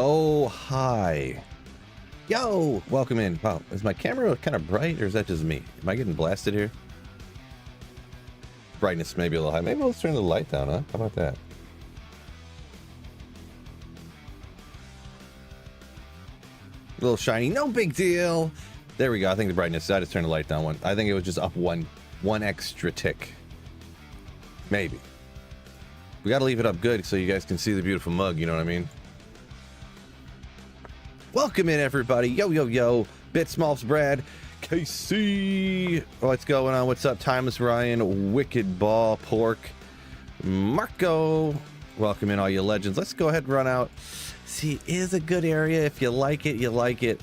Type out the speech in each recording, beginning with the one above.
Oh, hi. Yo, welcome in. Wow, is my camera kind of bright or is that just me? Am I getting blasted here? Brightness maybe a little high. Maybe let's turn the light down, huh? How about that? A little shiny, no big deal. There we go. I think the brightness, I just turned the light down one. I think it was just up one extra tick. Maybe. We got to leave it up good so you guys can see the beautiful mug, you know what I mean? Welcome in, everybody. Yo, yo, yo. Bitsmalls, Brad, KC. What's going on? What's up? Timeless Ryan, Wicked Ball, Pork, Marco. Welcome in, all you legends. Let's go ahead and run out. See, is a good area. If you like it, you like it.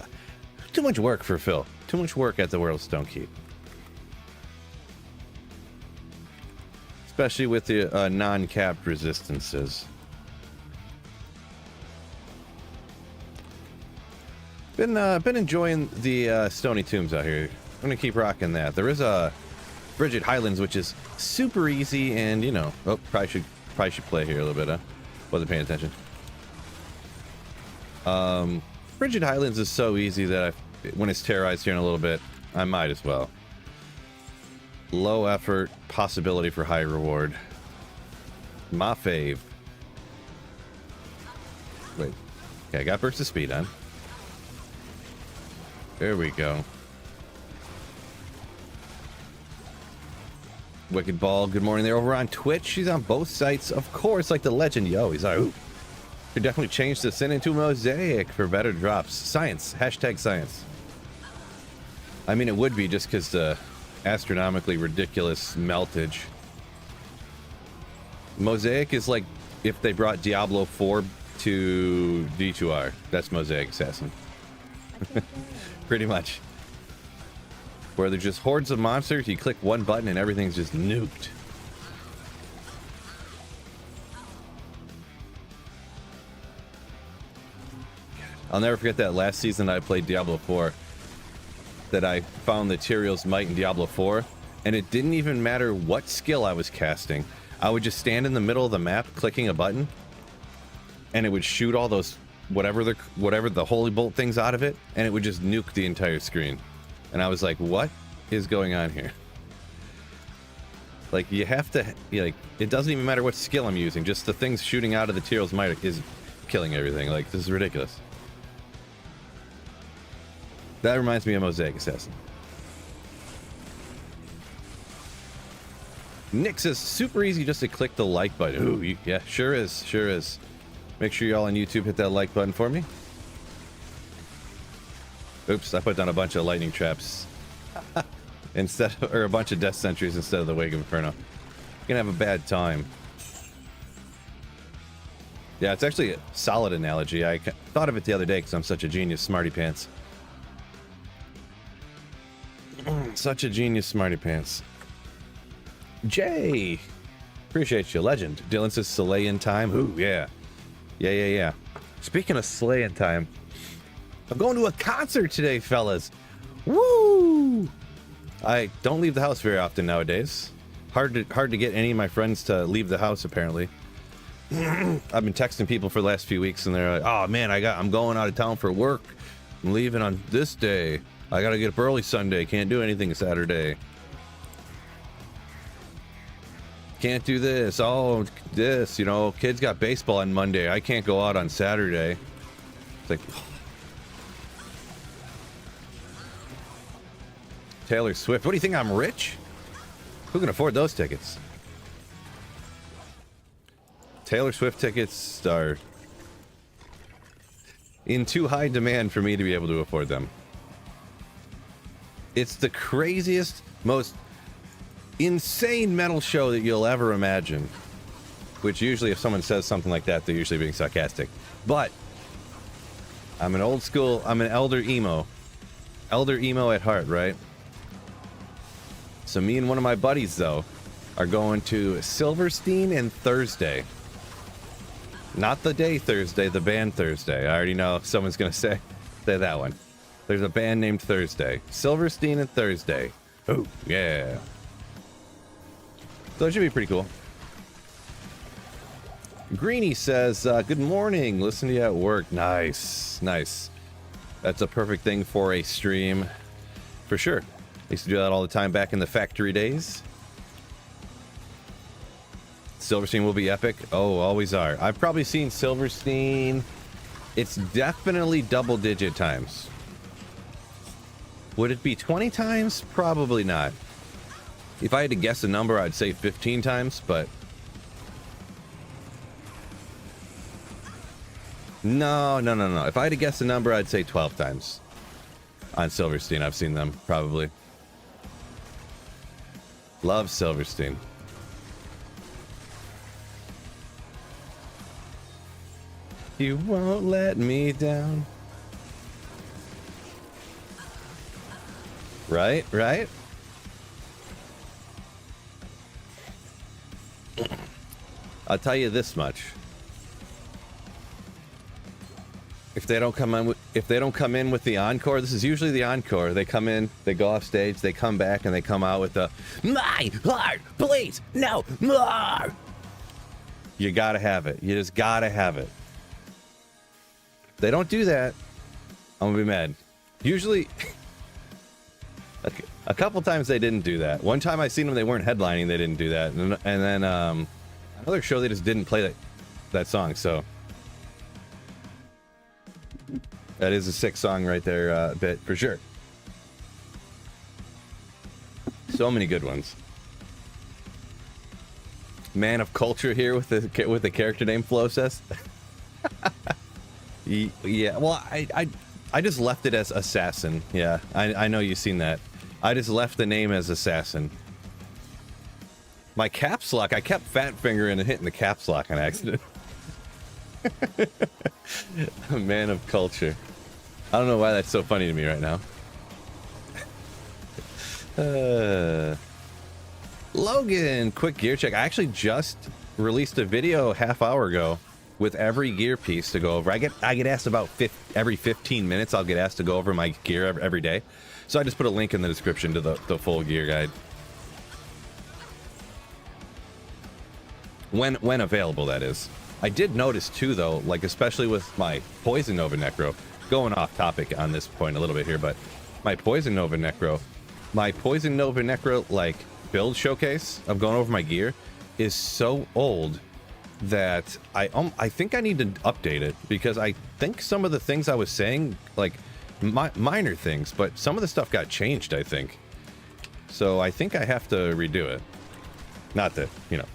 Too much work for Phil. Too much work at the World Stone Keep. Especially with the non-capped resistances. Been enjoying the Stony Tombs out here. I'm gonna keep rocking that. There is a Frigid Highlands, which is super easy, and you know, oh, probably should play here a little bit. Huh? Wasn't paying attention. Frigid Highlands is so easy that when it's terrorized here in a little bit, I might as well. Low effort, possibility for high reward. My fave. Wait, okay, I got burst of speed on. There we go. Wicked Ball, good morning. They're over on Twitch. She's on both sites, of course, like the legend. Yo, he's like, ooh. Could definitely change the sin into mosaic for better drops. Science. Hashtag science. I mean, it would be just because the astronomically ridiculous meltage. Mosaic is like if they brought Diablo 4 to D2R. That's Mosaic Assassin. Pretty much. Where there's just hordes of monsters, you click one button and everything's just nuked. I'll never forget that last season I played Diablo 4, that I found the Tyrael's Might in Diablo 4, and it didn't even matter what skill I was casting. I would just stand in the middle of the map clicking a button, and it would shoot all those whatever the holy bolt things out of it, and it would just nuke the entire screen. And I was like, what is going on here? Like, you have to, like, it doesn't even matter what skill I'm using, just the things shooting out of the Tyrael's Might is killing everything. Like, this is ridiculous. That reminds me of Mosaic Assassin. Nick says, super easy just to click the like button. Ooh, yeah, sure is, sure is. Make sure y'all on YouTube hit that like button for me. Oops, I put down a bunch of lightning traps instead of, or a bunch of death sentries instead of the Wake of Inferno. You're gonna have a bad time. Yeah, it's actually a solid analogy. I thought of it the other day because I'm such a genius smarty pants. Such a genius smarty pants. Jay, appreciate you, legend. Dylan says Sleighing time. Ooh, yeah. Yeah. Speaking of Sleighing time, I'm going to a concert today, fellas. Woo! I don't leave the house very often nowadays. Hard to get any of my friends to leave the house, apparently. I've been texting people for the last few weeks, and they're like, oh man, I'm going out of town for work. I'm leaving on this day. I gotta get up early Sunday. Can't do anything Saturday. Can't do this. Oh, this, you know, kids got baseball on Monday. I can't go out on Saturday. It's like, Taylor Swift. What do you think? I'm rich? Who can afford those tickets? Taylor Swift tickets are in too high demand for me to be able to afford them. It's the craziest, most insane metal show that you'll ever imagine. Which usually if someone says something like that, they're usually being sarcastic. But I'm an old school, I'm an elder emo. Elder emo at heart, right? So me and one of my buddies, though, are going to Silverstein and Thursday. Not the day Thursday, the band Thursday. I already know someone's going to say that one. There's a band named Thursday. Silverstein and Thursday. Oh, yeah. So it should be pretty cool. Greeny says, good morning. Listen to you at work. Nice. Nice. That's a perfect thing for a stream. For sure. I used to do that all the time back in the factory days. Silverstein will be epic. Oh, always are. I've probably seen Silverstein. It's definitely double-digit times. Would it be 20 times? Probably not. If I had to guess a number, I'd say 15 times, but... No. If I had to guess a number, I'd say 12 times. On Silverstein, I've seen them, probably. Love Silverstein. You won't let me down. Right? I'll tell you this much. If they don't come in with the encore, this is usually the encore. They come in, they go off stage, they come back, and they come out with the "My heart, please, no more." You gotta have it. You just gotta have it. If they don't do that, I'm gonna be mad. Usually, a couple times they didn't do that. One time I seen them, they weren't headlining, they didn't do that, and then another show they just didn't play that song. So. That is a sick song right there, bit for sure. So many good ones. Man of culture here with the character name Flo says. Yeah, well, I just left it as Assassin. Yeah, I know you've seen that. I just left the name as Assassin. My caps lock, I kept fat fingering and hitting the caps lock on accident. A man of culture. I don't know why that's so funny to me right now. Logan, quick gear check. I actually just released a video half hour ago with every gear piece to go over. I get asked about every 15 minutes. I'll get asked to go over my gear every day. So I just put a link in the description to the full gear guide. When available, that is. I did notice too, though, like especially with my Poison Nova Necro, going off topic on this point a little bit here, but my Poison Nova Necro like build showcase of going over my gear is so old that I think I need to update it, because I think some of the things I was saying, like minor things, but some of the stuff got changed, I think. So I think I have to redo it. Not that, you know,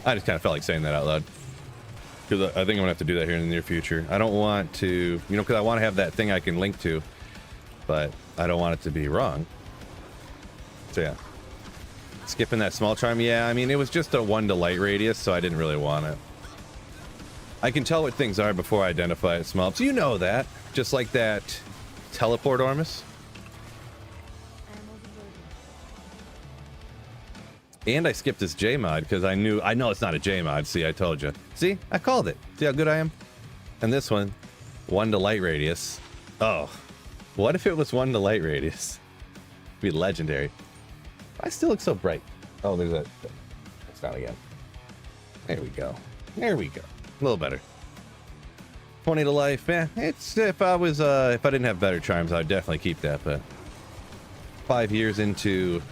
I just kind of felt like saying that out loud. Because I think I'm going to have to do that here in the near future. I don't want to, you know, because I want to have that thing I can link to, but I don't want it to be wrong. So yeah. Skipping that small charm, yeah, I mean, it was just a 1 to light radius, so I didn't really want it. I can tell what things are before I identify it small. So you know that. Just like that teleport Ormus. And I skipped this J mod because I know it's not a J mod. See, I told you. See, I called it. See how good I am? And this one, 1 to light radius. Oh, what if it was 1 to light radius? It'd be legendary. I still look so bright. Oh, there's that. It's not again. There we go. There we go. A little better. 20 to life. Yeah, it's if I didn't have better charms, I'd definitely keep that. But 5 years into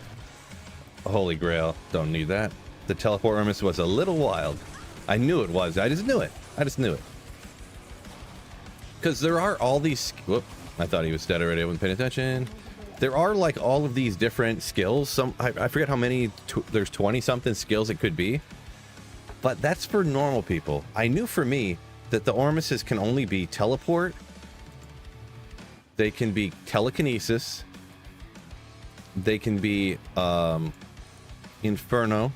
Holy Grail, don't need that. The teleport Ormus was a little wild. I knew it was. I just knew it. Because there are all these. Whoop! I thought he was dead already. I wasn't paying attention. There are like all of these different skills. Some I forget how many. There's 20 something skills it could be. But that's for normal people. I knew for me that the Ormuses can only be teleport. They can be telekinesis. They can be Inferno.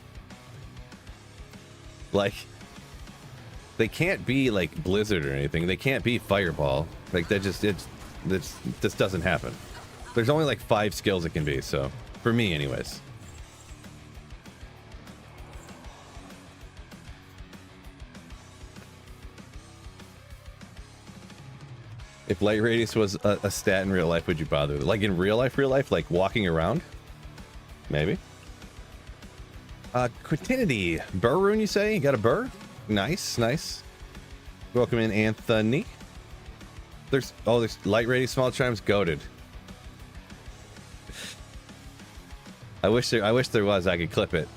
Like, they can't be like Blizzard or anything. They can't be Fireball. Like, that just this doesn't happen. There's only like 5 skills it can be, so for me anyways. If light radius was a stat in real life, would you bother? Like in real life, like walking around? Maybe. Critinity. Burr rune, you say? You got a burr? Nice, nice. Welcome in, Anthony. There's light rating small charms goated. I wish there was. I could clip it.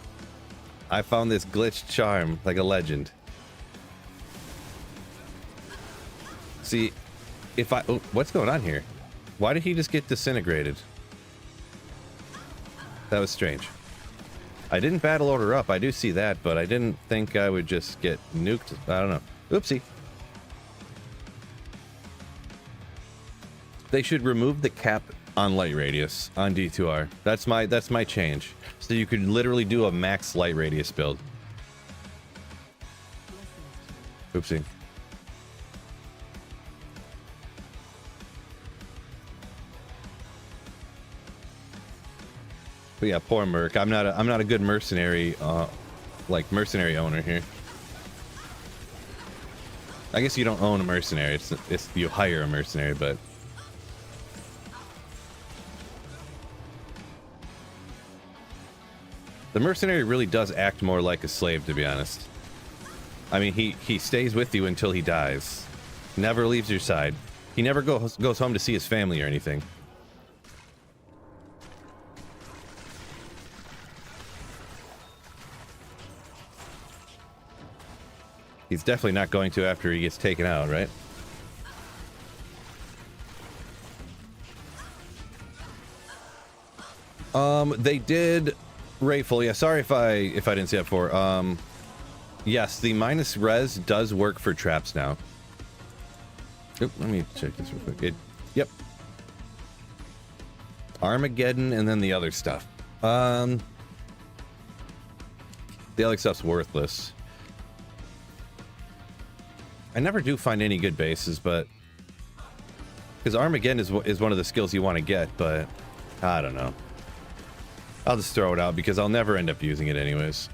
I found this glitched charm like a legend. See, if I... Oh, what's going on here? Why did he just get disintegrated? That was strange. I didn't battle order up. I do see that, but I didn't think I would just get nuked. I don't know. Oopsie. They should remove the cap on light radius on D2R. That's my change. So you could literally do a max light radius build. Oopsie. But yeah, poor Merc. I'm not a good mercenary like mercenary owner here. I guess you don't own a mercenary. It's you hire a mercenary, but the mercenary really does act more like a slave, to be honest. I mean, he stays with you until he dies. Never leaves your side. He never goes home to see his family or anything. He's definitely not going to after he gets taken out, right? They did Rayful. Yeah, sorry if I didn't see that before. Yes, the minus res does work for traps now. Oop, let me check this real quick. Yep. Armageddon and then the other stuff. The other stuff's worthless. I never do find any good bases, but because Armageddon is one of the skills you want to get, but I don't know. I'll just throw it out because I'll never end up using it anyways.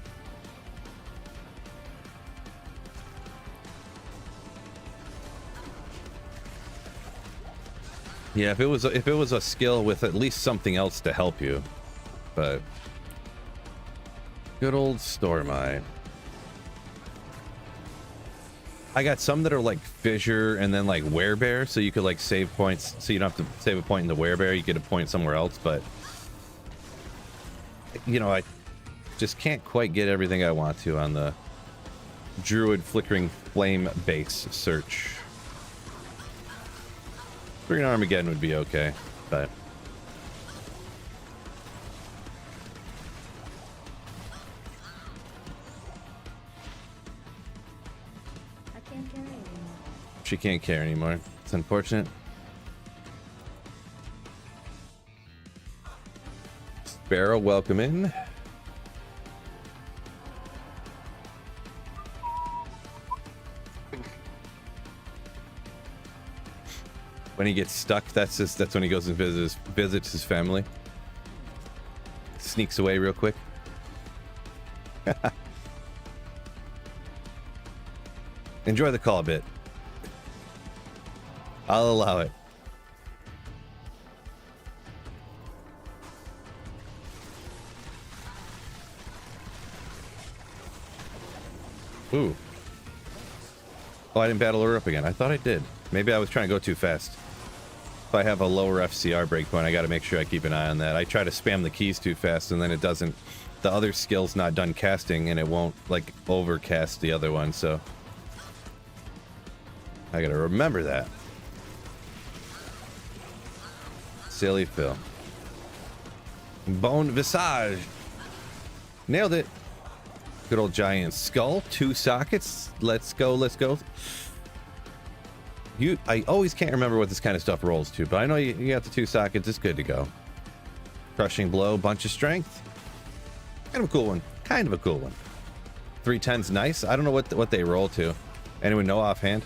Yeah, if it was a skill with at least something else to help you, but good old Stormite. I got some that are like Fissure and then like Werebear, so you could like save points, so you don't have to save a point in the Werebear, you get a point somewhere else, but you know, I just can't quite get everything I want to on the Druid Flickering Flame base search. Freaking Armageddon would be okay, but she can't care anymore. It's unfortunate. Sparrow, welcome in. When he gets stuck, that's when he goes and visits his family. Sneaks away real quick. Enjoy the call a bit. I'll allow it. Ooh. Oh, I didn't battle her up again. I thought I did. Maybe I was trying to go too fast. If I have a lower FCR breakpoint, I got to make sure I keep an eye on that. I try to spam the keys too fast, and then it doesn't. The other skill's not done casting, and it won't, like, overcast the other one, so I got to remember that. Silly Phil. Bone Visage. Nailed it. Good old giant skull. 2 sockets. Let's go, let's go. I always can't remember what this kind of stuff rolls to, but I know you got the 2 sockets. It's good to go. Crushing blow. Bunch of strength. Kind of a cool one. Kind of a cool one. 310's nice. I don't know what they roll to. Anyone know offhand?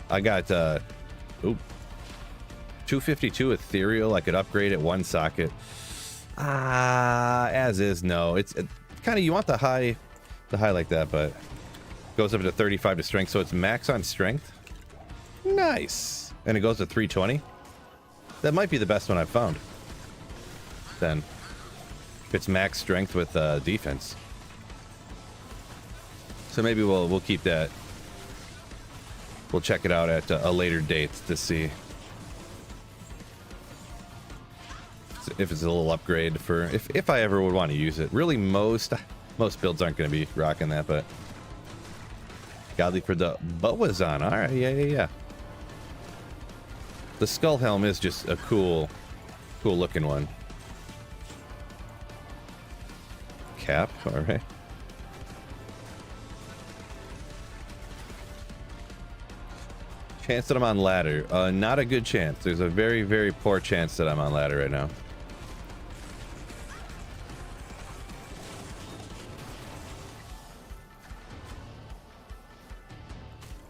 I got, ooh. 252 ethereal. I could upgrade it 1 socket. As is, no. It's kind of, you want the high like that, but goes up to 35 to strength, so it's max on strength. Nice. And it goes to 320. That might be the best one I've found. Then, if it's max strength with defense. So maybe we'll keep that. We'll check it out at a later date to see if it's a little upgrade for if I ever would want to use it. Really, most builds aren't going to be rocking that, but godly for the boas on. All right, yeah. The skull helm is just a cool looking one. Cap, all right. Chance that I'm on ladder. Not a good chance. There's a very, very poor chance that I'm on ladder right now.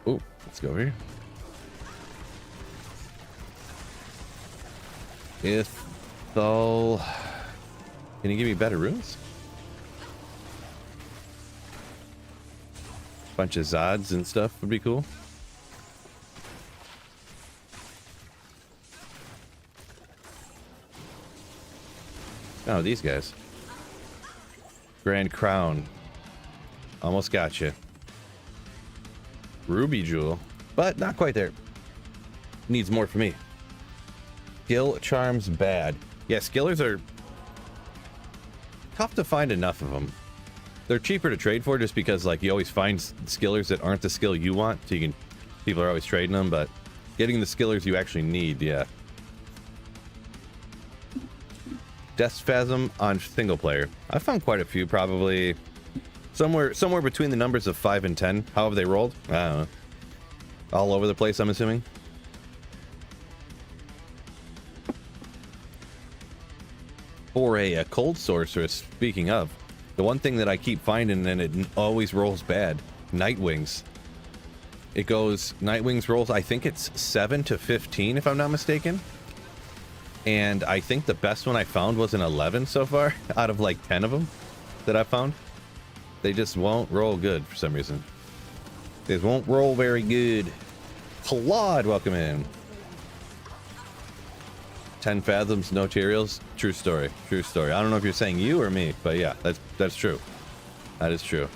Oh, let's go over here. If though, can you give me better runes? Bunch of Zods and stuff would be cool. Oh, these guys. Grand Crown. Almost got you. Ruby Jewel, but not quite there. Needs more for me. Skill Charms bad. Yeah, skillers are tough to find enough of them. They're cheaper to trade for just because, like, you always find skillers that aren't the skill you want, so people are always trading them, but getting the skillers you actually need, yeah. Death Spasm on single player. I found quite a few, probably somewhere between the numbers of 5 and 10. However they rolled, I don't know. All over the place, I'm assuming. For a cold sorceress, speaking of, the one thing that I keep finding and it always rolls bad, Nightwings. It goes, Nightwings rolls, I think it's 7 to 15 if I'm not mistaken. And I think the best one I found was an 11 so far, out of like 10 of them that I found. They just won't roll good for some reason. They won't roll very good. Claude, welcome in. 10 fathoms, no materials. True story. True story. I don't know if you're saying you or me, but yeah, that's true. That is true.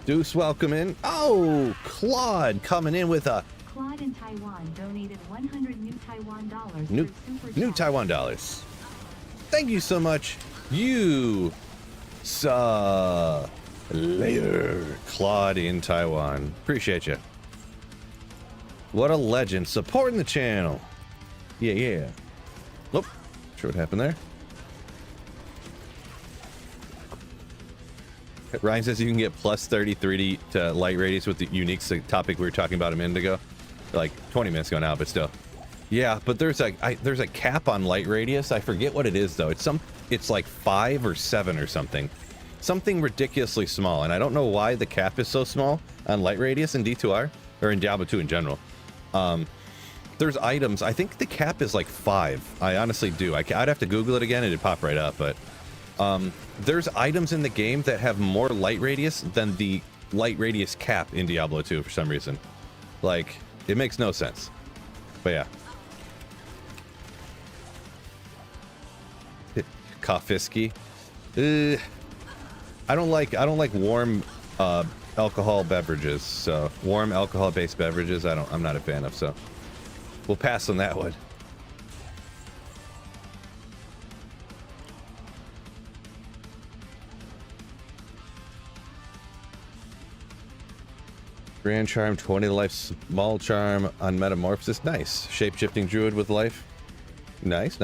Deuce, welcome in. Oh, Claude coming in with a Claude in Taiwan donated 100 new Taiwan dollars. New Taiwan dollars. Thank you so much. You saw later, Claude in Taiwan. Appreciate you. What a legend supporting the channel. Yeah. Nope. Sure what happened there. Ryan says you can get plus 33 to light radius with the unique topic we were talking about a minute ago. Like 20 minutes ago now, but still. Yeah, but there's a cap on light radius. I forget what it is though. It's like 5 or 7 or something. Something ridiculously small, and I don't know why the cap is so small on light radius in D2R or in Diablo 2 in general. There's items. I think the cap is like 5. I honestly do. I'd have to Google it again and it'd pop right up, but there's items in the game that have more light radius than the light radius cap in Diablo 2 for some reason. Like, it makes no sense. But yeah. Kofiski. I don't like warm alcohol beverages. So warm alcohol based beverages I'm not a fan of, so we'll pass on that one. Grand Charm, 20 life, small charm on Metamorphosis. Nice. Shape-shifting druid with life. Nice.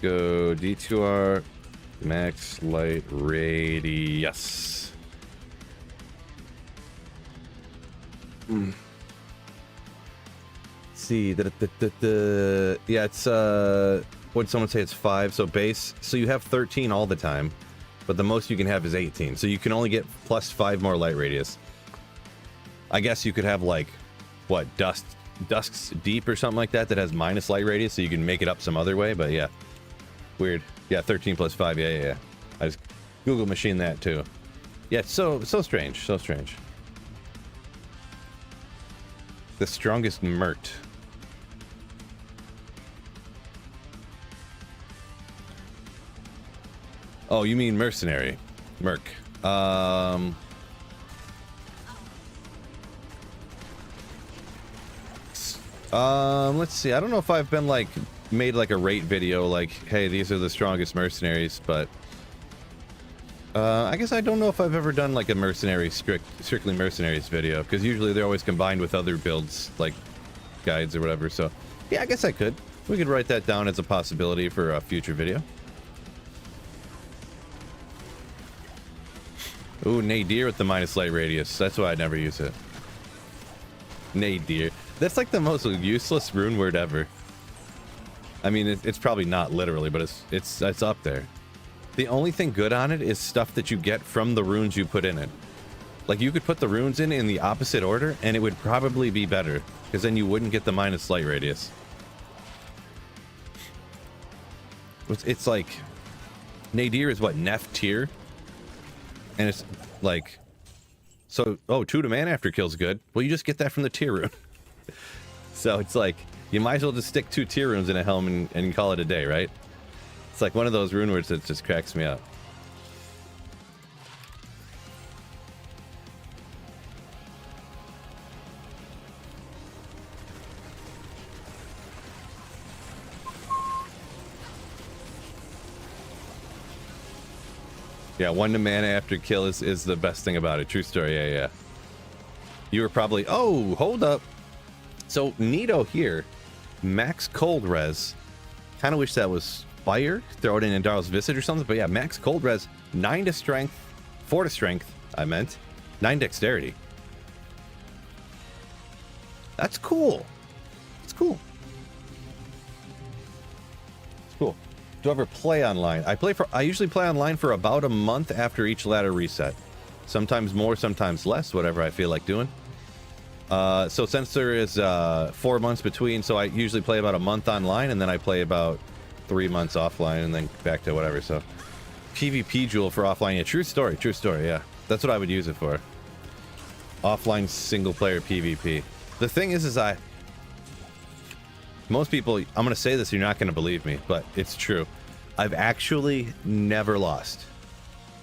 Go D2R, max light radius. See yeah, it's what'd someone say? It's 5, so base, so you have 13 all the time, but the most you can have is 18, so you can only get plus 5 more light radius. I guess you could have like what, Dusk's Deep or something like that has minus light radius, so you can make it up some other way. But yeah, weird. Yeah, 13 plus 5. Yeah. I just Google machine that too. Yeah, it's so strange, so strange. The strongest mert. Oh, you mean mercenary. Merc. Let's see. I don't know if I've been like made like a rate video like, hey, these are the strongest mercenaries, but I guess I don't know if I've ever done like a mercenary strictly mercenaries video, because usually they're always combined with other builds like guides or whatever. So yeah, I guess I could. We could write that down as a possibility for a future video. Ooh, nadir with the minus light radius. That's why I never use it. Nadir. That's like the most useless rune word ever. I mean, it's probably not literally, but it's up there. The only thing good on it is stuff that you get from the runes you put in it. Like, you could put the runes in the opposite order, and it would probably be better, because then you wouldn't get the minus light radius. It's like, nadir is what, Nef tier? And it's like, so, oh, 2 to man after kill's good. Well, you just get that from the tier rune. So it's like, you might as well just stick 2 tier runes in a helm and call it a day, right? It's like one of those rune words that just cracks me up. Yeah, 1 to mana after kill is the best thing about it. True story, yeah. You were probably, oh, hold up. So, Nito here, max cold res. Kind of wish that was fire. Throw it in Darrow's Visit or something. But yeah, max cold res, 9 to strength, 4 to strength, I meant. 9 dexterity. That's cool. It's cool. It's cool. Do I ever play online? I usually play online for about a month after each ladder reset. Sometimes more, sometimes less, whatever I feel like doing. So since there is 4 months between, so I usually play about a month online, and then I play about 3 months offline, and then back to whatever. So PvP jewel for offline. Yeah, true story, yeah. That's what I would use it for. Offline single player PvP. The thing is most people, I'm going to say this, you're not going to believe me, but it's true. I've actually never lost.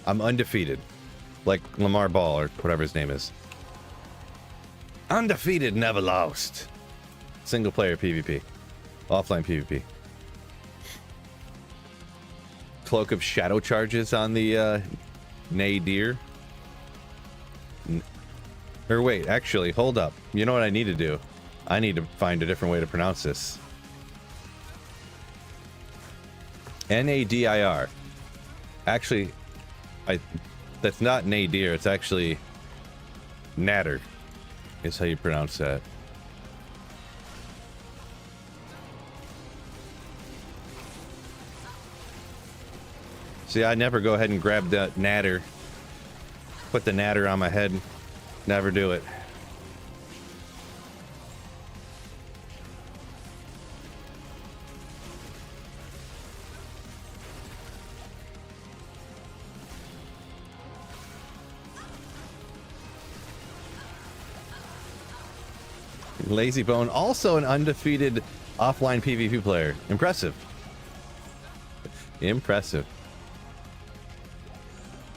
I'm undefeated. Like Lamar Ball, or whatever his name is. Undefeated, never lost. Single player PvP. Offline PvP. Cloak of Shadow charges on the nadir. Or wait, actually, hold up. You know what I need to do? I need to find a different way to pronounce this. Nadir. Actually, that's not nadir, it's actually natter is how you pronounce that. See, I never go ahead and grab the natter, put the natter on my head. Never do it. Lazy Bone, also an undefeated offline PvP player. Impressive. Impressive.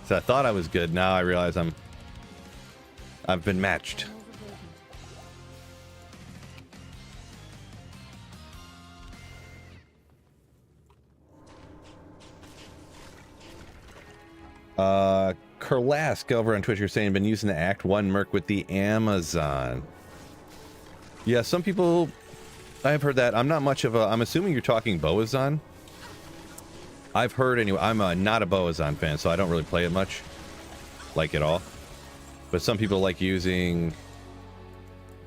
So I thought I was good. Now I realize I've been matched. Kurlask over on Twitch, you're saying been using the Act 1 Merc with the Amazon. Yeah, some people, I've heard that. I'm not much of a, I'm assuming you're talking Boazon. I've heard anyway, I'm not a Boazon fan, so I don't really play it much, like at all. But some people like using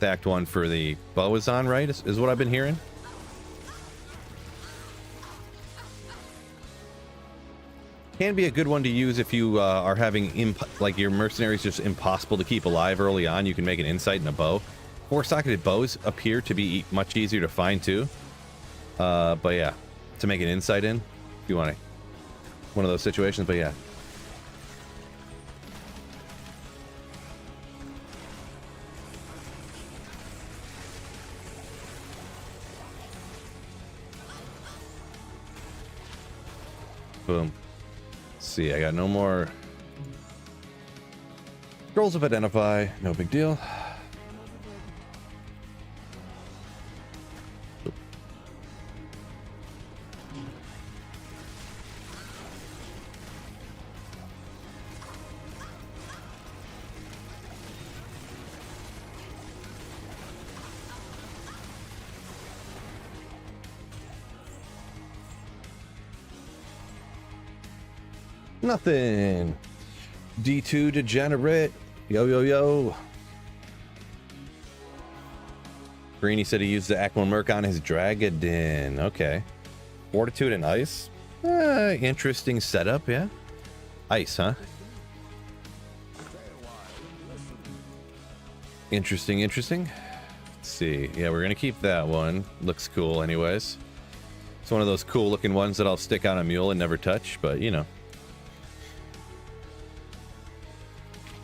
the Act 1 for the Boazon, right, is what I've been hearing. Can be a good one to use if you are having, like, your mercenaries just impossible to keep alive early on. You can make an insight and a bow. Four-socketed bows appear to be much easier to find, too. But yeah, to make an insight in, if you want one of those situations, but yeah. Boom. Let's see, I got no more scrolls of identify. No big deal. Nothing. D2 degenerate. Yo, yo, yo. Greeny said he used the Aquan Merc on his Dragadin. Okay. Fortitude and ice. Interesting setup, yeah. Ice, huh? Interesting, interesting. Let's see. Yeah, we're gonna keep that one. Looks cool anyways. It's one of those cool looking ones that I'll stick on a mule and never touch, but you know.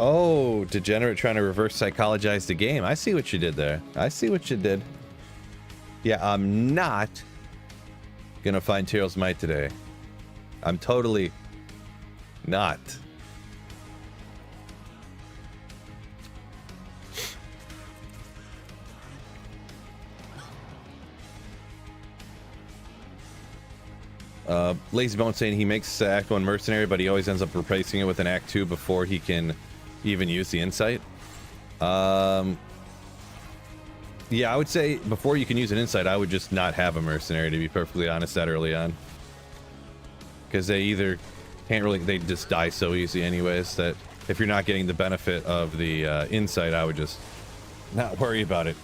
Oh, degenerate trying to reverse psychologize the game. I see what you did there. I see what you did. Yeah, I'm not gonna find Tyrell's Might today. I'm totally not. Lazy Bone saying he makes Act 1 mercenary, but he always ends up replacing it with an Act 2 before he can even use the insight. Yeah, I would say before you can use an insight, I would just not have a mercenary, to be perfectly honest, that early on. Because they either can't really, they just die so easy anyways, that if you're not getting the benefit of the insight, I would just not worry about it.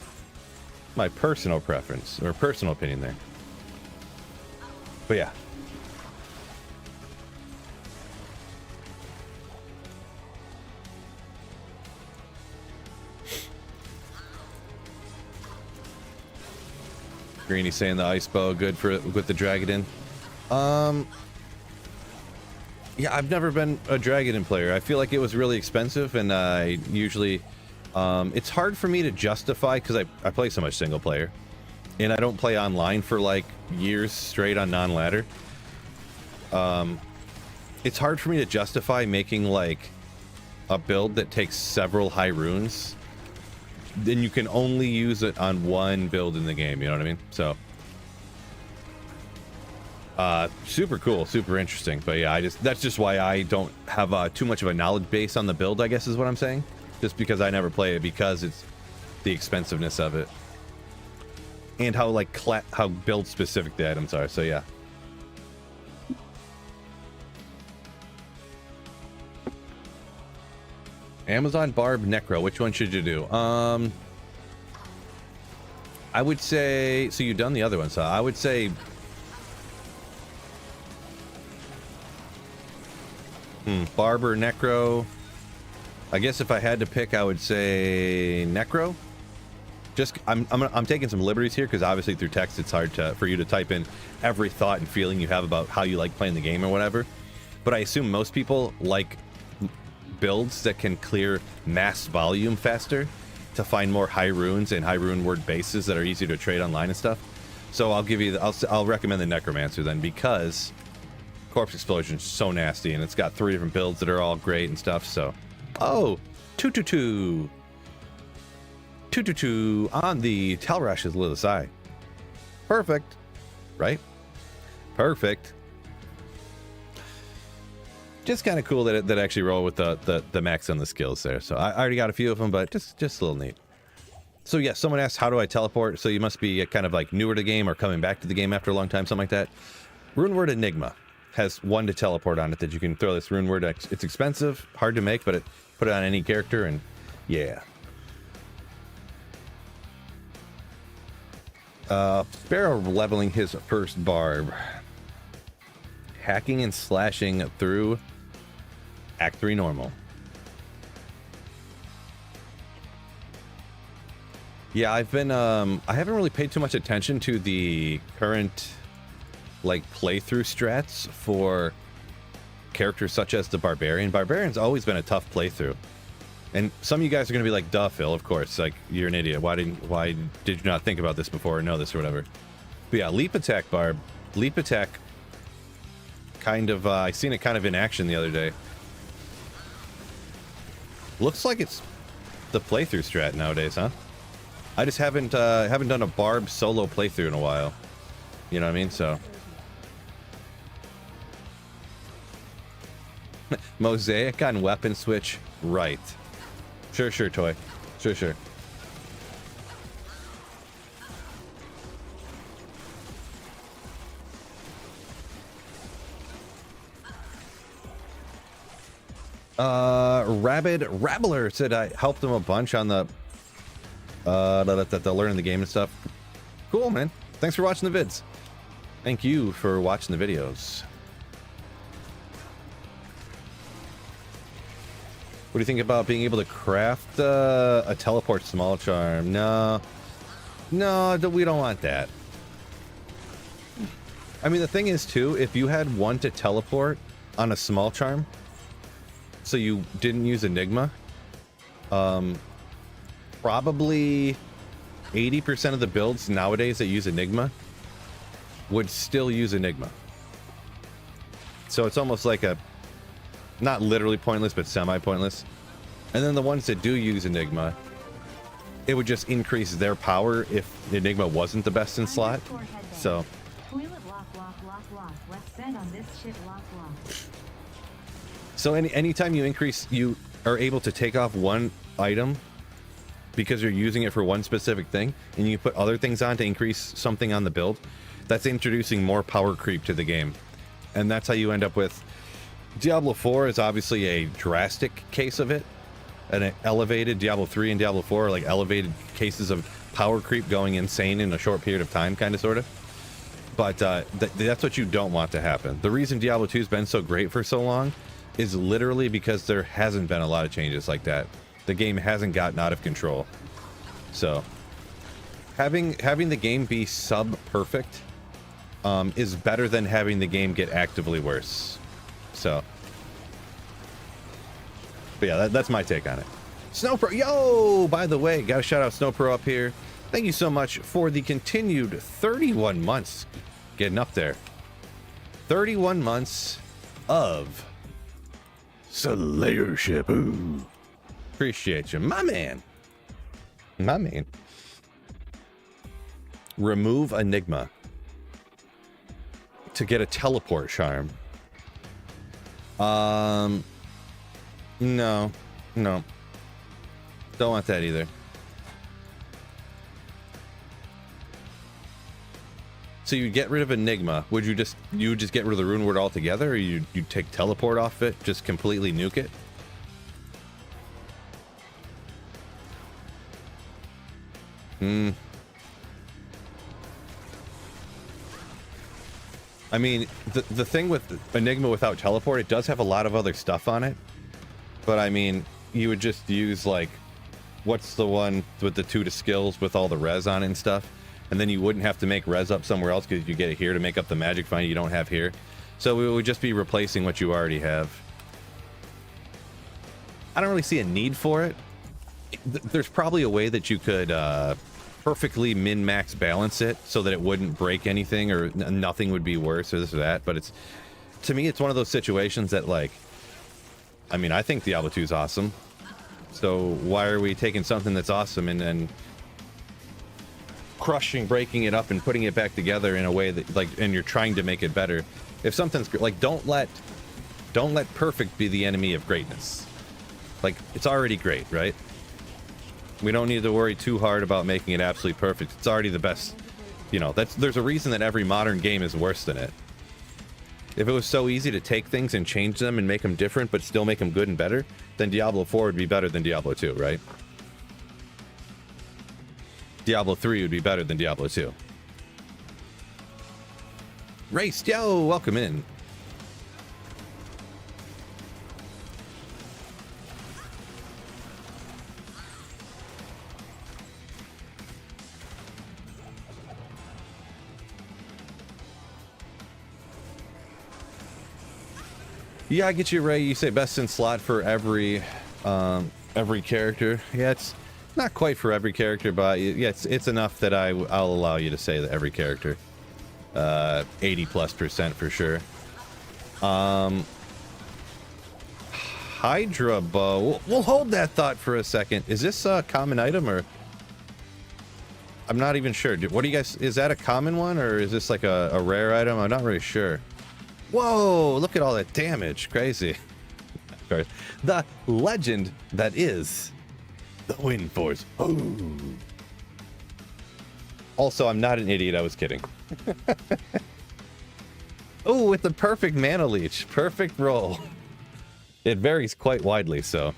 My personal preference, or personal opinion there. But yeah. Greeny saying the ice bow good for with the Dragadin. Yeah, I've never been a Dragadin player. I feel like it was really expensive, and I usually it's hard for me to justify because I play so much single player, and I don't play online for like years straight on non-ladder. It's hard for me to justify making like a build that takes several high runes. Then you can only use it on one build in the game, you know what I mean? So super cool, super interesting. But yeah, that's just why I don't have too much of a knowledge base on the build, I guess is what I'm saying. Just because I never play it, because it's the expensiveness of it and how like how build specific the items are. So yeah. Amazon Barb Necro, which one should you do? I would say, so you've done the other one, so I would say Barber Necro. I guess if I had to pick, I would say Necro. Just I'm taking some liberties here because obviously through text it's hard for you to type in every thought and feeling you have about how you like playing the game or whatever. But I assume most people like builds that can clear mass volume faster to find more high runes and high rune word bases that are easy to trade online and stuff. So I'll give you I'll recommend the Necromancer then, because Corpse Explosion is so nasty and it's got 3 different builds that are all great and stuff. So 222 on the Talrash's Little Eye. Perfect, right? Perfect. Just kind of cool that that actually roll with the max on the skills there. So I already got a few of them, but just a little neat. So yeah, someone asked, how do I teleport? So you must be kind of like newer to the game or coming back to the game after a long time, something like that. Rune Word Enigma has 1 to teleport on it that you can throw this rune word. It's expensive, hard to make, but put it on any character, and yeah. Sparrow leveling his first barb. Hacking and slashing through Act 3 normal. Yeah, I've been I haven't really paid too much attention to the current like playthrough strats for characters such as the Barbarian. Barbarian's always been a tough playthrough. And some of you guys are going to be like, duh, Phil, of course. Like, you're an idiot. Why did you not think about this before or know this or whatever? But yeah, Leap Attack Barb. Leap Attack kind of, I seen it kind of in action the other day. Looks like it's the playthrough strat nowadays, huh? I just haven't done a Barb solo playthrough in a while. You know what I mean? So Mosaic on weapon switch, right? Sure, toy. Sure. Rabid Rabbler said I helped him a bunch on the learning the game and stuff. Cool, man. Thanks for watching the vids. Thank you for watching the videos. What do you think about being able to craft a teleport small charm? No, we don't want that. I mean, the thing is too, if you had one to teleport on a small charm, so you didn't use Enigma, probably 80% of the builds nowadays that use Enigma would still use Enigma. So it's almost like a, not literally pointless, but semi-pointless. And then the ones that do use Enigma, it would just increase their power if Enigma wasn't the best in slot. So So anytime you increase, you are able to take off one item because you're using it for one specific thing, and you put other things on to increase something on the build, that's introducing more power creep to the game. And that's how you end up with Diablo 4 is obviously a drastic case of it. An elevated Diablo 3 and Diablo 4 are like elevated cases of power creep going insane in a short period of time, kind of, sort of. But that's what you don't want to happen. The reason Diablo 2 has been so great for so long is literally because there hasn't been a lot of changes like that. The game hasn't gotten out of control. So having the game be sub-perfect is better than having the game get actively worse. So, but yeah, that's my take on it. Snowpro, yo, by the way, gotta shout out Snowpro up here. Thank you so much for the continued 31 months getting up there. 31 months of Slayership. Ooh. Appreciate you, my man. Remove Enigma to get a teleport charm. No. Don't want that either. So you get rid of Enigma. Would you just get rid of the rune word altogether, or you take teleport off it, just completely nuke it? I mean, the thing with Enigma without teleport, it does have a lot of other stuff on it. But I mean, you would just use, like, what's the one with the 2 to skills with all the res on it and stuff? And then you wouldn't have to make res up somewhere else because you get it here to make up the magic find you don't have here. So it would just be replacing what you already have. I don't really see a need for it. There's probably a way that you could perfectly min-max balance it so that it wouldn't break anything or nothing would be worse or this or that. But to me, it's one of those situations that, like, I mean, I think Diablo 2 is awesome. So why are we taking something that's awesome and then breaking it up and putting it back together in a way that, like, and you're trying to make it better? If something's like, don't let perfect be the enemy of greatness. Like, it's already great, right? We don't need to worry too hard about making it absolutely perfect. It's already the best. You know, there's a reason that every modern game is worse than it. If it was so easy to take things and change them and make them different but still make them good and better, then Diablo 4 would be better than Diablo 2, right? Diablo 3 would be better than Diablo 2. Race, yo, welcome in. Yeah, I get you, Ray. You say best in slot for every character. Yeah, it's not quite for every character, but yeah, it's enough that I'll allow you to say that every character. 80+% for sure. Hydra bow. We'll hold that thought for a second. Is this a common item or? I'm not even sure. What do you guys? Is that a common one or is this like a rare item? I'm not really sure. Whoa! Look at all that damage. Crazy. The legend that is the Wind Force. Ooh. Also, I'm not an idiot. I was kidding. Oh, with the perfect mana leech. Perfect roll. It varies quite widely, so.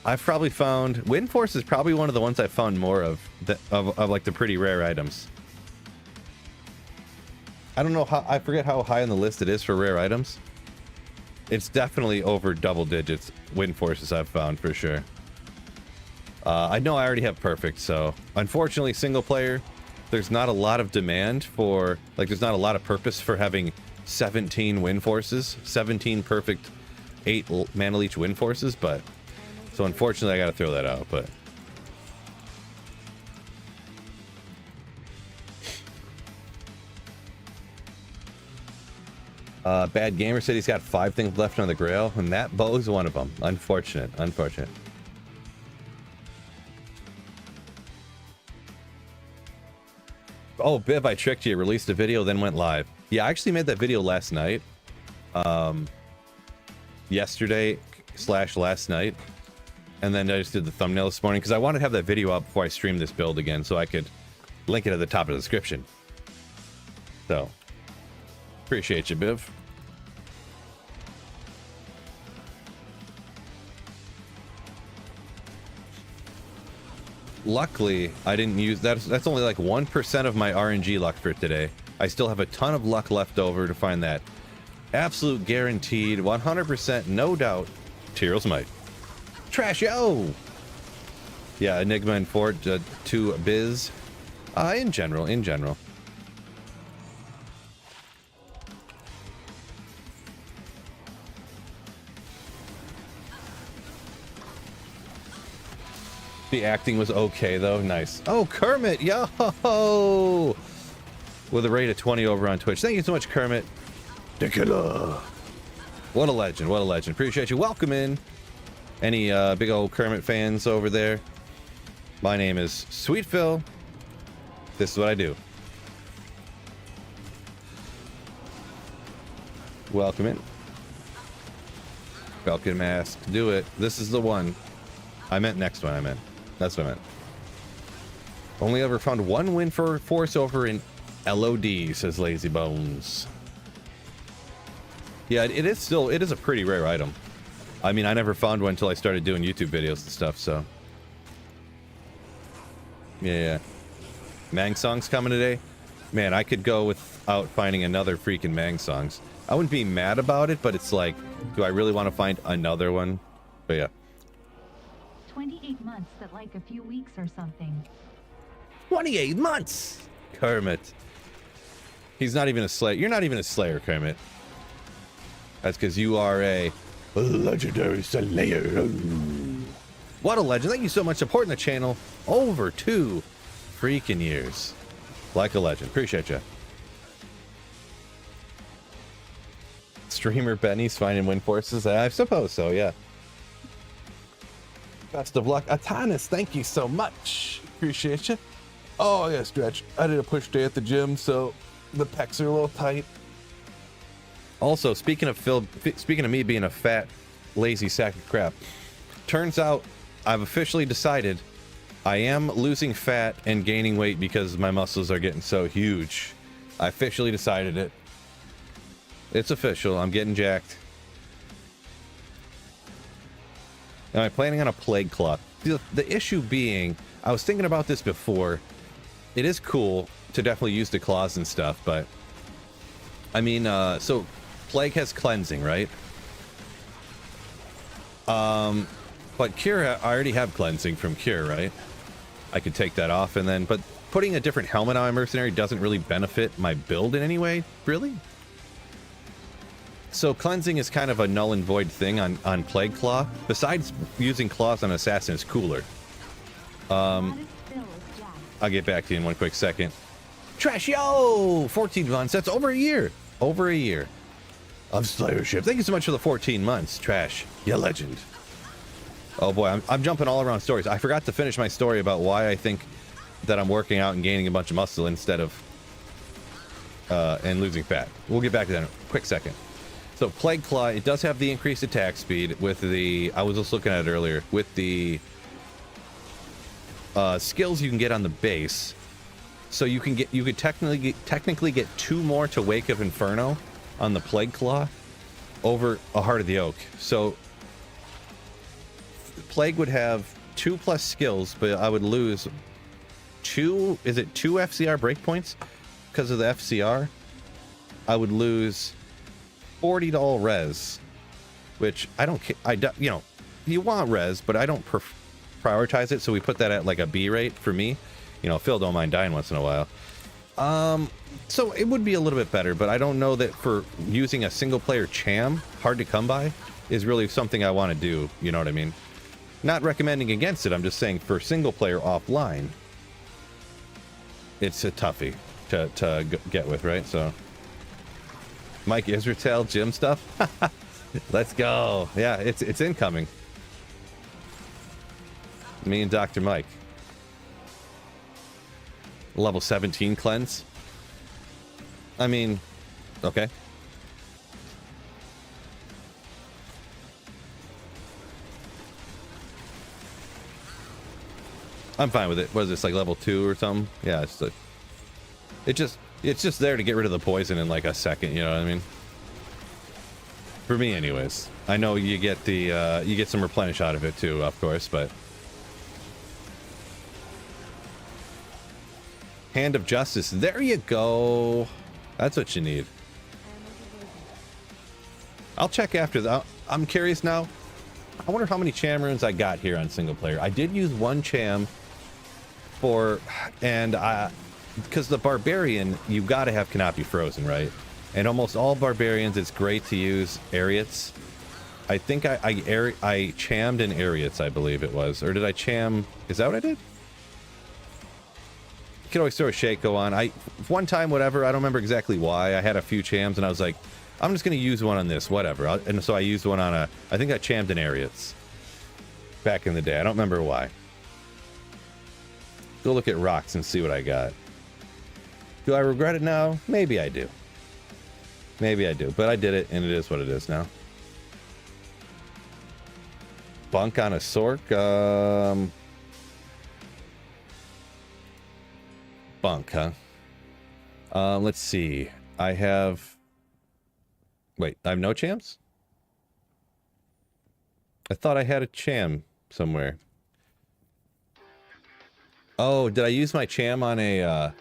I've probably found... Wind Force is probably one of the ones I've found more of like the pretty rare items. I don't know how... I forget how high on the list it is for rare items. It's definitely over double digits Wind Forces I've found, for sure. I know I already have perfect, so... Unfortunately, single player, there's not a lot of demand for... Like, there's not a lot of purpose for having 17 Wind Forces. 17 perfect 8 mana leech Wind Forces, but... So unfortunately, I gotta throw that out, but... Bad Gamer said he's got 5 things left on the Grail, and that bow is one of them. Unfortunate. Unfortunate. Oh, Biv, I tricked you. Released a video, then went live. Yeah, I actually made that video last night. Yesterday/last night. And then I just did the thumbnail this morning because I wanted to have that video up before I stream this build again so I could link it at the top of the description. So, appreciate you, Biv. Luckily, I didn't use... That's only like 1% of my RNG luck for today. I still have a ton of luck left over to find that absolute guaranteed, 100%, no doubt, Tyrell's Might. Trash, yo! Yeah, Enigma and Fort to Biz. In general. The acting was okay, though. Nice. Oh, Kermit, yo! With a rate of 20 over on Twitch. Thank you so much, Kermit. Tequila. What a legend, what a legend. Appreciate you. Welcome in. Any big old Kermit fans over there? My name is Sweet Phil. This is what I do. Welcome in. Falcon Mask. Do it. This is the one. I meant next one. That's what I meant. Only ever found one win for Force over in LOD, says Lazy Bones. Yeah, it is a pretty rare item. I mean, I never found one until I started doing YouTube videos and stuff, so. Yeah. Mang Song's coming today. Man, I could go without finding another freaking Mang Songs. I wouldn't be mad about it, but it's like, do I really want to find another one? But yeah. 28 months that like a few weeks or something. 28 months! Kermit. He's not even a Slayer. You're not even a Slayer, Kermit. That's because you are a legendary Slayer. What a legend. Thank you so much for supporting the channel over 2 freaking years. Like a legend. Appreciate you. Streamer Benny's finding Wind Forces. I suppose so, yeah. Best of luck. Atanis, thank you so much. Appreciate you. Oh, I gotta stretch. I did a push day at the gym, so the pecs are a little tight. Also, speaking of me being a fat, lazy sack of crap, turns out I've officially decided I am losing fat and gaining weight because my muscles are getting so huge. I officially decided it. It's official. I'm getting jacked. Am I planning on a plague claw? The issue being, I was thinking about this before. It is cool to definitely use the claws and stuff, but I mean, so plague has cleansing, right? But cure, I already have cleansing from cure, right? I could take that off and then, but putting a different helmet on my mercenary doesn't really benefit my build in any way, really. So cleansing is kind of a null and void thing on Plague Claw. Besides using claws on Assassin is cooler. I'll get back to you in one quick second. Trash, yo! 14 months. That's over a year. Over a year of Slayership. Thank you so much for the 14 months, Trash. You legend. Oh boy, I'm jumping all around stories. I forgot to finish my story about why I think that I'm working out and gaining a bunch of muscle instead of and losing fat. We'll get back to that in a quick second. So Plague Claw, it does have the increased attack speed with the, I was just looking at it earlier, with the skills you can get on the base. So you could technically get 2 more to Wake of Inferno on the Plague Claw over a Heart of the Oak. So Plague would have 2+ skills, but I would lose 2 FCR breakpoints because of the FCR. I would lose 40 to all res, which I don't you know, you want res, but I don't prioritize it, so we put that at like a B rate for me. You know, Phil don't mind dying once in a while. So it would be a little bit better, but I don't know that for using a single player Cham, hard to come by, is really something I want to do. You know what I mean? Not recommending against it. I'm just saying for single player offline, it's a toughie to get with, right? So Mike Israel gym stuff. Let's go. Yeah, it's incoming. Me and Dr. Mike. Level 17 cleanse. I mean, okay. I'm fine with it. What is this, like level 2 or something? Yeah, it's like, it's just there to get rid of the poison in like a second, you know what I mean? For me anyways. I know you get the you get some replenish out of it too, of course, but Hand of Justice. There you go. That's what you need. I'll check after that. I'm curious now. I wonder how many Cham runes I got here on single player. I did use 1 Cham for, and because the Barbarian, you got to have Canopy Frozen, right? And almost all Barbarians, it's great to use Ariats. I think I chammed in Ariats, I believe it was. Or did I cham? Is that what I did? You can always throw a Shaco on. One time, whatever, I don't remember exactly why. I had a few chams and I was like, I'm just going to use one on this, whatever. And so I used one on I think I chammed in Ariats back in the day. I don't remember why. Go look at rocks and see what I got. Do I regret it now? Maybe I do. Maybe I do. But I did it, and it is what it is now. Bunk on a Sork? Bunk, huh? Let's see. I have... Wait, I have no chams? I thought I had a cham somewhere. Oh, did I use my cham on a,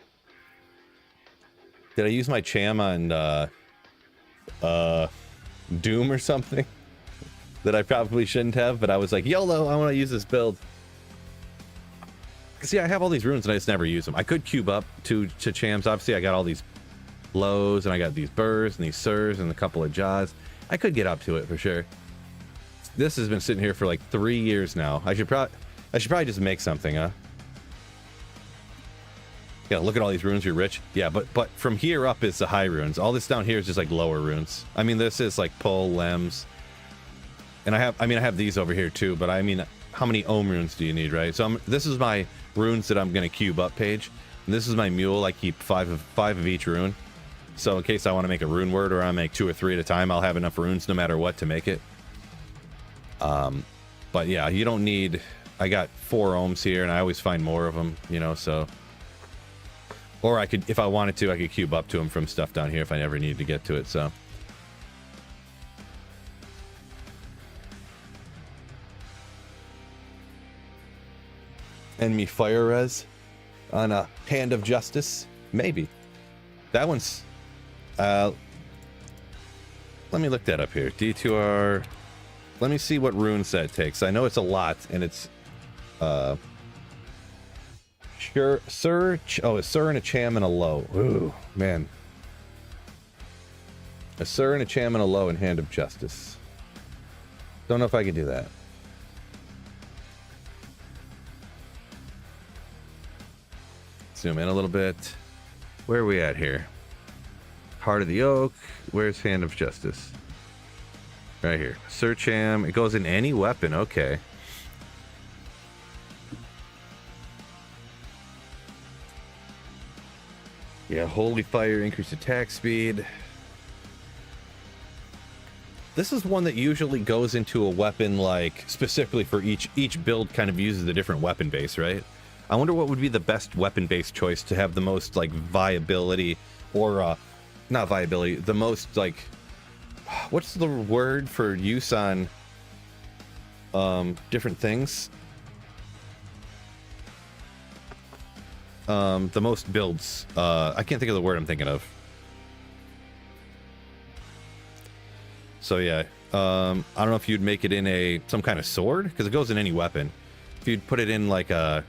Did I use my cham on, Doom or something? That I probably shouldn't have, but I was like, YOLO, I want to use this build. See, I have all these runes and I just never use them. I could cube up to chams. Obviously, I got all these lows and I got these burrs and these sirs and a couple of jaws. I could get up to it for sure. This has been sitting here for like 3 years now. I should probably just make something, huh? Yeah, look at all these runes, you're rich. Yeah, but from here up is the high runes. All this down here is just like lower runes. I mean, this is like pull, lems. And I have these over here too, but I mean, how many ohm runes do you need, right? So this is my runes that I'm going to cube up page. And this is my mule. I keep five of each rune. So in case I want to make a rune word or I make 2 or 3 at a time, I'll have enough runes no matter what to make it. But yeah, you don't need... I got 4 ohms here, and I always find more of them, you know, so... Or I could, if I wanted to, I could cube up to them from stuff down here if I never needed to get to it, so... Enemy fire res on a Hand of Justice? Maybe. That one's... let me look that up here. D2R... Let me see what runes that takes. I know it's a lot, and it's... Sure, Sir... Oh, a Sir and a Cham and a low. Ooh, man. A Sir and a Cham and a low in Hand of Justice. Don't know if I can do that. Zoom in a little bit. Where are we at here? Heart of the Oak. Where's Hand of Justice? Right here. Search Am. It goes in any weapon. Okay. Yeah, Holy Fire, increased attack speed. This is one that usually goes into a weapon, like, specifically for each build kind of uses a different weapon base, right? I wonder what would be the best weapon base choice to have the most, like, viability, or, not viability, the most, like, what's the word for use on, different things? The most builds. I can't think of the word I'm thinking of. So yeah, I don't know if you'd make it in some kind of sword, because it goes in any weapon. If you'd put it in like a...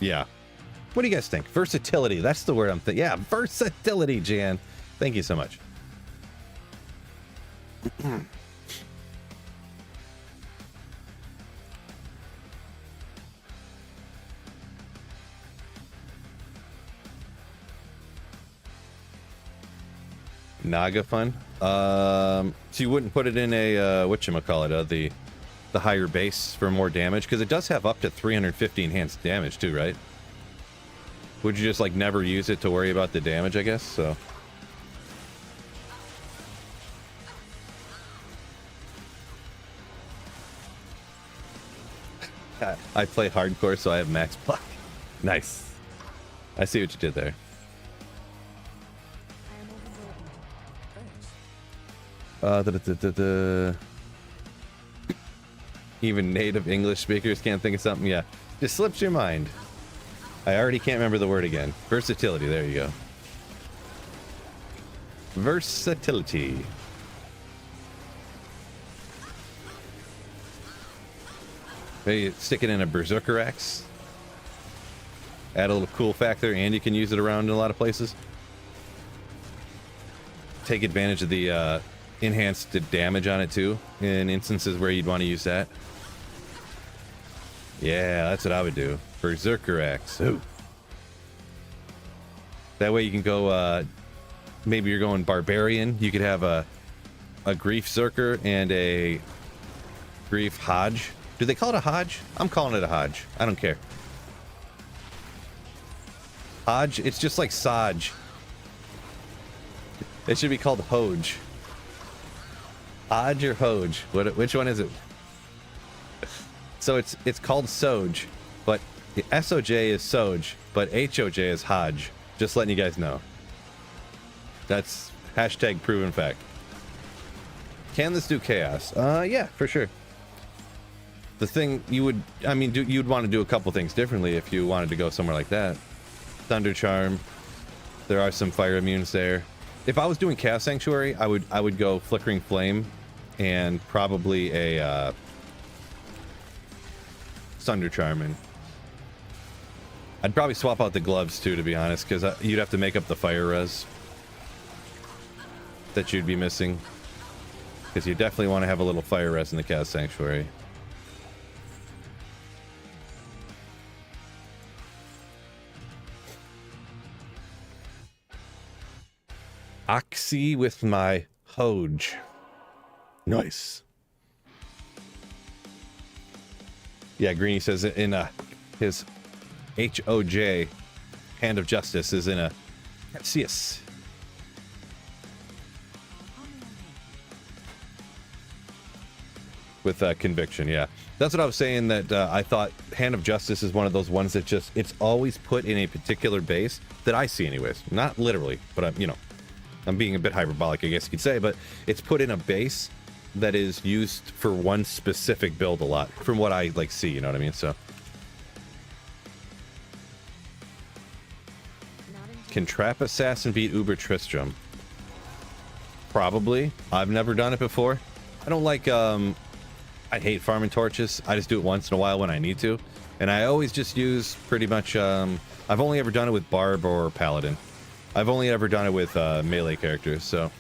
Yeah. What do you guys think? Versatility, that's the word I'm thinking. Yeah, versatility, Jan. Thank you so much. Naga fun. So you wouldn't put it in a whatchamacallit, the higher base for more damage, because it does have up to 350 enhanced damage too, right? Would you just like never use it to worry about the damage, I guess? So I play hardcore, so I have max block. Nice. I see what you did there. Even native English speakers can't think of something. Yeah, just slips your mind. I already can't remember the word again. Versatility, there you go. Versatility. Maybe stick it in a Berserker Axe. Add a little cool factor, and you can use it around in a lot of places. Take advantage of the enhanced damage on it too, in instances where you'd want to use that. Yeah, that's what I would do. Berserker Axe. Ooh. That way you can go, maybe you're going Barbarian. You could have a Grief Zerker and a Grief Hodge. Do they call it a Hodge? I'm calling it a Hodge. I don't care. Hodge, it's just like Saj. It should be called Hoge. Hodge or Hoge? Which one is it? So it's called Soj, but the SOJ is Soj, but HOJ is Hodge. Just letting you guys know. That's hashtag proven fact. Can this do chaos? Yeah, for sure. The thing you would, I mean, you'd want to do a couple things differently if you wanted to go somewhere like that. Thunder Charm. There are some fire immunes there. If I was doing Chaos Sanctuary, I would go Flickering Flame and probably a Thunder Charm. And I'd probably swap out the gloves too, to be honest, because you'd have to make up the fire res that you'd be missing. Because you definitely want to have a little fire res in the Chaos Sanctuary. Oxy with my Hoge. Nice. Yeah, Greeny says in his HOJ, Hand of Justice, is in a Catsius. With Conviction, yeah. That's what I was saying, that I thought Hand of Justice is one of those ones that just, it's always put in a particular base that I see anyways. Not literally, but you know, I'm being a bit hyperbolic, I guess you could say, but it's put in a base that is used for one specific build a lot, from what I like see, you know what I mean? So can Trap Assassin beat Uber Tristram? Probably. I've never done it before. I don't like I hate farming torches. I just do it once in a while when I need to, and I always just use pretty much I've only ever done it with Barb or Paladin. I've only ever done it with melee characters, so.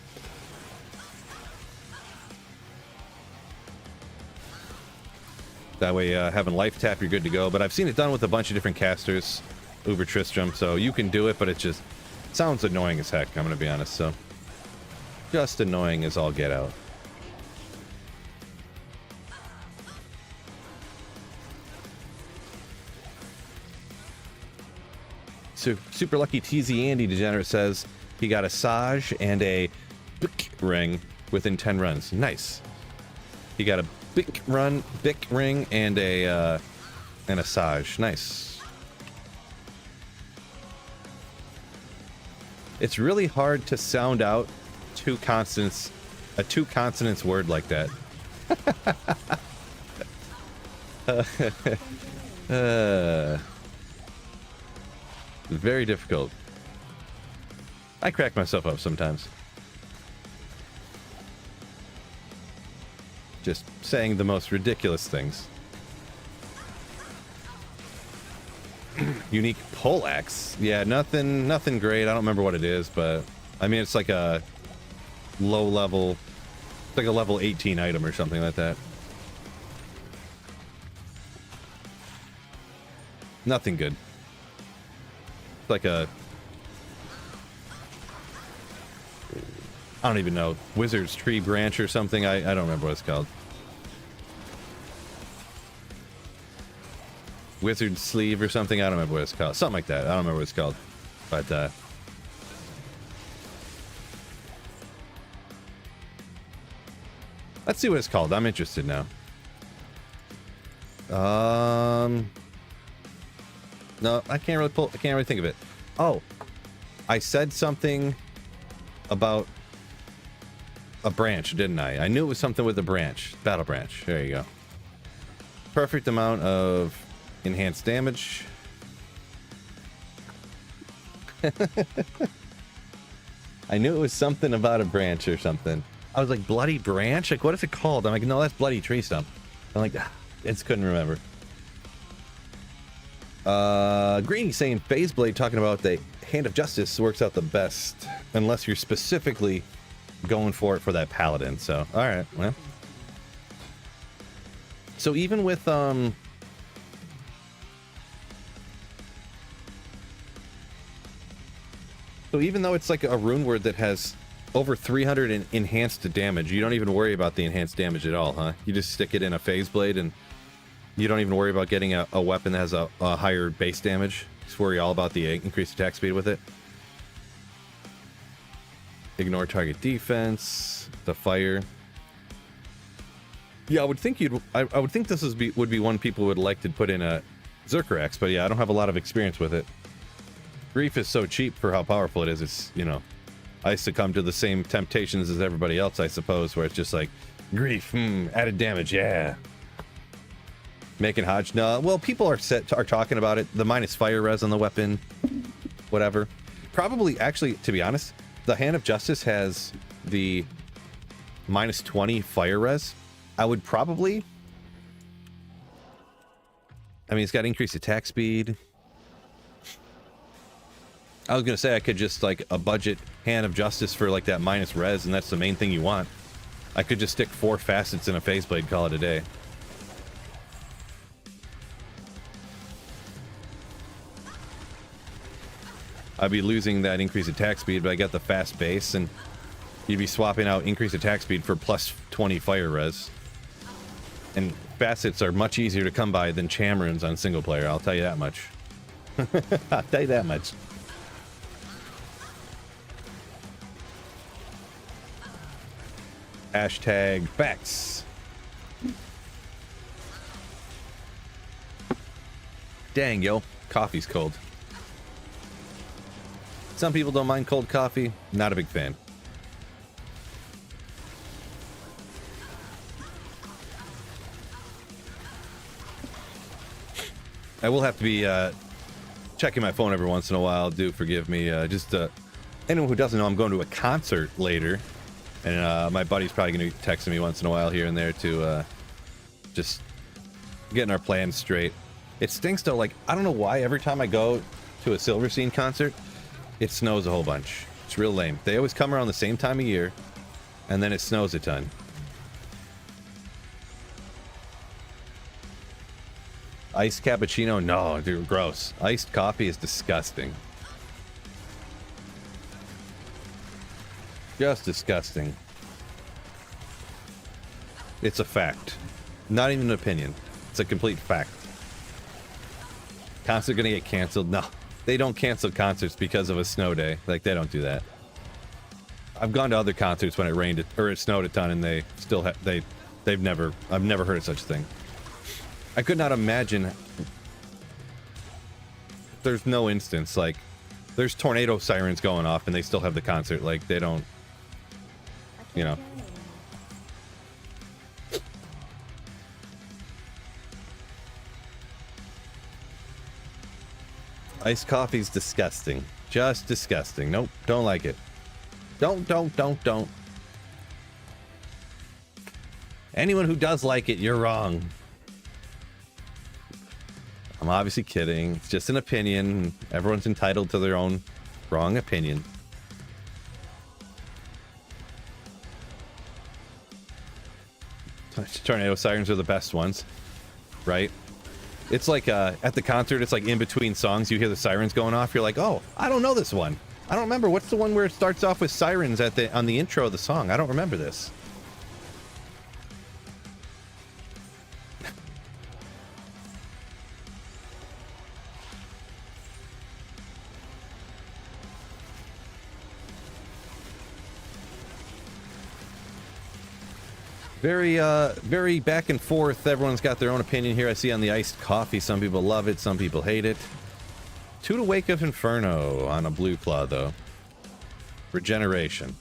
That way, having life tap, you're good to go. But I've seen it done with a bunch of different casters, Uber Tristram, so you can do it, but it just sounds annoying as heck, I'm going to be honest, so. Just annoying as all get out. So, Super Lucky TZ Andy Degenerate says he got a Saj and a Bic ring within 10 runs. Nice. He got a Bic ring and a Saj. Nice. It's really hard to sound out a two consonants word like that. Very difficult. I crack myself up sometimes. Just saying the most ridiculous things. Unique poleaxe. Yeah, nothing great. I don't remember what it is, but I mean it's like a low level, it's like a level 18 item or something like that. Nothing good. It's like a, I don't even know, Wizard's Tree branch or something. I don't remember what it's called. Wizard Sleeve or something. I don't remember what it's called. Something like that. I don't remember what it's called. But, let's see what it's called. I'm interested now. No, I can't really think of it. Oh, I said something about a branch, didn't I? I knew it was something with a branch. Battle branch. There you go. Perfect amount of enhanced damage. I knew it was something about a branch or something. I was like, bloody branch? Like, what is it called? I'm like, no, that's bloody tree stump. I'm like, just couldn't remember. Greeny saying Phase Blade talking about the Hand of Justice works out the best unless you're specifically going for it for that paladin. So, all right, well. So even with so even though it's like a rune word that has over 300 in enhanced damage, you don't even worry about the enhanced damage at all, huh? You just stick it in a Phase Blade and you don't even worry about getting a weapon that has a higher base damage. Just worry all about the increased attack speed with it. Ignore target defense, the fire. Yeah, I would think I would think this would be one people would like to put in a Zerkerax, but yeah, I don't have a lot of experience with it. Grief is so cheap for how powerful it is. It's, you know, I succumb to the same temptations as everybody else, I suppose, where it's just like, grief, added damage, yeah. Making Hodge, no. Well, people are talking about it. The minus fire res on the weapon, whatever. Probably, actually, to be honest, the Hand of Justice has the minus 20 fire res. I would probably, I mean, it's got increased attack speed. I was gonna say I could just like a budget Hand of Justice for like that minus res, and that's the main thing you want. I could just stick 4 facets in a Phase Blade, call it a day. I'd be losing that increased attack speed, but I got the fast base, and you'd be swapping out increased attack speed for plus 20 fire res. And facets are much easier to come by than Chamrons on single player, I'll tell you that much. I'll tell you that much. Hashtag facts. Dang, yo. Coffee's cold. Some people don't mind cold coffee. Not a big fan. I will have to be checking my phone every once in a while. Do forgive me. Just anyone who doesn't know, I'm going to a concert later. And my buddy's probably going to be texting me once in a while here and there to just getting our plans straight. It stinks though. Like, I don't know why every time I go to a Silverstein concert, it snows a whole bunch. It's real lame. They always come around the same time of year, and then it snows a ton. Iced cappuccino? No, dude, gross. Iced coffee is disgusting. Just disgusting. It's a fact. Not even an opinion. It's a complete fact. Concert gonna get canceled? No. They don't cancel concerts because of a snow day. Like, they don't do that. I've gone to other concerts when it rained or it snowed a ton, and they still have I've never heard of such a thing. I could not imagine. There's no instance like there's tornado sirens going off and they still have the concert. Like, they don't, you know. Iced coffee's disgusting. Just disgusting. Nope, don't like it. Don't. Anyone who does like it, you're wrong. I'm obviously kidding. It's just an opinion. Everyone's entitled to their own wrong opinion. Tornado sirens are the best ones, right? It's like at the concert, it's like in between songs, you hear the sirens going off. You're like, oh, I don't know this one. I don't remember. What's the one where it starts off with sirens on the intro of the song? I don't remember this. Very back and forth. Everyone's got their own opinion here. I see on the iced coffee, some people love it, some people hate it. 2 to Wake of Inferno on a blue claw, though. Regeneration.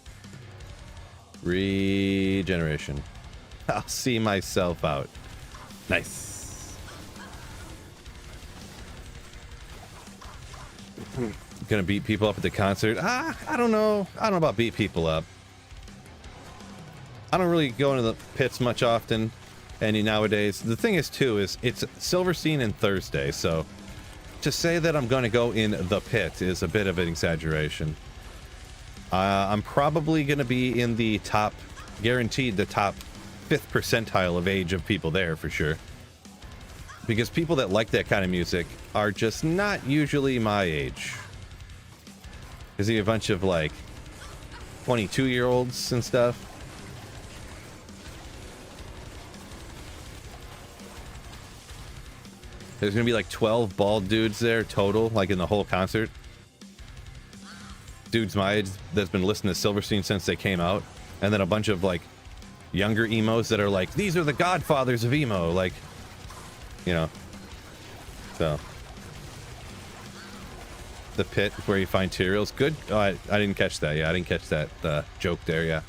Regeneration. I'll see myself out. Nice. Gonna beat people up at the concert? I don't know. I don't know about beat people up. I don't really go into the pits much often, and nowadays. The thing is, too, is it's Silverstein and Thursday, so to say that I'm going to go in the pit is a bit of an exaggeration. I'm probably going to be in the top, guaranteed the top 5th percentile of age of people there, for sure. Because people that like that kind of music are just not usually my age. Is he a bunch of, like, 22-year-olds and stuff? There's gonna be like 12 bald dudes there total, like in the whole concert. Dudes my age that's been listening to Silverstein since they came out. And then a bunch of like younger emos that are like, these are the godfathers of emo, like, you know. So the pit where you find materials. Good. Oh, I didn't catch that. Yeah, I didn't catch that joke there. Yeah.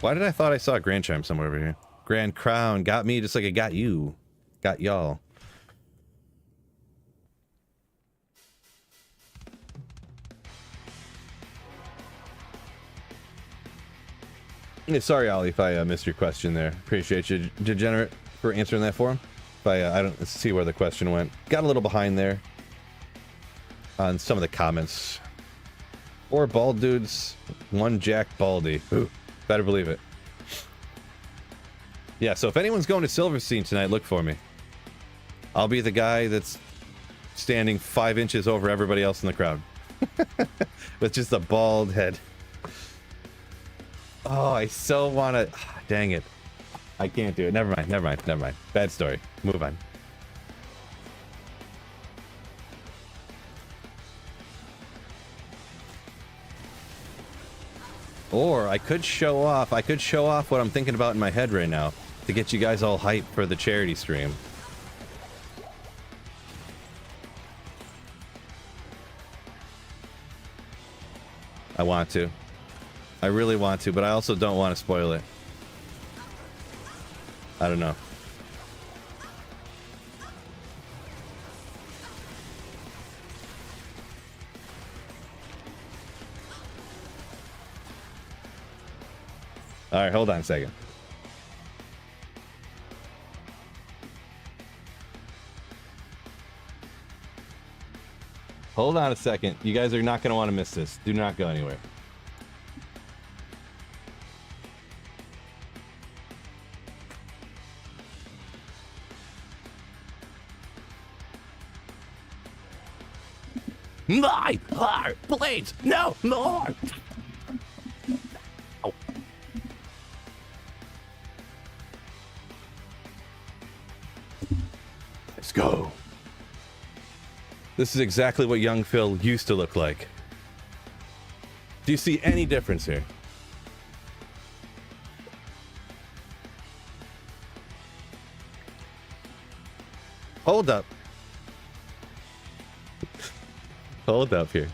Why did I thought I saw a Grand Chime somewhere over here? Grand Crown got me just like it got you. Got y'all. Yeah, sorry, Ollie, if I missed your question there. Appreciate you, Degenerate, for answering that for him. If I don't see where the question went. Got a little behind there on some of the comments. 4 bald dudes, 1 Jack Baldy. Ooh. Better believe it. Yeah, so if anyone's going to Silverstein tonight, look for me. I'll be the guy that's standing 5 inches over everybody else in the crowd. With just a bald head. Oh, I so want to... Dang it. I can't do it. Never mind. Bad story. Move on. Or I could show off what I'm thinking about in my head right now to get you guys all hyped for the charity stream. I want to. I really want to, but I also don't want to spoil it. I don't know. All right, hold on a second. Hold on a second. You guys are not going to want to miss this. Do not go anywhere. My heart bleeds no more. Oh. Let's go. This is exactly what young Phil used to look like. Do you see any difference here? Hold up. Hold up here.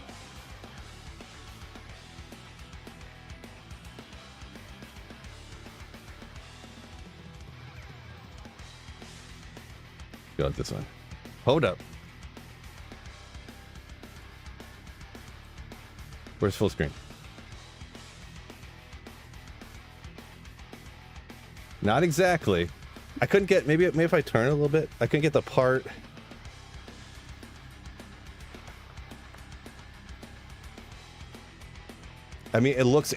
Go with this one. Hold up. Where's full screen? Not exactly. I couldn't get, maybe if I turn it a little bit, I couldn't get the part. I mean, it looks...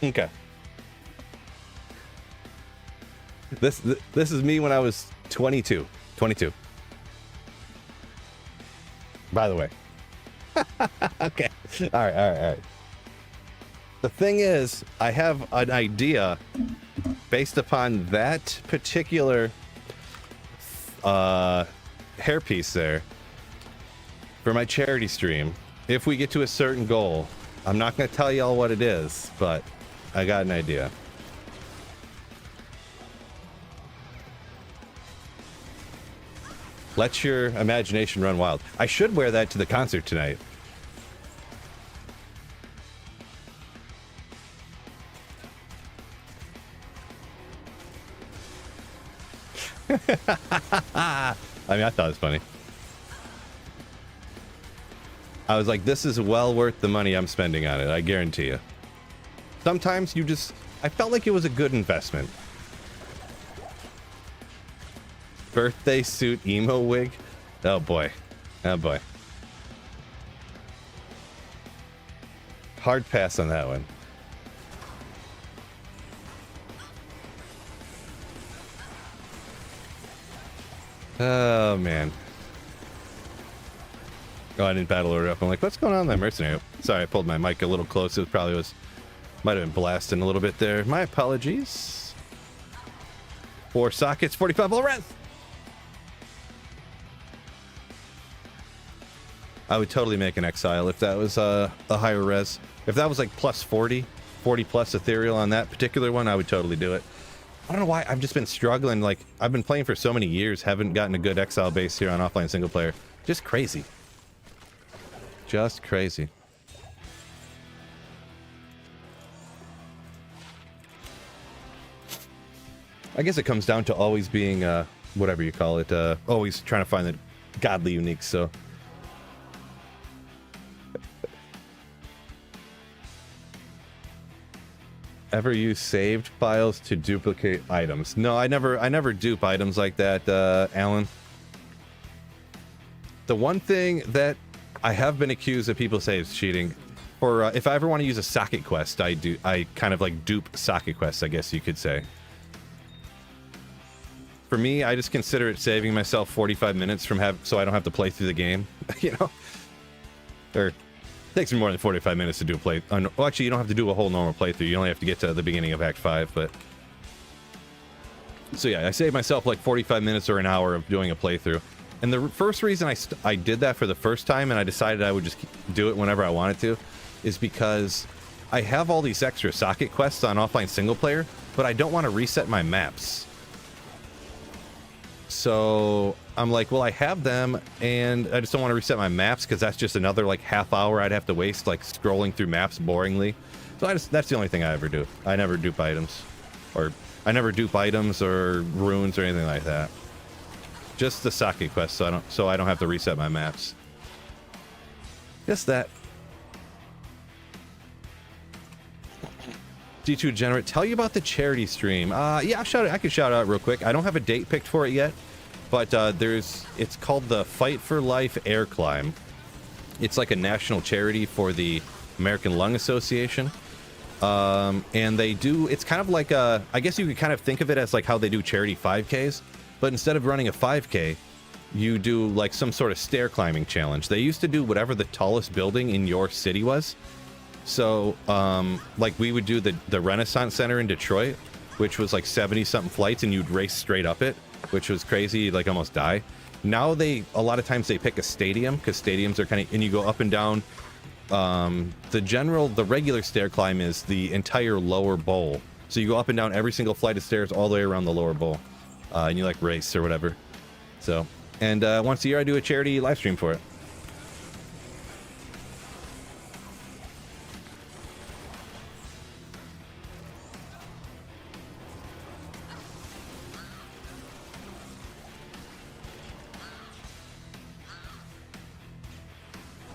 Okay. This is me when I was 22. 22. By the way. Okay. All right. The thing is, I have an idea based upon that particular hairpiece there for my charity stream. If we get to a certain goal, I'm not going to tell y'all what it is, but I got an idea. Let your imagination run wild. I should wear that to the concert tonight. I mean, I thought it was funny. I was like, this is well worth the money I'm spending on it, I guarantee you. Sometimes you just... I felt like it was a good investment. Birthday suit emo wig? Oh boy. Oh boy. Hard pass on that one. Oh man. Oh, I didn't battle order up. I'm like, what's going on in that mercenary? Sorry, I pulled my mic a little close. It probably was... Might have been blasting a little bit there. My apologies. 4 sockets, 45 all res. I would totally make an exile if that was a higher res. If that was like plus 40 plus ethereal on that particular one, I would totally do it. I don't know why, I've just been struggling. Like, I've been playing for so many years, haven't gotten a good exile base here on offline single player. Just crazy. Just crazy. I guess it comes down to always being, whatever you call it, always trying to find the godly unique, so... Ever use saved files to duplicate items? No, I never dupe items like that, Alan. The one thing that I have been accused of people say is cheating. For if I ever want to use a socket quest, I kind of like dupe socket quests, I guess you could say. For me, I just consider it saving myself 45 minutes from so I don't have to play through the game, you know? Or takes me more than 45 minutes to do a play. Well, actually, you don't have to do a whole normal playthrough. You only have to get to the beginning of Act 5, but... So yeah, I saved myself like 45 minutes or an hour of doing a playthrough. And the first reason I did that for the first time, and I decided I would just do it whenever I wanted to, is because I have all these extra socket quests on offline single player, but I don't want to reset my maps. So I'm like, well, I have them, and I just don't want to reset my maps because that's just another like half hour I'd have to waste like scrolling through maps boringly. So that's the only thing I ever do. I never dupe items, or runes or anything like that. Just the socket quest, so I don't have to reset my maps. Just that. D2 Degenerate, tell you about the charity stream. Yeah, I can shout it out real quick. I don't have a date picked for it yet, but it's called the Fight for Life Air Climb. It's like a national charity for the American Lung Association. And they do, it's kind of like a, I guess you could kind of think of it as like how they do charity 5Ks, but instead of running a 5K, you do like some sort of stair climbing challenge. They used to do whatever the tallest building in your city was. So, like we would do the Renaissance Center in Detroit, which was like 70 something flights, and you'd race straight up it, which was crazy. You'd like almost die. Now a lot of times they pick a stadium, because stadiums are kind of, and you go up and down. The regular stair climb is the entire lower bowl. So you go up and down every single flight of stairs all the way around the lower bowl. And you like race or whatever. So, and once a year I do a charity live stream for it.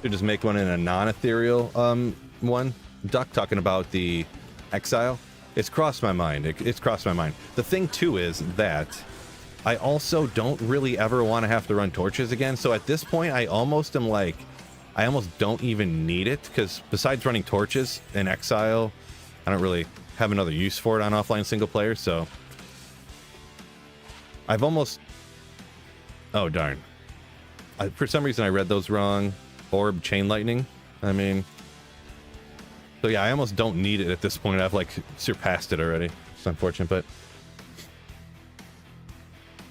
Should just make one in a non-ethereal one. Duck talking about the exile. It's crossed my mind. It's crossed my mind. The thing too is that I also don't really ever want to have to run torches again. So at this point, I almost am like, I almost don't even need it, because besides running torches in exile, I don't really have another use for it on offline single player. So I've almost, oh darn, for some reason I read those wrong. Orb chain lightning. I mean, so yeah, I almost don't need it at this point. I've like surpassed it already. It's unfortunate, but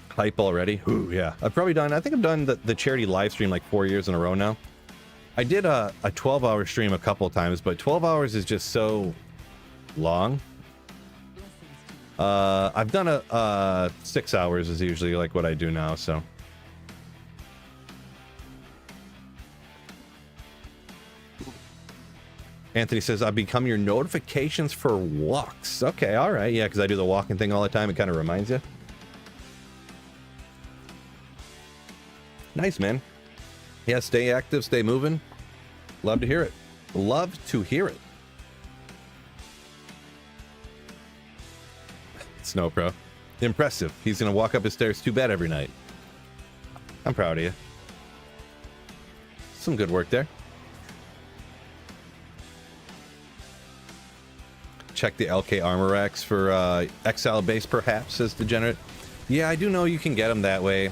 hype already. Ooh, yeah, I've probably done, I think I've done the charity live stream like 4 years in a row now. I did a 12-hour stream a couple of times, but 12 hours is just so long. I've done a 6 hours is usually like what I do now, so. Anthony says, I've become your notifications for walks. Okay, all right. Yeah, because I do the walking thing all the time. It kind of reminds you. Nice, man. Yeah, stay active, stay moving. Love to hear it. Love to hear it. Snow Pro. Impressive. He's going to walk up his stairs to bed every night. I'm proud of you. Some good work there. Check the LK armor racks for exile base, perhaps, says Degenerate. Yeah, I do know you can get them that way.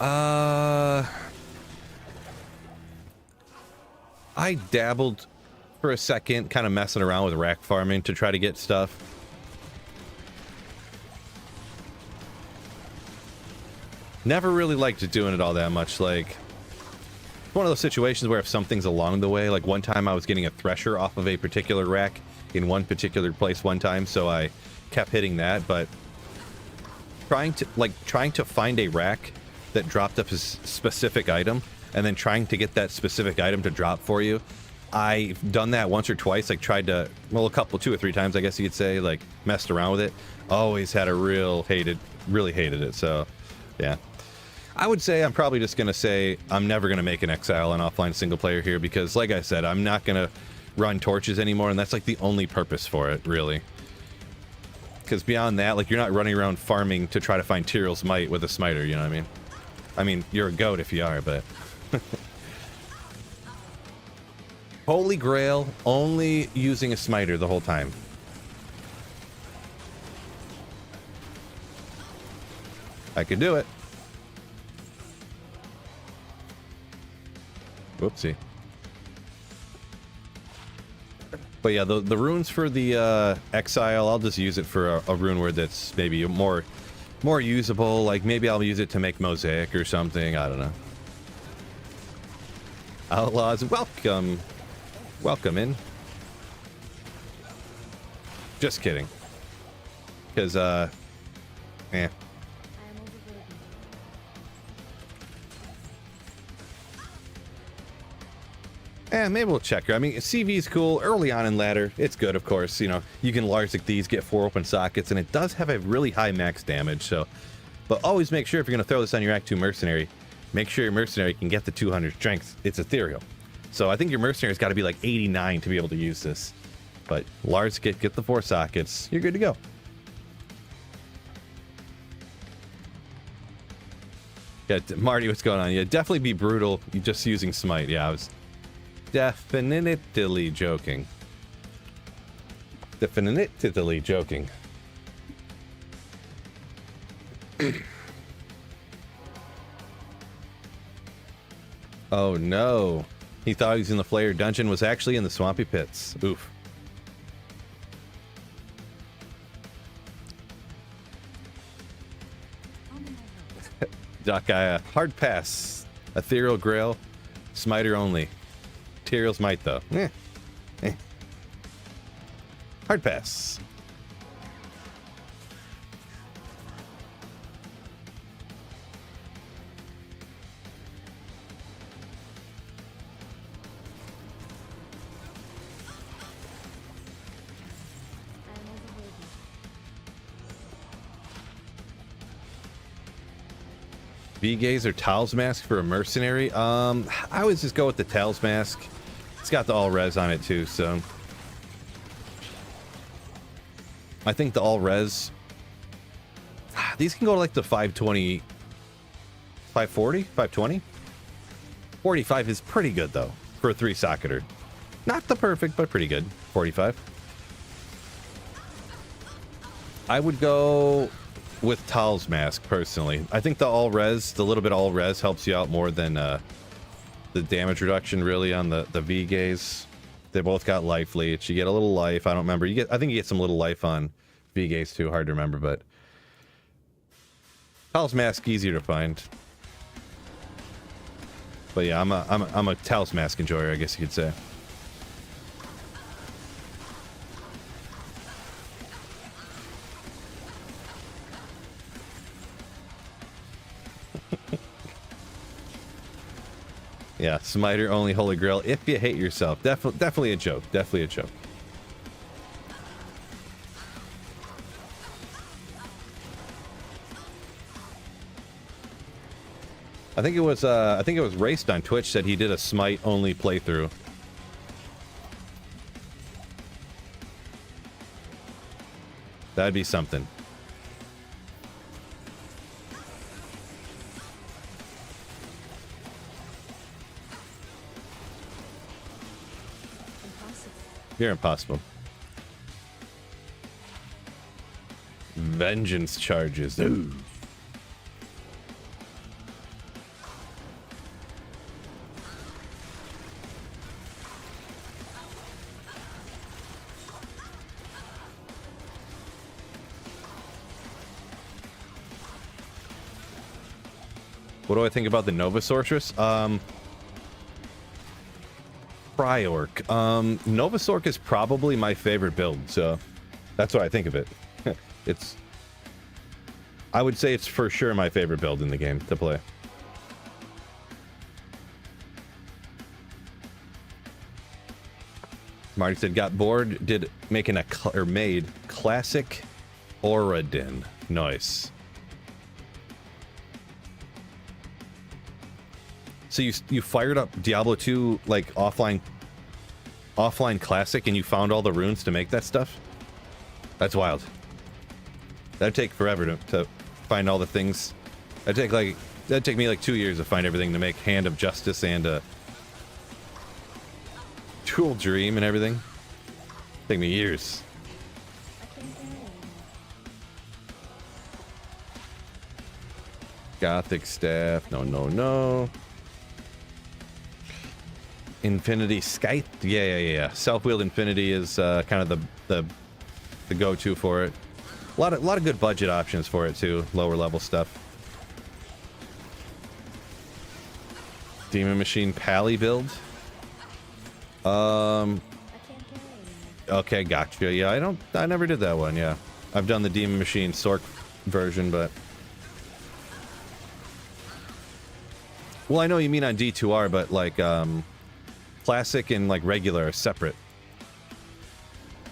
I dabbled for a second, kind of messing around with rack farming to try to get stuff. Never really liked doing it all that much. Like, one of those situations where if something's along the way, like one time I was getting a thresher off of a particular rack in one particular place one time, so I kept hitting that, but trying to find a rack that dropped up a specific item and then trying to get that specific item to drop for you. I've done that once or twice, like tried to, well, two or three times, I guess you could say, like messed around with it. Always had a really hated it. So yeah, I would say I'm probably just going to say I'm never going to make an exile on offline single player here, because like I said, I'm not going to run torches anymore, and that's like the only purpose for it, really. Because beyond that, like, you're not running around farming to try to find Tyrell's Might with a smiter, you know what I mean? I mean, you're a goat if you are, but Holy Grail, only using a smiter the whole time. I could do it. Whoopsie. But yeah, the runes for the exile, I'll just use it for a rune word that's maybe more usable. Like maybe I'll use it to make mosaic or something. I don't know. Outlaws, welcome. Welcome in. Just kidding. Because, eh. Maybe we'll check her. I mean, CV is cool. Early on in ladder, it's good, of course. You know, you can Larzik these, get 4 open sockets, and it does have a really high max damage. So, but always make sure if you're going to throw this on your Act 2 Mercenary, make sure your Mercenary can get the 200 strength. It's ethereal. So I think your Mercenary's got to be like 89 to be able to use this. But Larzik, get the 4 sockets. You're good to go. Yeah, Marty, what's going on? Yeah, definitely be brutal just using Smite. Yeah, I was definitely joking. Definitively joking. Oh no. He thought he was in the Flayer dungeon, was actually in the Swampy Pits. Oof. Doc Gaia, hard pass. Ethereal Grail, Smiter only. Materials might though. Hard pass. V-Gaze or Tal's Mask for a mercenary? I always just go with the Tal's Mask. It's got the all-res on it too, so... I think the all-res... These can go to like the 520... 540? 520? 45 is pretty good though, for a 3-socketer. Not the perfect, but pretty good. 45. I would go... with Tal's Mask, personally. I think the all-res, the little bit of all-res helps you out more than the damage reduction, really, on the V-Gaze. They both got life leech. You get a little life. I don't remember. I think you get some little life on V-Gaze, too. Hard to remember, but... Tal's Mask, easier to find. But yeah, I'm a Tal's Mask enjoyer, I guess you could say. Yeah, Smiter only Holy Grail if you hate yourself. Definitely a joke. Definitely a joke. I think it was Raced on Twitch said he did a Smite only playthrough. That'd be something. You're impossible. Vengeance charges. Ooh. What do I think about the Nova Sorceress? Priork. Nova Sorc is probably my favorite build, so that's what I think of it. I would say it's for sure my favorite build in the game to play. Marty said, got bored, made classic Oradin. Nice. So you fired up Diablo 2 like offline classic and you found all the runes to make that stuff? That's wild. That'd take forever to find all the things. That'd take me like 2 years to find everything to make Hand of Justice and Tool Dream and everything. Take me years. Gothic Staff. No. Infinity Scythe? Yeah. Self-wheeled Infinity is kind of the go-to for it. A lot of good budget options for it too. Lower level stuff. Demon Machine Pally build. Okay, gotcha. Yeah, I never did that one. Yeah, I've done the Demon Machine Sorc version, but well, I know you mean on D2R, but like classic and like regular are separate.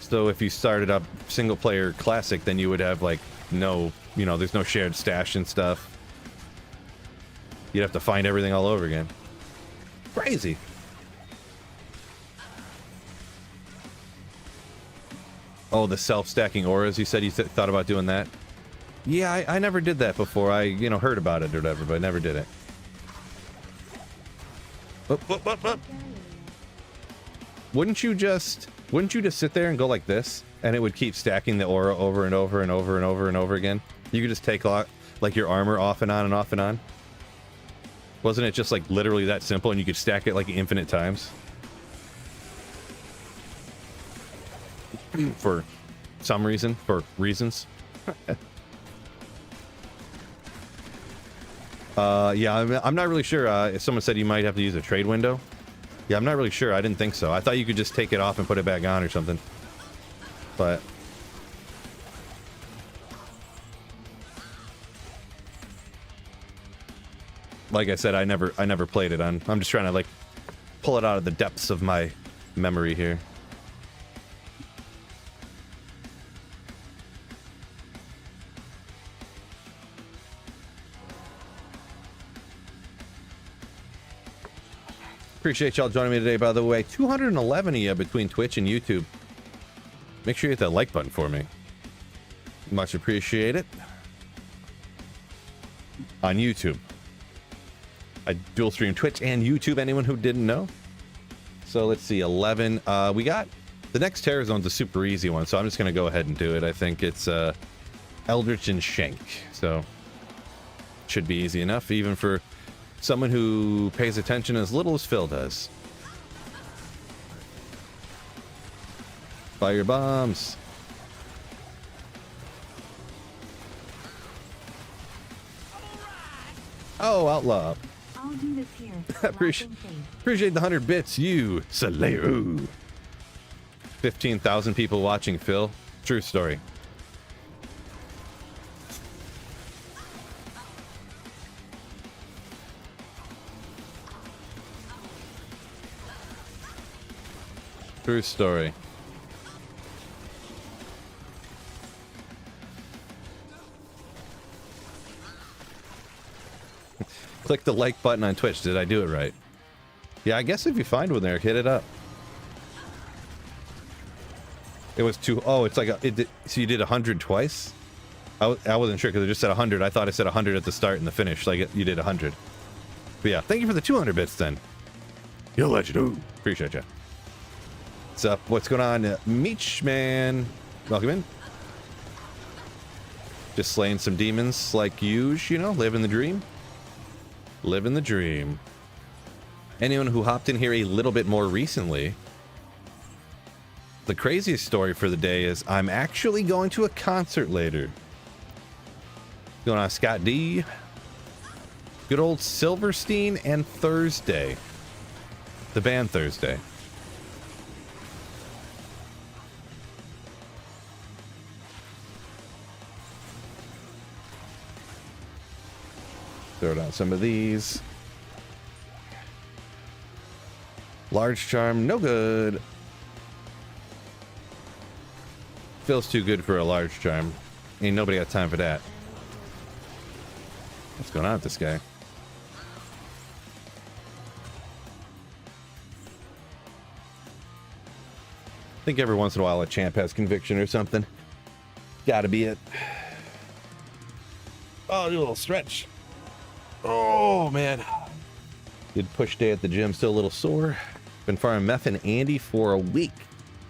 So if you started up single player classic, then you would have like there's no shared stash and stuff. You'd have to find everything all over again. Crazy. Oh, the self-stacking auras. You said you thought about doing that. Yeah, I never did that before. I heard about it or whatever, but I never did it. Up. wouldn't you just sit there and go like this, and it would keep stacking the aura over and over and over and over and over again? You could just take like your armor off and on and off and on. Wasn't it just like literally that simple, and you could stack it like infinite times? For some reason, for reasons. Yeah, I'm not really sure. If someone said you might have to use a trade window. Yeah, I'm not really sure. I didn't think so. I thought you could just take it off and put it back on or something. But like I said, I never played it on. I'm just trying to like pull it out of the depths of my memory here. Appreciate y'all joining me today, by the way. 211 of you between Twitch and YouTube. Make sure you hit that like button for me. Much appreciated. On YouTube. I dual stream Twitch and YouTube, anyone who didn't know. So let's see, 11. We got the next Terror Zone's a super easy one, so I'm just going to go ahead and do it. I think it's Eldritch and Shank. So should be easy enough, even for someone who pays attention as little as Phil does. Fire bombs. Oh, outlaw. I'll do this here. Appreciate the 100 bits, you Slayer. 15,000 people watching, Phil. True story. True story. Click the like button on Twitch. Did I do it right? Yeah, I guess if you find one there, hit it up. It was too... Oh, it's like... so you did 100 twice? I wasn't sure because it just said 100. I thought it said 100 at the start and the finish. Like, you did 100. But yeah, thank you for the 200 bits then. You're a legend. Ooh, appreciate you. What's up? What's going on? Meech Man. Welcome in. Just slaying some demons like you know, living the dream. Living the dream. Anyone who hopped in here a little bit more recently, the craziest story for the day is I'm actually going to a concert later. Going on Scott D. Good old Silverstein and Thursday. The band Thursday. Throw down some of these. Large charm, no good. Feels too good for a large charm. Ain't nobody got time for that. What's going on with this guy? I think every once in a while a champ has conviction or something. Gotta be it. Oh, do a little stretch. Oh, man. Good push day at the gym. Still a little sore. Been farming Meth and Andy for a week.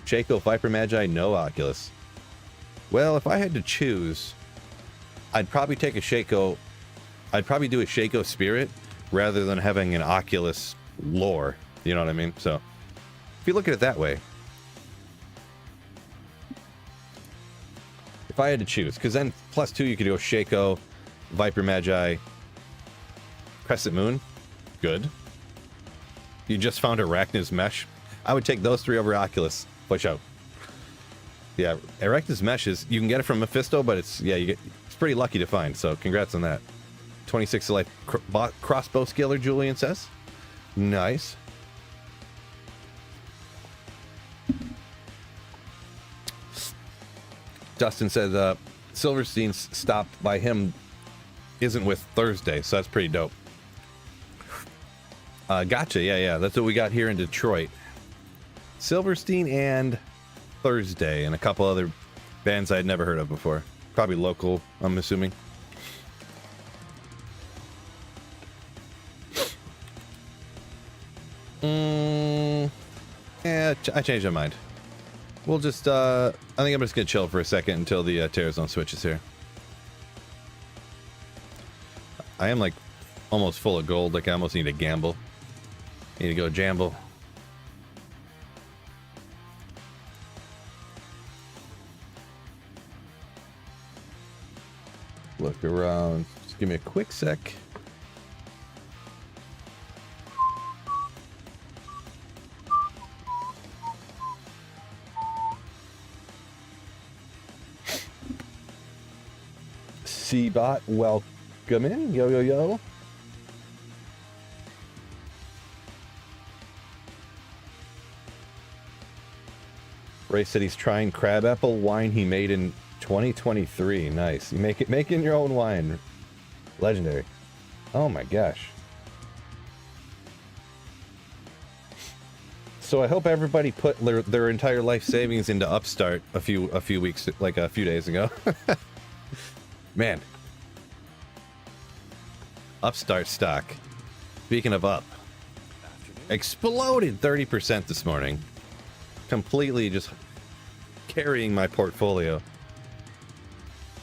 Shaco, Viper Magi, no Oculus. Well, if I had to choose, I'd probably take a Shaco. I'd probably do a Shaco Spirit rather than having an Oculus lore. You know what I mean? So, if you look at it that way. If I had to choose, because then +2 you could go Shaco, Viper Magi, Crescent Moon, good. You just found Arachnid's Mesh. I would take those 3 over Oculus. Push out. Yeah, Arachnid's Mesh is, you can get it from Mephisto, but it's, yeah, it's pretty lucky to find, so congrats on that. 26 to life crossbow skiller, Julian says. Nice. Dustin says Silverstein's stop by him isn't with Thursday, so that's pretty dope. Gotcha, yeah, that's what we got here in Detroit. Silverstein and Thursday, and a couple other bands I'd never heard of before. Probably local, I'm assuming. Yeah, I changed my mind. We'll just, I think I'm just gonna chill for a second until the Terror Zone switches here. I am like almost full of gold, like I almost need to gamble. Need to go jamble. Look around. Just give me a quick sec. C-Bot, welcome in. Yo, yo, yo. Ray said he's trying crabapple wine he made in 2023. Nice. You making your own wine. Legendary. Oh my gosh. So I hope everybody put their entire life savings into Upstart a few weeks, like a few days ago. Man. Upstart stock. Speaking of up. Exploded 30% this morning. Completely just carrying my portfolio.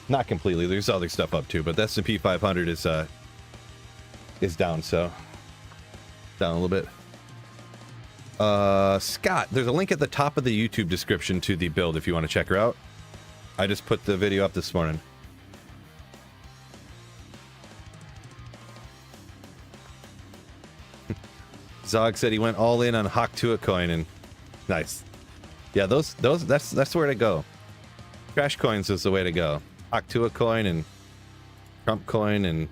Not completely. There's other stuff up too, but the S&P 500 is down, so down a little bit. Scott, there's a link at the top of the YouTube description to the build if you want to check her out. I just put the video up this morning. Zog said he went all in on Haktua coin and nice. Yeah, that's where to go. Trash coins is the way to go. Haktua coin and Trump coin and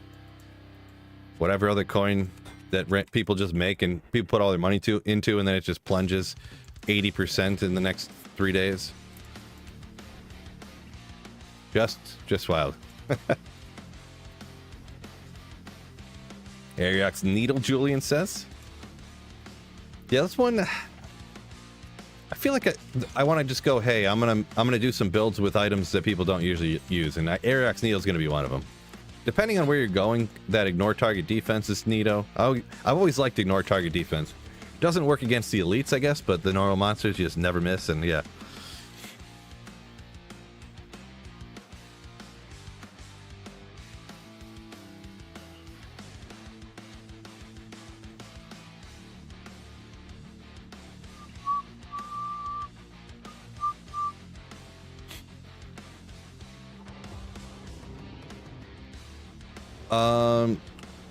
whatever other coin that people just make and people put all their money into, and then it just plunges 80% in the next 3 days. Just wild. Ariok's Needle, Julian says. Yeah, this one. I feel like I want to just go. Hey, I'm gonna do some builds with items that people don't usually use, and Ariok's Needle is gonna be one of them. Depending on where you're going, that ignore target defense is neato. I've always liked ignore target defense. Doesn't work against the elites, I guess, but the normal monsters you just never miss, and yeah.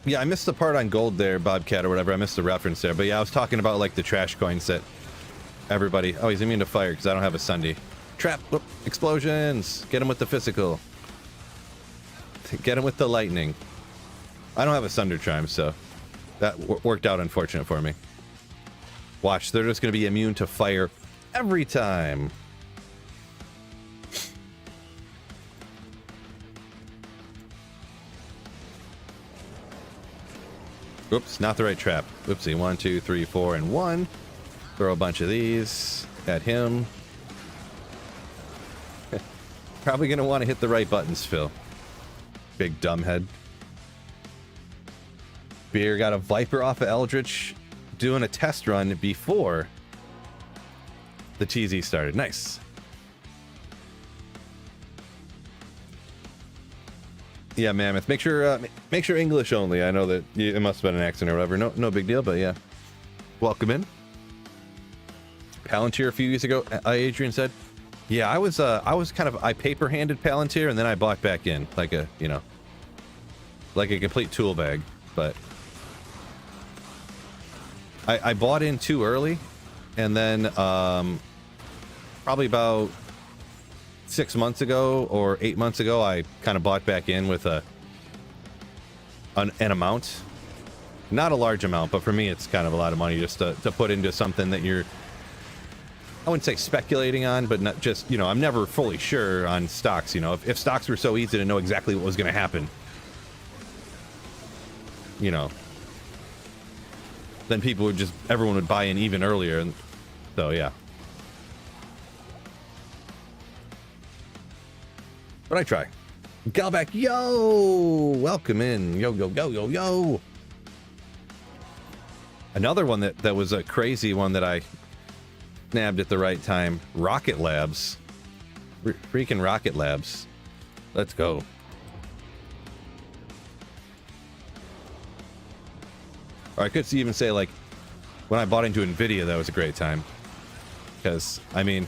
Yeah, I missed the part on gold there, Bobcat or whatever. I missed the reference there. But yeah, I was talking about like the trash coins that everybody... Oh, he's immune to fire because I don't have a Sunday. Trap! Whoop, explosions! Get him with the physical. Get him with the lightning. I don't have a Sunder Chime, so that worked out unfortunate for me. Watch, they're just going to be immune to fire every time. Oops, not the right trap. Oopsie. 1, 2, 3, 4, and 1. Throw a bunch of these at him. Probably going to want to hit the right buttons, Phil. Big dumbhead. Beer got a Viper off of Eldritch doing a test run before the TZ started. Nice. Yeah, Mammoth. Make sure English only. I know that it must have been an accent or whatever. No big deal, but yeah. Welcome in. Palantir a few years ago, Adrian said. Yeah, I was kind of, I paper-handed Palantir and then I bought back in like a, like a complete tool bag, but I bought in too early, and then probably about 6 months ago or 8 months ago, I kind of bought back in with an amount. Not a large amount, but for me, it's kind of a lot of money just to put into something that you're, I wouldn't say speculating on, but not just, I'm never fully sure on stocks. If stocks were so easy to know exactly what was going to happen, then everyone would buy in even earlier. And so, yeah. But I try. Galback, yo! Welcome in. Yo, yo, yo, yo, yo! Another one that was a crazy one that I Snabbed at the right time. Rocket Labs. Freaking Rocket Labs. Let's go. Or I could even say, like, when I bought into NVIDIA, that was a great time. Because, I mean,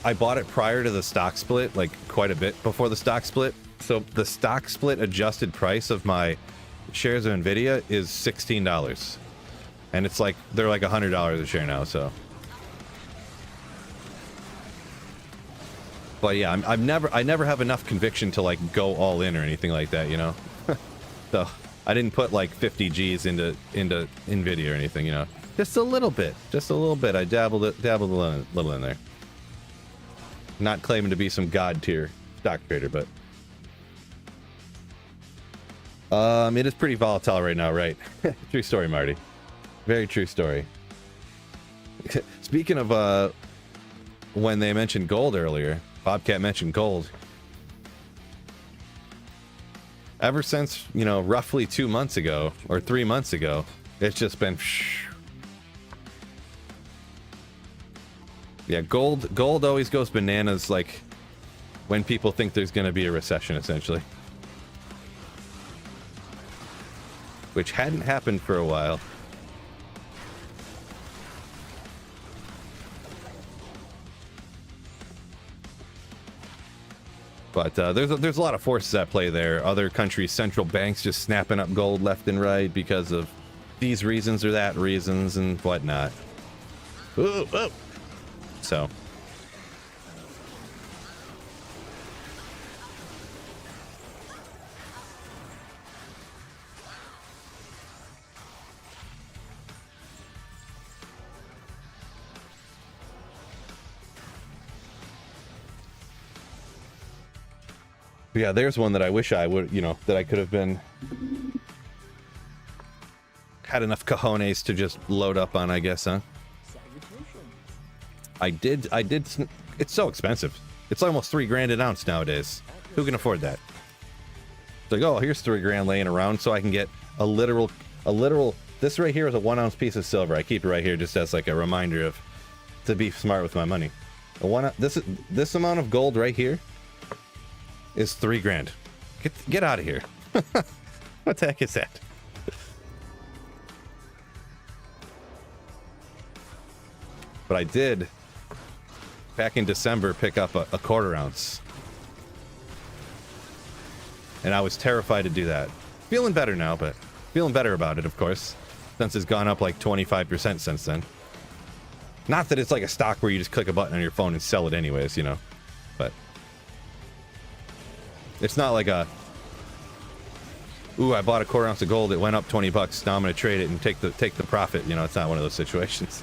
I bought it prior to the stock split, like, quite a bit before the stock split. So the stock split adjusted price of my shares of NVIDIA is $16. And it's like, they're like $100 a share now, so. But yeah, I never have enough conviction to, like, go all in or anything like that, you know? So I didn't put like 50 G's into NVIDIA or anything, you know. Just a little bit. I dabbled a little in there. Not claiming to be some god tier stock trader, but it is pretty volatile right now, right? True story, Marty. Very true story. Speaking of when they mentioned gold earlier, Bobcat mentioned gold. Ever since, you know, roughly 2 months ago or 3 months ago, it's just been yeah, gold always goes bananas, like when people think there's going to be a recession, essentially, which hadn't happened for a while. But there's a lot of forces at play there. Other countries' central banks just snapping up gold left and right because of these reasons or that reasons and whatnot. Ooh, oh. So. Yeah, there's one that I wish I would, you know, that I could have been had enough cojones to just load up on, I guess, huh? I did. It's so expensive. It's almost $3,000 an ounce nowadays. Who can afford that? It's like, oh, here's $3,000 laying around, so I can get a literal. This right here is a 1 ounce piece of silver. I keep it right here just as like a reminder of to be smart with my money. This amount of gold right here is $3,000. Get out of here. What the heck is that? But I did back in December pick up a 1/4 ounce, and I was terrified to do that. Feeling better now, but feeling better about it, of course, since it's gone up like 25% since then. Not that it's like a stock where you just click a button on your phone and sell it anyways, you know, but it's not like a, ooh, I bought a 1/4 ounce of gold, it went up $20, now I'm gonna trade it and take the profit. You know, it's not one of those situations.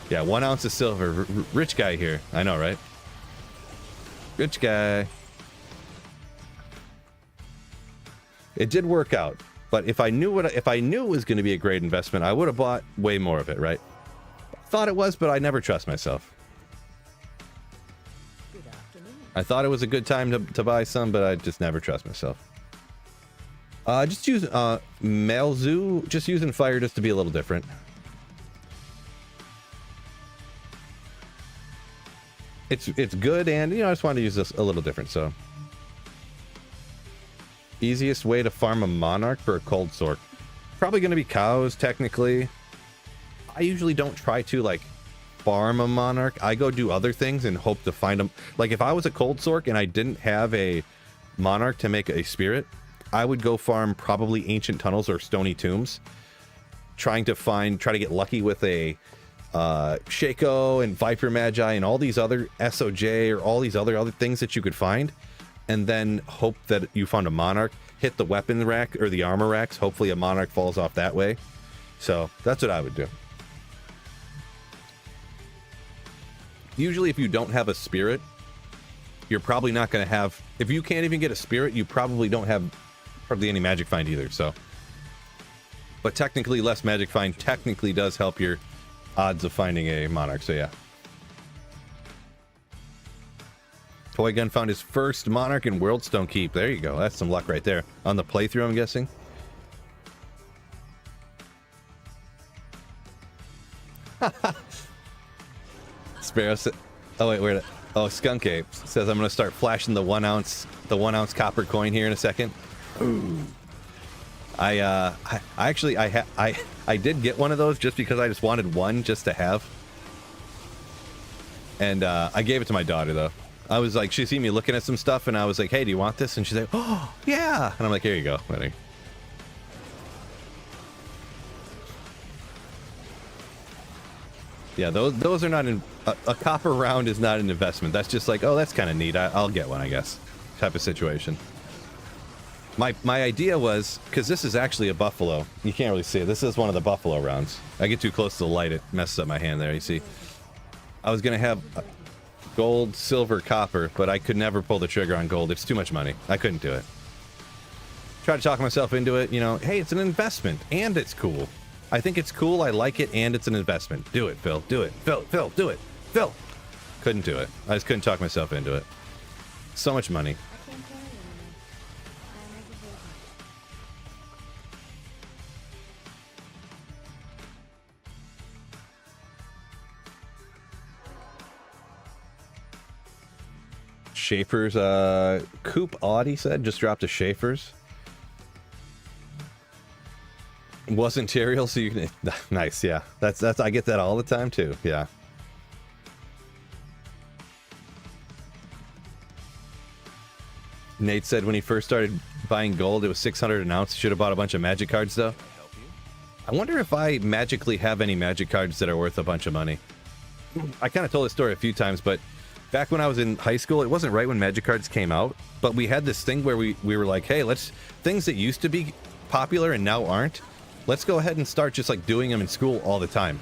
Yeah, 1 ounce of silver. Rich guy here. I know, right? Rich guy. It did work out, but if I knew it was going to be a great investment, I would have bought way more of it, right? Thought it was, but I never trust myself. I thought it was a good time to buy some, but I just never trust myself. Just use Malzu. Just using fire just to be a little different. It's good, and you know, I just wanted to use this a little different. So, easiest way to farm a monarch for a cold sort, probably going to be cows. Technically, I usually don't try to like farm a monarch. I go do other things and hope to find them. Like if I was a cold sork and I didn't have a monarch to make a spirit, I would go farm probably ancient tunnels or stony tombs, try to get lucky with a Shaco and Viper Magi and all these other SOJ or all these other things that you could find, and then hope that you found a monarch, hit the weapon rack or the armor racks, hopefully a monarch falls off that way. So that's what I would do. Usually if you don't have a spirit, you're probably not going to have, if you can't even get a spirit, you probably don't have hardly any magic find either. So, but technically less magic find technically does help your odds of finding a monarch. So yeah. Toy Gun found his first monarch in Worldstone Keep. There you go. That's some luck right there. On the playthrough, I'm guessing. Sparrow said, oh wait, where? Oh, Skunk Ape says I'm gonna start flashing the 1 ounce copper coin here in a second. Ooh. I actually I did get one of those just because I just wanted one just to have. And I gave it to my daughter though. I was like, she seen me looking at some stuff and I was like, hey, do you want this? And she's like, oh yeah. And I'm like, here you go, buddy. Yeah, those are not a copper round is not an investment. That's just like, oh, that's kind of neat. I'll get one, I guess, type of situation. My idea was, because this is actually a buffalo. You can't really see it. This is one of the buffalo rounds. I get too close to the light, it messes up my hand there, you see. I was going to have gold, silver, copper, but I could never pull the trigger on gold. It's too much money. I couldn't do it. Tried to talk myself into it, you know, hey, it's an investment, and it's cool. I think it's cool, I like it, and it's an investment. Do it, Phil. Do it. Phil, do it. Phil! Couldn't do it. I just couldn't talk myself into it. So much money. Schaefer's, Coop Audi said, just dropped a Schaefer's. Wasn't Terial, so you can... Nice, yeah. That's I get that all the time, too. Yeah. Nate said when he first started buying gold, it was 600 an ounce. Should have bought a bunch of magic cards, though. I wonder if I magically have any magic cards that are worth a bunch of money. I kind of told this story a few times, but back when I was in high school, it wasn't right when magic cards came out, but we had this thing where we were like, hey, let's... Things that used to be popular and now aren't, let's go ahead and start just like doing them in school all the time.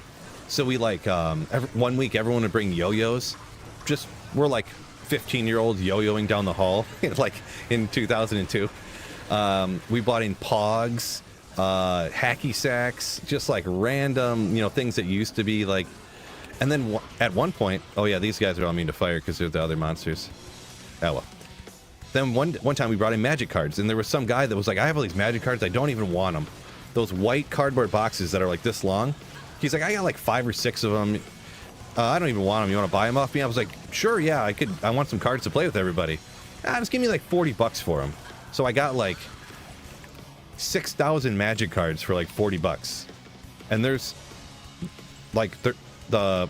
So we like, 1 week everyone would bring yo-yos. Just, we're like 15-year-olds yo-yoing down the hall, like in 2002. We bought in Pogs, hacky sacks, just like random, you know, things that used to be like... And then at one point, oh yeah, these guys are all mean to fire because they're the other monsters. Oh well. Then one time we brought in magic cards, and there was some guy that was like, I have all these magic cards, I don't even want them. Those white cardboard boxes that are like this long. He's like, I got like 5 or 6 of them. I don't even want them. You want to buy them off me? I was like, sure, yeah, I want some cards to play with everybody. Just give me like 40 bucks for them. So I got like 6,000 magic cards for like 40 bucks. And there's like the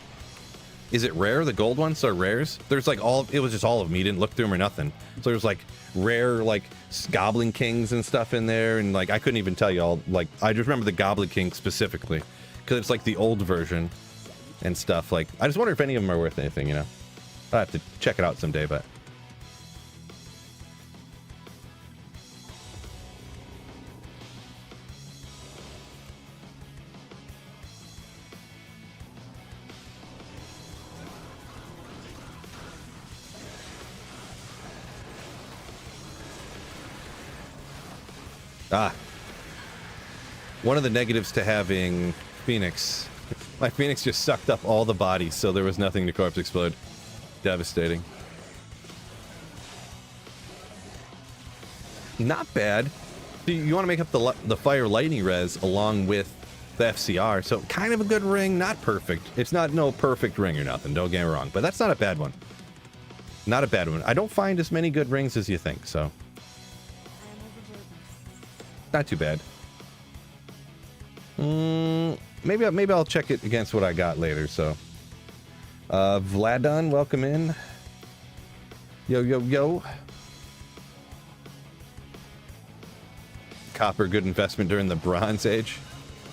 is it rare? The gold ones are rares. There's like it was just all of them. You didn't look through them or nothing. So there's like rare like Goblin Kings and stuff in there, and like I couldn't even tell you all. Like I just remember the Goblin King specifically because it's like the old version and stuff. Like I just wonder if any of them are worth anything. You know, I'll have to check it out someday. But one of the negatives to having Phoenix, my Phoenix just sucked up all the bodies, so there was nothing to corpse explode. Devastating. Not bad. You want to make up the fire lightning res along with the FCR, so kind of a good ring, not perfect. It's not no perfect ring or nothing, don't get me wrong, but that's not a bad one. Not a bad one. I don't find as many good rings as you think, so not too bad. Maybe I'll check it against what I got later. So, Vladon, welcome in. Yo. Copper, good investment during the Bronze Age.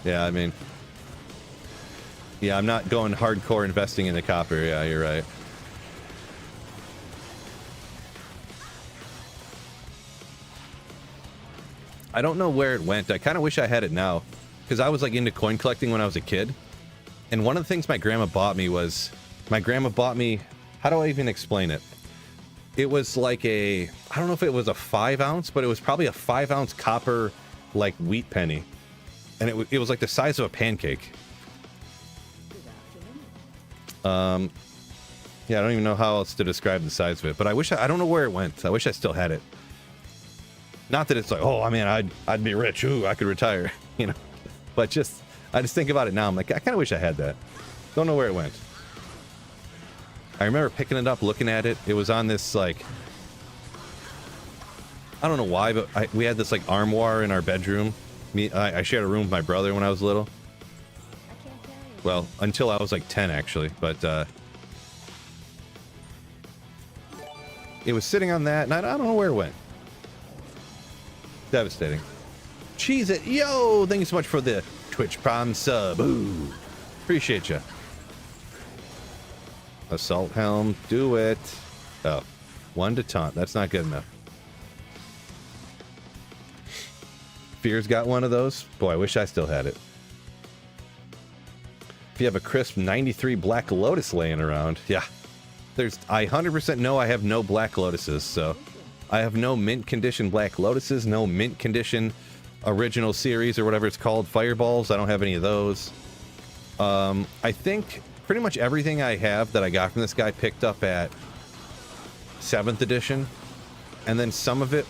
Yeah, I mean, yeah, I'm not going hardcore investing into copper. Yeah, you're right. I don't know where it went. I kind of wish I had it now, because I was like into coin collecting when I was a kid. And one of the things my grandma bought me, how do I even explain it? It was like I don't know if it was a 5 ounce, but it was probably a 5 ounce copper, like wheat penny. And it was like the size of a pancake. Yeah, I don't even know how else to describe the size of it, but I don't know where it went. I wish I still had it. Not that it's like, oh, I mean, I'd be rich. Ooh, I could retire, you know. But I just think about it now. I'm like, I kind of wish I had that. Don't know where it went. I remember picking it up, looking at it. It was on this, like, I don't know why, but we had this, like, armoire in our bedroom. I shared a room with my brother when I was little. Well, until I was, like, 10, actually. But, it was sitting on that, and I don't know where it went. Devastating. Cheese it. Yo, thank you so much for the Twitch Prime sub. Ooh. Appreciate you. Assault helm. Do it. Oh. 1 to taunt. That's not good enough. Fear's got one of those. Boy, I wish I still had it. If you have a crisp 93 Black Lotus laying around. Yeah. I 100% know I have no Black Lotuses, so... I have no mint condition Black Lotuses, no mint condition original series or whatever it's called, Fireballs. I don't have any of those. I think pretty much everything I have that I got from this guy picked up at 7th edition. And then some of it,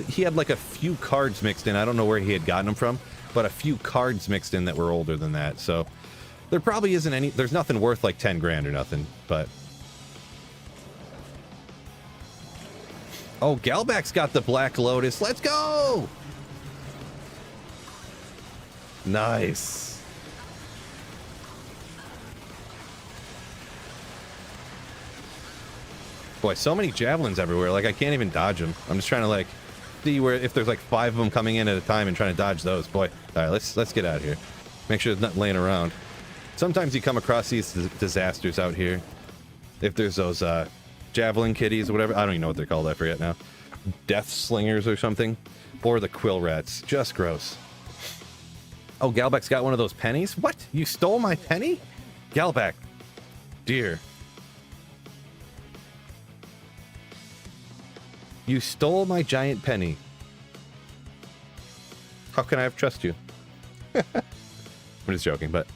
he had like a few cards mixed in. I don't know where he had gotten them from, but a few cards mixed in that were older than that. So there probably isn't any, there's nothing worth like 10 grand or nothing, but... Oh, Galback's got the Black Lotus. Let's go! Nice. Boy, so many javelins everywhere. Like, I can't even dodge them. I'm just trying to, like, see where, if there's, like, 5 of them coming in at a time and trying to dodge those. Boy. All right, let's get out of here. Make sure there's nothing laying around. Sometimes you come across these disasters out here. If there's those, javelin kitties or whatever. I don't even know what they're called. I forget now. Death slingers or something. Or the quill rats. Just gross. Oh, Galback's got one of those pennies? What? You stole my penny? Galback. Dear. You stole my giant penny. How can I have trust you? I'm just joking, but...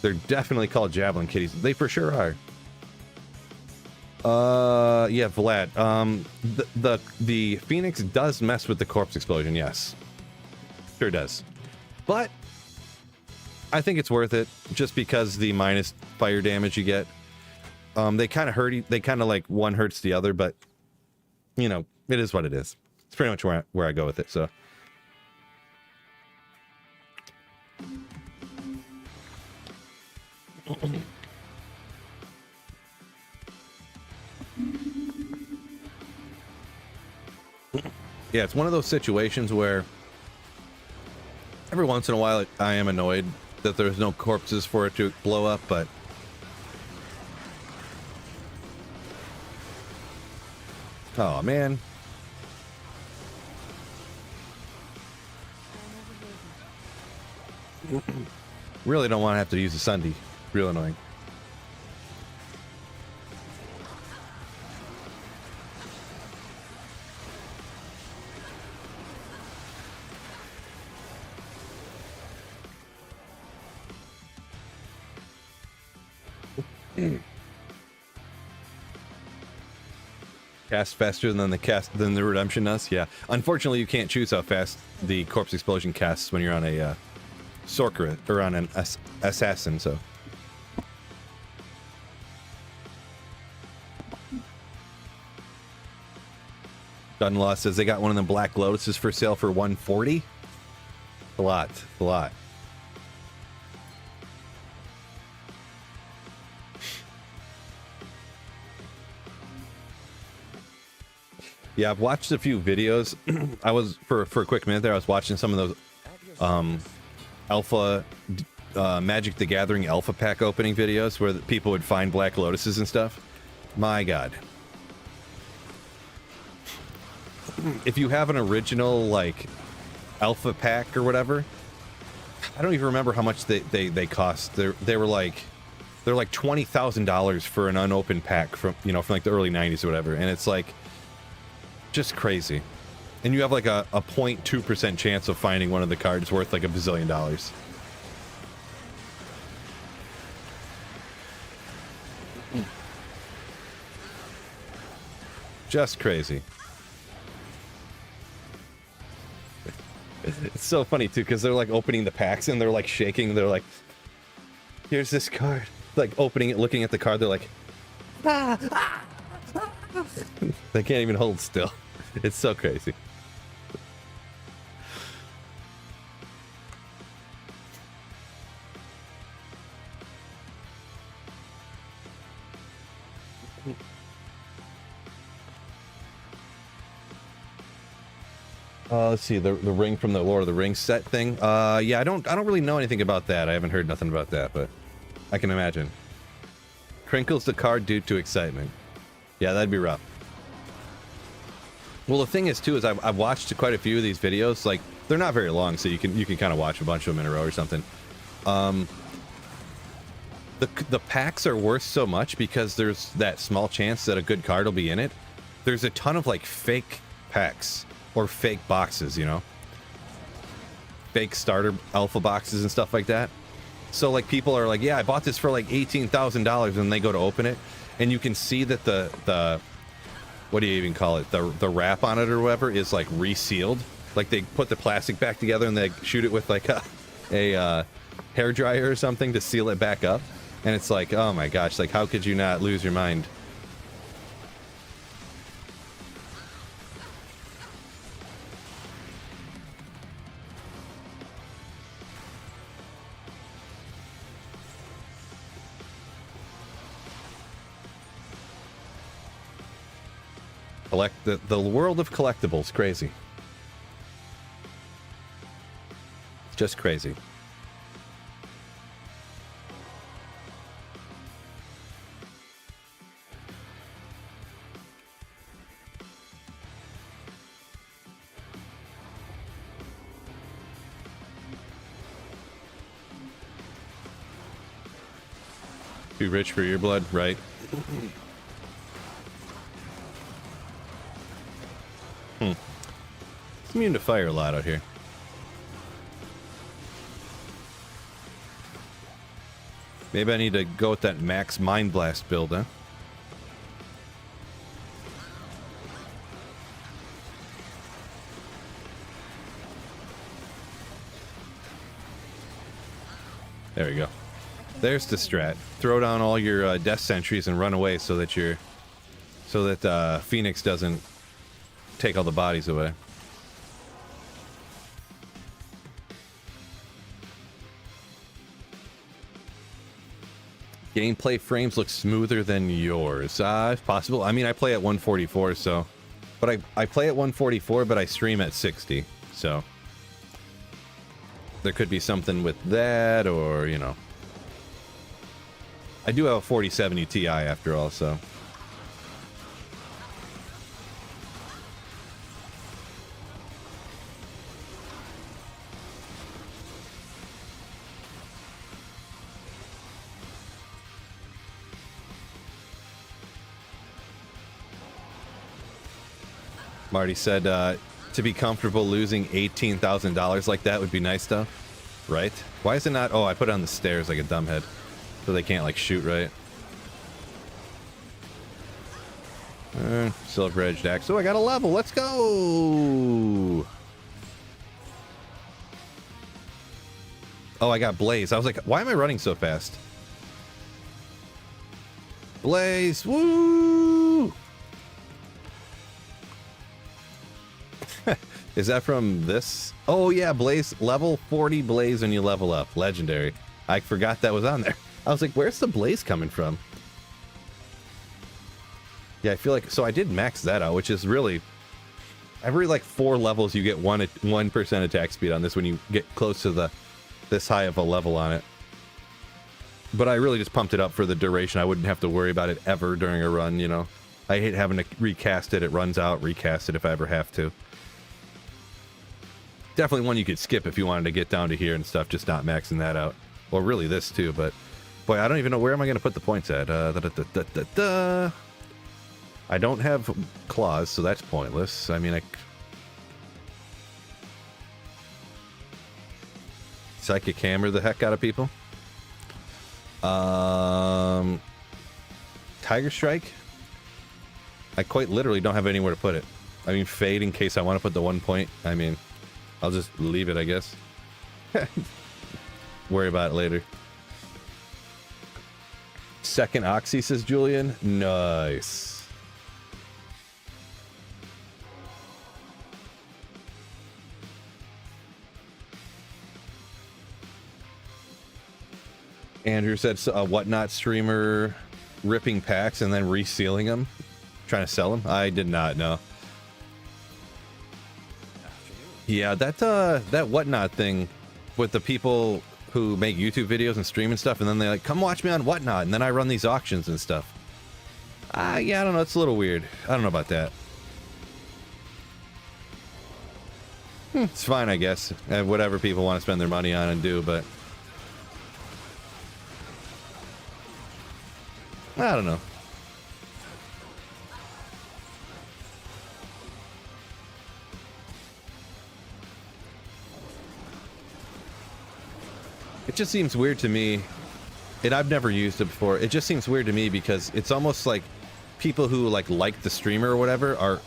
They're definitely called javelin kitties. They for sure are. Yeah, Vlad. The Phoenix does mess with the corpse explosion, yes. Sure does. But I think it's worth it just because the minus fire damage you get. They kind of hurt you. They kind of like one hurts the other, but you know, it is what it is. It's pretty much where I go with it, so. Yeah, it's one of those situations where every once in a while I am annoyed that there's no corpses for it to blow up, but oh man. Really don't want to have to use a Sunday. Real annoying. Cast faster than the redemption does. Yeah, unfortunately, you can't choose how fast the corpse explosion casts when you're on a sorcerer or on an assassin. So, Dunlaw says they got one of them Black Lotuses for sale for $140. A lot, a lot. Yeah, I've watched a few videos. I was, for a quick minute there, I was watching some of those alpha, Magic the Gathering alpha pack opening videos where people would find Black Lotuses and stuff. My God. If you have an original, like, alpha pack or whatever, I don't even remember how much they cost. They're like $20,000 for an unopened pack from like the early 90s or whatever. And it's like, just crazy. And you have like a 0.2% chance of finding one of the cards worth like $1 bazillion. Just crazy. It's so funny too, because they're like opening the packs and they're like shaking. They're like, here's this card. like opening it, looking at the card, they're like, ah, ah, ah. They can't even hold still. It's so crazy. Let's see, the ring from the Lord of the Rings set thing. Yeah, I don't really know anything about that. I haven't heard nothing about that, but I can imagine. Crinkles the card due to excitement. Yeah, that'd be rough. Well, the thing is too is I've watched quite a few of these videos. Like, they're not very long, so you can kind of watch a bunch of them in a row or something. The packs are worth so much because there's that small chance that a good card will be in it. There's a ton of like fake packs. Or fake boxes, you know? Fake starter alpha boxes and stuff like that. So, like, people are like, yeah, I bought this for, like, $18,000, and they go to open it, and you can see that the what do you even call it? The wrap on it or whatever is, like, resealed. Like, they put the plastic back together, and they shoot it with, like, a hair dryer or something to seal it back up. And it's like, oh my gosh, like, how could you not lose your mind? The world of collectibles, crazy. It's just crazy. Too rich for your blood, right? It's immune to fire a lot out here. Maybe I need to go with that max Mind Blast build, huh? There we go. There's the strat. Throw down all your death sentries and run away so that Phoenix doesn't take all the bodies away. Gameplay frames look smoother than yours. If possible. I mean, I play at 144, so... But I play at 144, but I stream at 60, so... There could be something with that, or, you know... I do have a 4070 Ti after all, so... Marty said, to be comfortable losing $18,000 like that would be nice, though. Right? Why is it not... Oh, I put it on the stairs like a dumbhead. So they can't, like, shoot right. Silver Edged Axe. Oh, I got a level. Let's go! Oh, I got Blaze. I was like, why am I running so fast? Blaze! Woo! Is that from this? Oh yeah, Blaze, level 40 Blaze when you level up. Legendary. I forgot that was on there. I was like, where's the Blaze coming from? Yeah, I feel like, so I did max that out, which is really, every like 4 levels you get 1% attack speed on this when you get close to this high of a level on it. But I really just pumped it up for the duration. I wouldn't have to worry about it ever during a run, you know. I hate having to recast it. It runs out, recast it if I ever have to. Definitely one you could skip if you wanted to get down to here and stuff, just not maxing that out. Well, really this too, but boy, I don't even know where am I going to put the points at. I don't have claws, so that's pointless. I mean, Psychic Hammer the heck out of people. Tiger Strike. I quite literally don't have anywhere to put it. I mean, Fade in case I want to put the 1 point. I mean, I'll just leave it, I guess. Worry about it later. second Oxy, says Julian. Nice. Andrew said a Whatnot streamer ripping packs and then resealing them, trying to sell them. I did not know. Yeah, that Whatnot thing with the people who make YouTube videos and stream and stuff, and then they're like, come watch me on Whatnot, and then I run these auctions and stuff. Yeah, I don't know, it's a little weird. I don't know about that. It's fine, I guess. Whatever people want to spend their money on and do, but I don't know. It just seems weird to me, and I've never used it before. It just seems weird to me because it's almost like people who like the streamer or whatever are,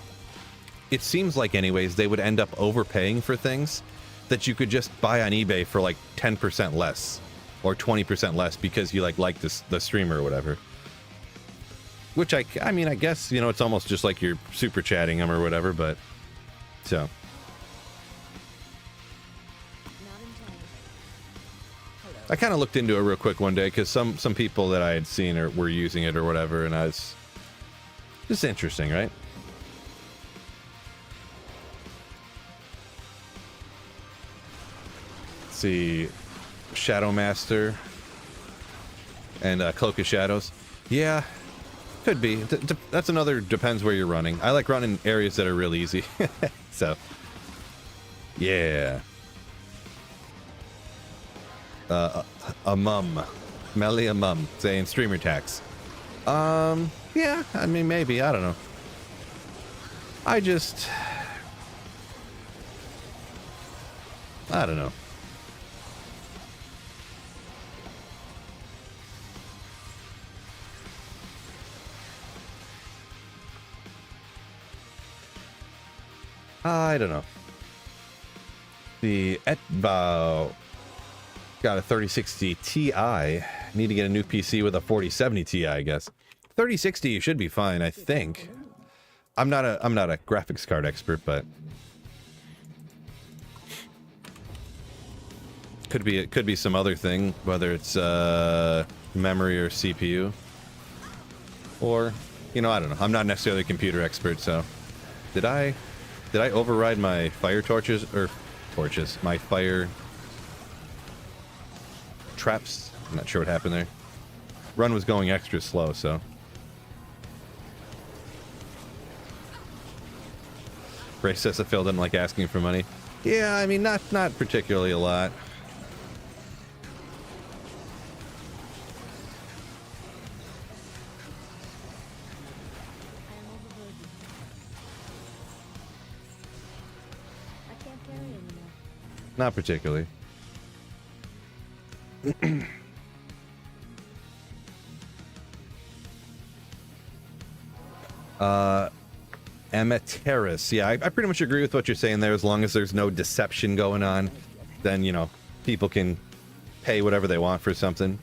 it seems like anyways, they would end up overpaying for things that you could just buy on eBay for like 10% less or 20% less because you like the streamer or whatever. Which I mean, I guess, you know, it's almost just like you're super chatting them or whatever, but so. I kind of looked into it real quick one day because some people that I had seen were using it or whatever, and I was just interesting, right? Let's see, Shadow Master and Cloak of Shadows. Yeah, could be. That's another depends where you're running. I like running areas that are real easy, so yeah. A mum. Melly a mum. Saying streamer tax. Yeah, I mean, maybe. I don't know. I don't know. I don't know. The Etbao got a 3060 Ti. Need to get a new PC with a 4070 Ti, I guess. 3060 should be fine, I think. I'm not a graphics card expert, but could be some other thing, whether it's memory or CPU, or you know, I don't know. I'm not necessarily a computer expert, so did I override my fire torches or my fire traps? I'm not sure what happened there. Run was going extra slow, so. Ray says that Phil doesn't like asking for money. Yeah, I mean, not particularly a lot. Not particularly. Amateris. Yeah, I pretty much agree with what you're saying there. As long as there's no deception going on, then, you know, people can pay whatever they want for something.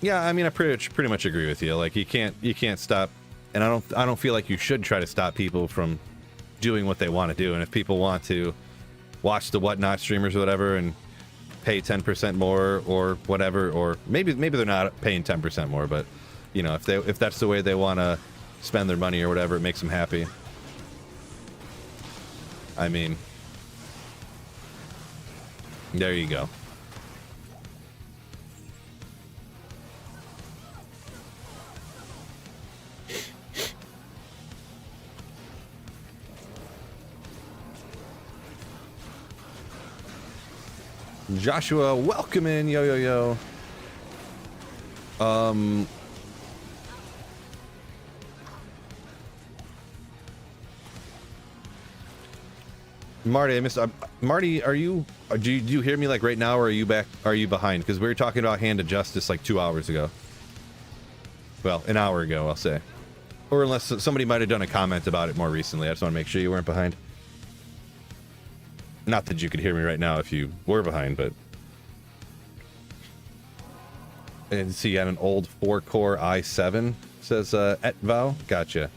Yeah, I mean, I pretty much agree with you. Like, you can't stop, and I don't feel like you should try to stop people from doing what they want to do. And if people want to watch the Whatnot streamers or whatever and pay 10% more or whatever, or maybe they're not paying 10% more, but you know, if that's the way they want to spend their money or whatever, it makes them happy. I mean, there you go. Joshua, welcome in, yo. Marty, I missed. Marty, do you hear me like right now, or are you back? Are you behind? Because we were talking about Hand of Justice like 2 hours ago. Well, an hour ago, I'll say. Or unless somebody might have done a comment about it more recently. I just want to make sure you weren't behind. Not that you could hear me right now if you were behind, but... And see, you got an old 4-core i7, says Etvow. Gotcha.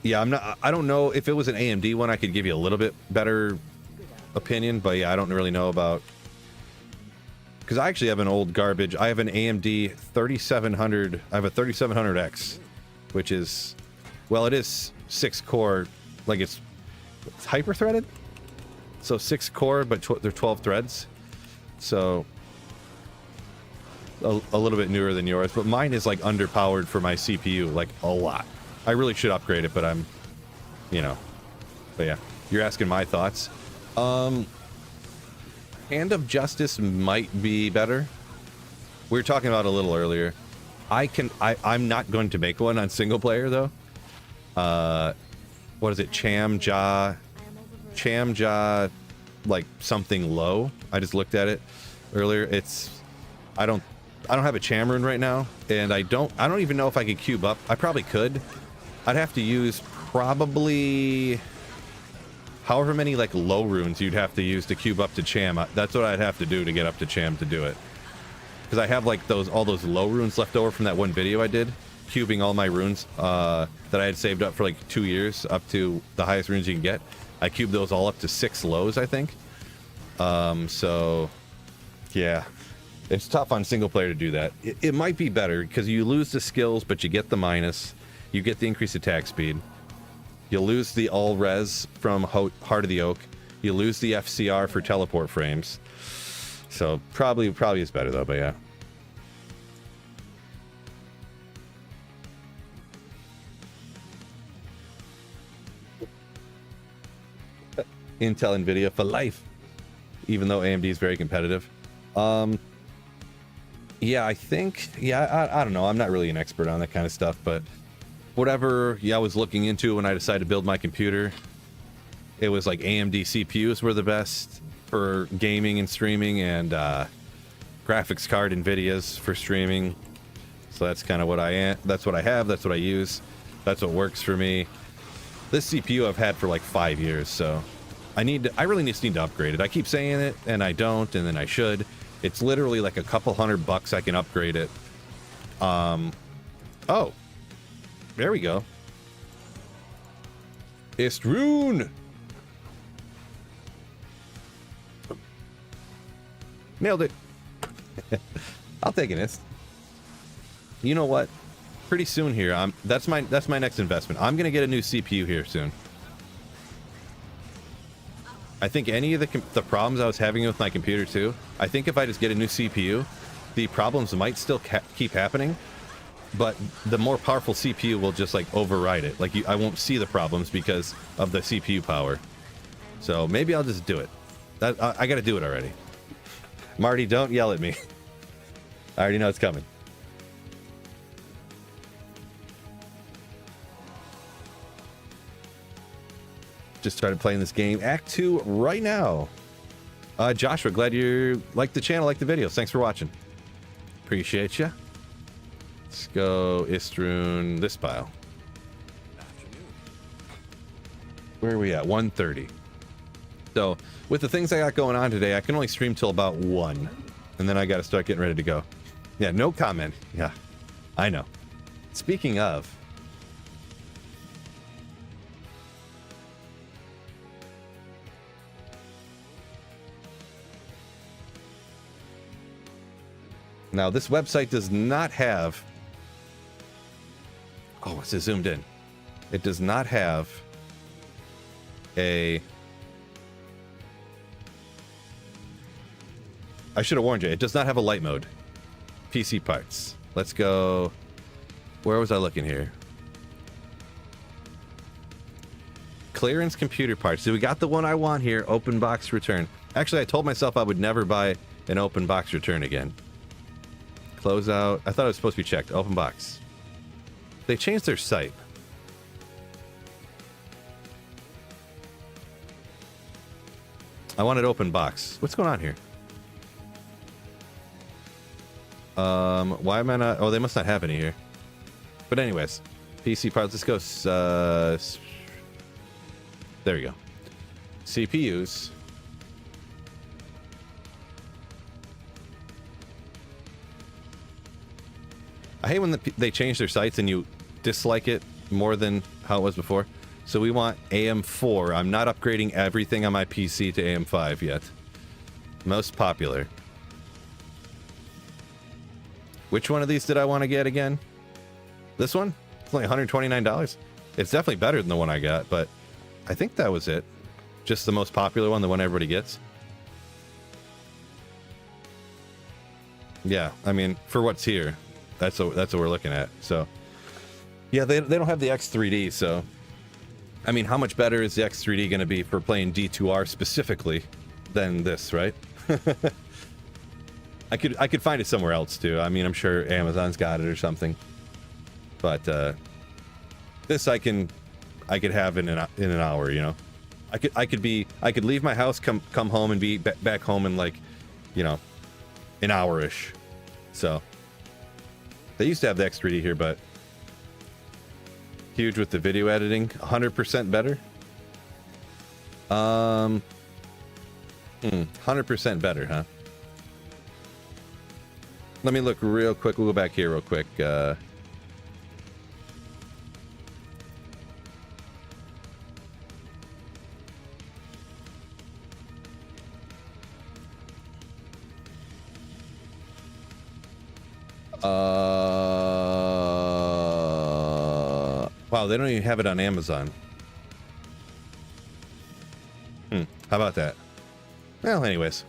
Yeah, I don't know if it was an AMD one, I could give you a little bit better opinion, but yeah, I don't really know about... Because I actually have an old garbage. I have an AMD 3700. I have a 3700X, which is, well, it is 6-core, like it's hyper-threaded. So 6-core, but they're 12 threads. So a little bit newer than yours, but mine is like underpowered for my CPU, like a lot. I really should upgrade it, but I'm, you know, but yeah, you're asking my thoughts. Hand of Justice might be better. We were talking about it a little earlier. I'm not going to make one on single player though. What is it? Chamja, like something low. I just looked at it earlier. I don't have a Cham rune right now, and I don't even know if I could cube up. I probably could. I'd have to use probably however many like low runes you'd have to use to cube up to Cham. That's what I'd have to do to get up to Cham to do it. Because I have like all those low runes left over from that one video I did, cubing all my runes that I had saved up for like 2 years, up to the highest runes you can get. I cubed those all up to 6 lows, I think. So yeah, it's tough on single player to do that. It might be better because you lose the skills, but you get the minus. You get the increased attack speed. You lose the all res from Heart of the Oak. You lose the FCR for teleport frames. So probably is better though, but yeah. Intel Nvidia for life, even though AMD is very competitive. Yeah, I think, yeah, I don't know. I'm not really an expert on that kind of stuff, but whatever I was looking into when I decided to build my computer, it was like AMD CPUs were the best for gaming and streaming, and graphics card Nvidias for streaming. So that's kind of what I am. That's what I have. That's what I use. That's what works for me. This CPU I've had for like 5 years, so I really just need to upgrade it. I keep saying it, and I don't, and then I should. It's literally like a couple $100 I can upgrade it. Oh, there we go. Istrune! Nailed it. I'll take an ist. You know what? Pretty soon here, that's my next investment. I'm gonna get a new CPU here soon. I think any of the problems I was having with my computer too, I think if I just get a new CPU, the problems might still keep happening, but the more powerful CPU will just like override it. Like I won't see the problems because of the CPU power. So maybe I'll just do it. I gotta do it already. Marty, don't yell at me. I already know it's coming. Just started playing this game, Act 2 right now. Joshua, glad you liked the channel, liked the videos. Thanks for watching. Appreciate you. Let's go Istrune this pile. Where are we at? 1:30. So with the things I got going on today, I can only stream till about 1, and then I got to start getting ready to go. Yeah, no comment. Yeah, I know. Speaking of, now this website does not have, oh, it's zoomed in. It does not have a, I should have warned you, it does not have a light mode. PC parts. Let's go, where was I looking here? Clearance computer parts. So we got the one I want here, open box return. Actually, I told myself I would never buy an open box return again. Close out. I thought it was supposed to be checked. Open box. They changed their site. I wanted open box. What's going on here? Why am I not? Oh, they must not have any here. But anyways, PC parts. Let's go. There you go. CPUs. I hate when they change their sites and you dislike it more than how it was before. So we want AM4. I'm not upgrading everything on my PC to AM5 yet. Most popular. Which one of these did I want to get again? This one? It's only $129. It's definitely better than the one I got, but I think that was it. Just the most popular one, the one everybody gets. Yeah, I mean, for what's here, that's what we're looking at. So, yeah, they don't have the X3D, so... I mean, how much better is the X3D going to be for playing D2R specifically than this, right? I could find it somewhere else too. I mean, I'm sure Amazon's got it or something. But this I could have in an hour, you know. I could leave my house, come home and be back home in like, you know, an hour-ish. So they used to have the X3D here, but huge with the video editing, 100% better. 100% better, huh? Let me look real quick. We'll go back here real quick. Wow, they don't even have it on Amazon. How about that? Well, anyways.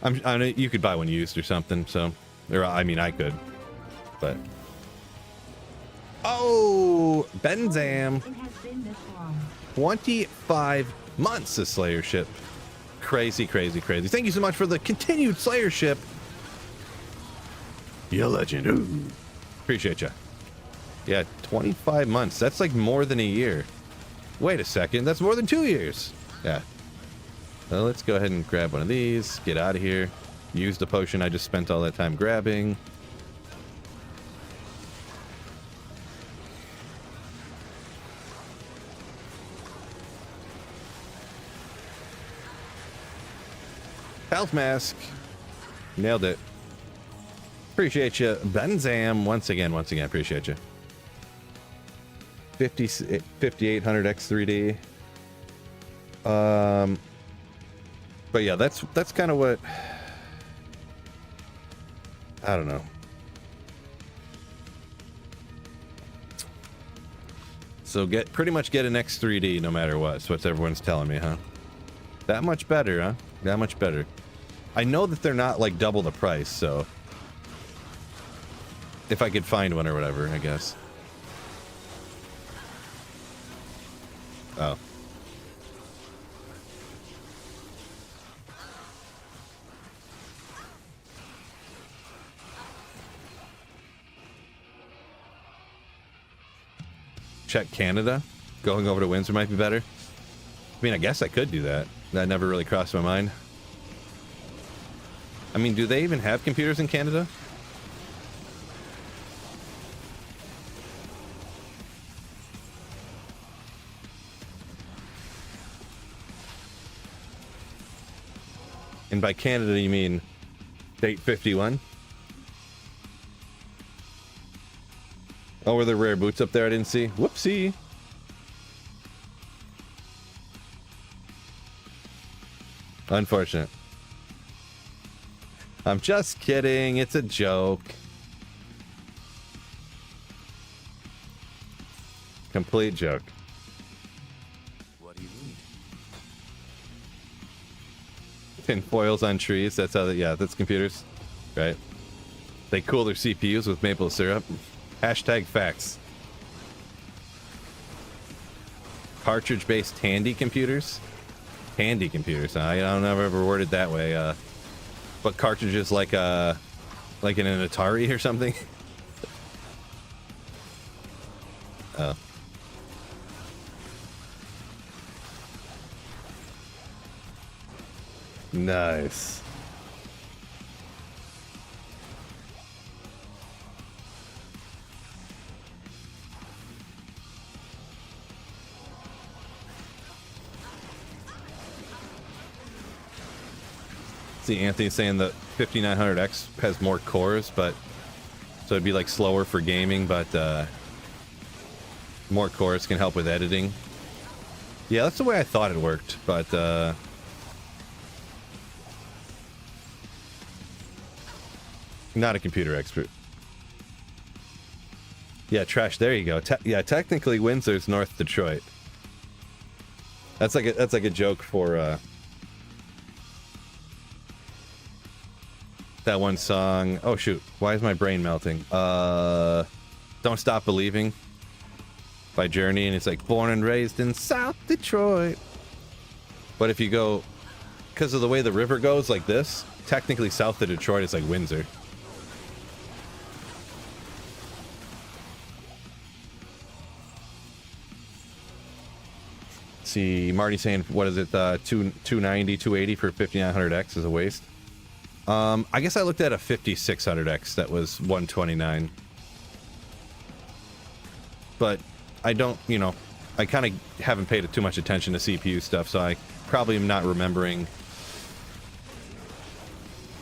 I know you could buy one used or something, so... Or, I mean, I could. But... Oh! Benzam! It has been this long. 25 months of Slayership. Crazy, crazy, crazy. Thank you so much for the continued Slayership. You legend. Ooh. Appreciate you. Yeah, 25 months. That's like more than a year. Wait a second. That's more than 2 years. Yeah. So let's go ahead and grab one of these. Get out of here. Use the potion I just spent all that time grabbing. Health mask. Nailed it. Appreciate you. Benzam. Once again, appreciate you. 5800 X3D. But yeah, that's kind of what, I don't know. So pretty much get an X3D no matter what. That's what everyone's telling me, huh? That much better, huh? That much better. I know that they're not like double the price, so if I could find one or whatever, I guess. Oh. Check Canada. Going over to Windsor might be better. I mean, I guess I could do that. That never really crossed my mind. I mean, do they even have computers in Canada? And by Canada, you mean State 51? Oh, were there rare boots up there I didn't see? Whoopsie. Unfortunate. I'm just kidding. It's a joke. Complete joke. What do you need? Pin foils on trees. That's how they, yeah, that's computers. Right. They cool their CPUs with maple syrup. Hashtag facts. Cartridge-based handy computers. Handy computers. I don't know if I've ever worded that way. But cartridges like in an Atari or something. Oh. Nice. See, Anthony saying the 5900X has more cores, but so it'd be like slower for gaming, but more cores can help with editing. Yeah, that's the way I thought it worked, but not a computer expert. Yeah, Trash, there you go. Yeah, technically Windsor's North Detroit. That's like a joke for that one song. Oh shoot, why is my brain melting? Don't Stop Believing by Journey, and it's like born and raised in South Detroit. But if you go, because of the way the river goes like this, technically south of Detroit is like Windsor. See, Marty saying, what is it, 290, 280 for 5900X is a waste. I guess I looked at a 5600X that was 129. But I don't, you know, I kind of haven't paid too much attention to CPU stuff, so I probably am not remembering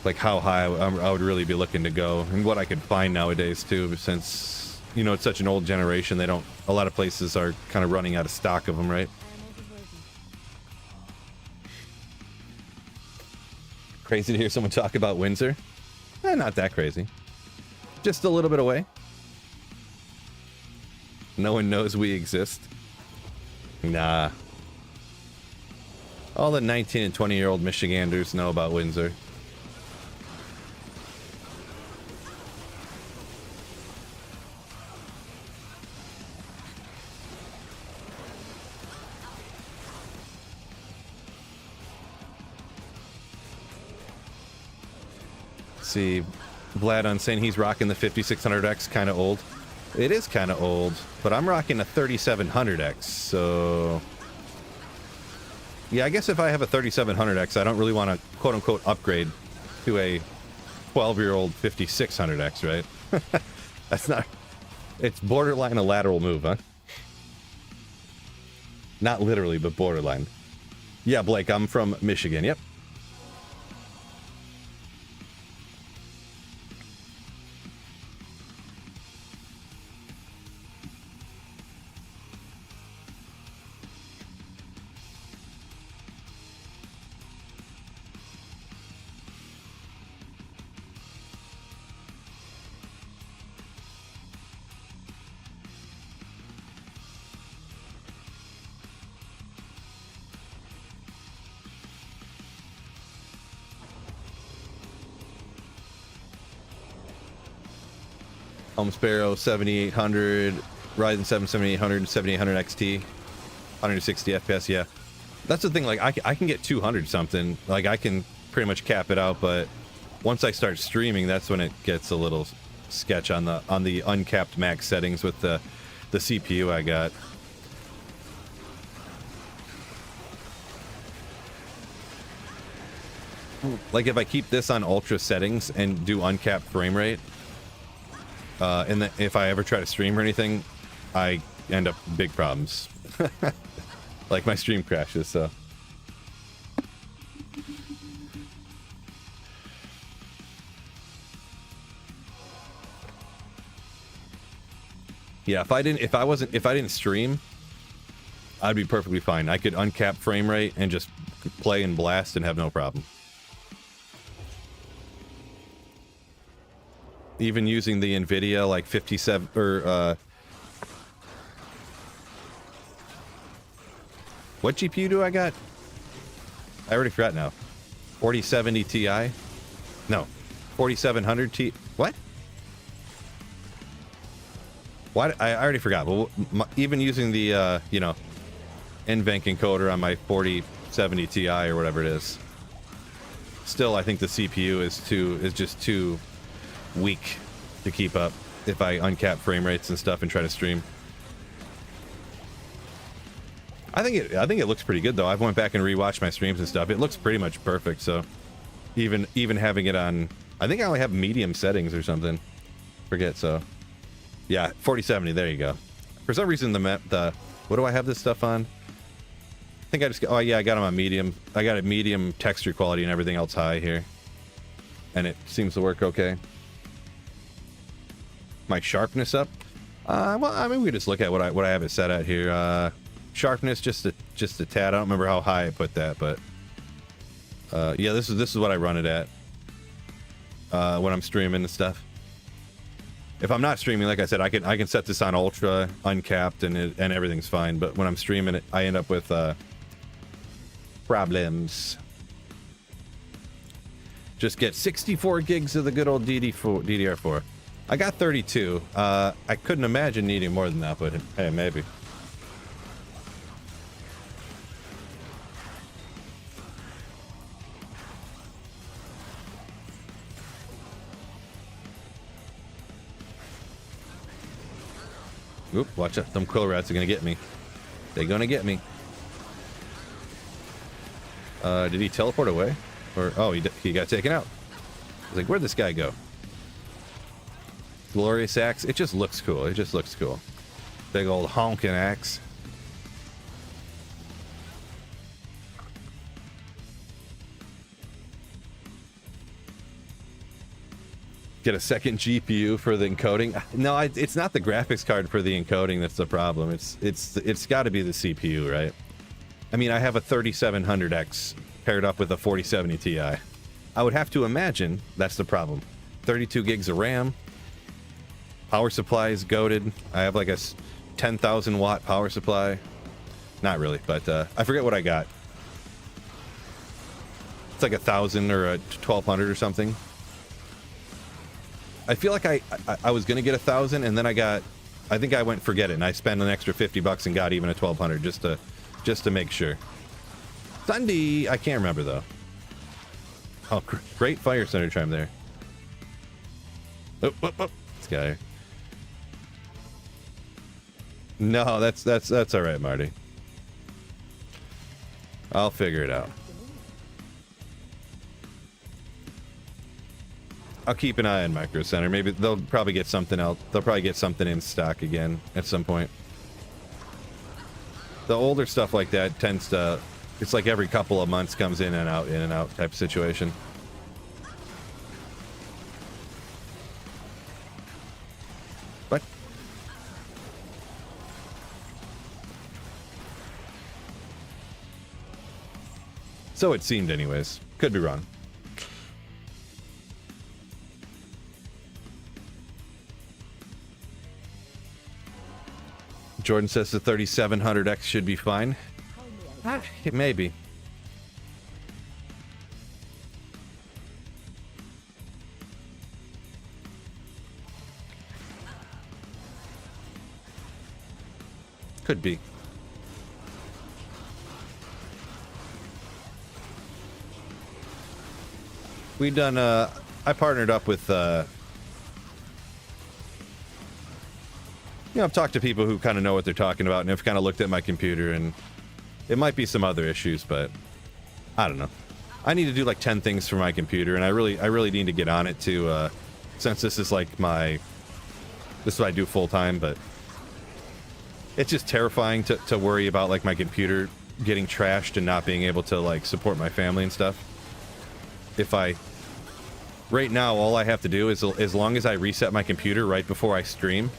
like how high I would really be looking to go and what I could find nowadays too, since, you know, it's such an old generation. They don't, a lot of places are kind of running out of stock of them, right? Crazy to hear someone talk about Windsor? Not that crazy. Just a little bit away. No one knows we exist. Nah. All the 19 and 20-year-old Michiganders know about Windsor. See, Vlad on saying he's rocking the 5600X, kind of old. It is kind of old, but I'm rocking a 3700X, so... Yeah, I guess if I have a 3700X, I don't really want to quote-unquote upgrade to a 12-year-old 5600X, right? That's not... It's borderline a lateral move, huh? Not literally, but borderline. Yeah, Blake, I'm from Michigan, yep. Home Sparrow 7800, Ryzen 7 7800, 7800 XT, 160 FPS. Yeah, that's the thing. Like I can get 200 something. Like I can pretty much cap it out. But once I start streaming, that's when it gets a little sketch on the uncapped max settings with the CPU I got. Like if I keep this on ultra settings and do uncapped frame rate. And then if I ever try to stream or anything, I end up big problems. Like my stream crashes, so. Yeah, if I didn't stream, I'd be perfectly fine. I could uncap frame rate and just play and blast and have no problem. Even using the NVIDIA like 57 or what GPU do I got? I already forgot now. 4070 Ti? No, 4700 Ti. What? Why? I already forgot. Well, even using the you know, NVENC encoder on my 4070 Ti or whatever it is, still I think the CPU is just too weak to keep up if I uncap frame rates and stuff and try to stream. I think it looks pretty good though. I've went back and rewatched my streams and stuff. It looks pretty much perfect. So even having it on, I think I only have medium settings or something. Forget. So yeah, 4070. There you go. For some reason the what do I have this stuff on? I think I just, oh yeah, I got them on medium. I got a medium texture quality and everything else high here. and it seems to work okay. My sharpness up? Well, I mean, we just look at what I have it set at here. Sharpness just a tad. I don't remember how high I put that, but yeah, this is what I run it at when I'm streaming and stuff. If I'm not streaming, like I said, I can set this on ultra, uncapped, and everything's fine. But when I'm streaming it, I end up with problems. Just get 64 gigs of the good old DDR4. I got 32. I couldn't imagine needing more than that, but hey, maybe. Oop, watch out. Them quill rats are gonna get me. They're gonna get me. Did he teleport away? Or, oh, he got taken out. I was like, where'd this guy go? Glorious axe. It just looks cool. It just looks cool. Big old honking axe. Get a second GPU for the encoding. No, it's not the graphics card for the encoding that's the problem. It's got to be the CPU, right? I mean, I have a 3700X paired up with a 4070 Ti. I would have to imagine that's the problem. 32 gigs of RAM. Power supply is goated. I have like a 10,000 watt power supply. Not really, but I forget what I got. It's like 1,000 or a 1,200 or something. I feel like I was gonna get 1,000, and then I think I went forget it, and I spent an extra $50 and got even a 1,200 just to make sure. Sunday, I can't remember though. Oh, great fire center chime there. Oh, this guy. No, that's all right, Marty. I'll figure it out. I'll keep an eye on Micro Center. Maybe they'll probably get something else. They'll probably get something in stock again at some point. The older stuff like that tends to, it's like every couple of months comes in and out type of situation. What? So it seemed anyways. Could be wrong. Jordan says the 3700X should be fine. It may be. Could be. We done, I partnered up with, you know, I've talked to people who kind of know what they're talking about and have kind of looked at my computer, and it might be some other issues, but I don't know. I need to do like 10 things for my computer, and I really need to get on it to, since this is like this is what I do full time, but it's just terrifying to worry about like my computer getting trashed and not being able to like support my family and stuff. Right now, all I have to do is, as long as I reset my computer right before I stream,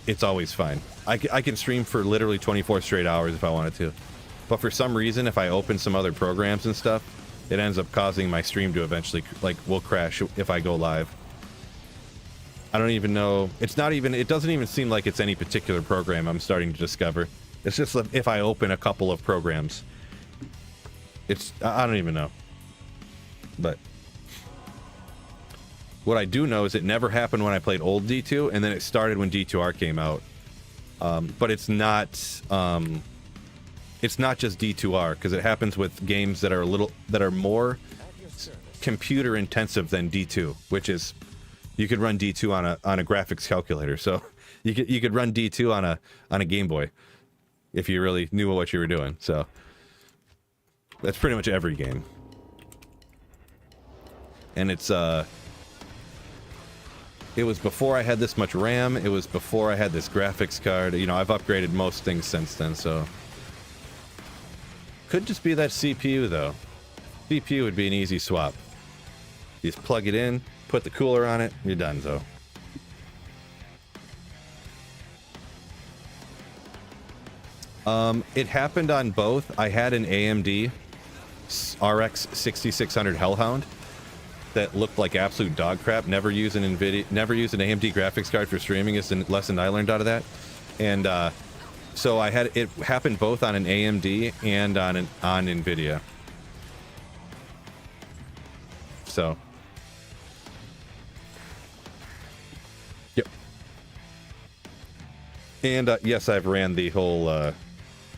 it's always fine. I can stream for literally 24 straight hours if I wanted to. But for some reason, if I open some other programs and stuff, it ends up causing my stream to eventually, like, will crash if I go live. I don't even know. It doesn't even seem like it's any particular program I'm starting to discover. It's just if I open a couple of programs. I don't even know. But what I do know is it never happened when I played old D2, and then it started when D2R came out. But it's not just D2R, because it happens with games that are more computer intensive than D2, which is, you could run D2 on a graphics calculator. So you could run D2 on a Game Boy if you really knew what you were doing. So that's pretty much every game. And it was before I had this much RAM. It was before I had this graphics card. You know, I've upgraded most things since then, so. Could just be that CPU, though. CPU would be an easy swap. You just plug it in, put the cooler on it, you're done. So it happened on both. I had an AMD RX 6600 Hellhound that looked like absolute dog crap. Never used an AMD graphics card for streaming is the lesson I learned out of that. And so I had it happen both on an AMD and on Nvidia. So yep. And yes, I've ran the whole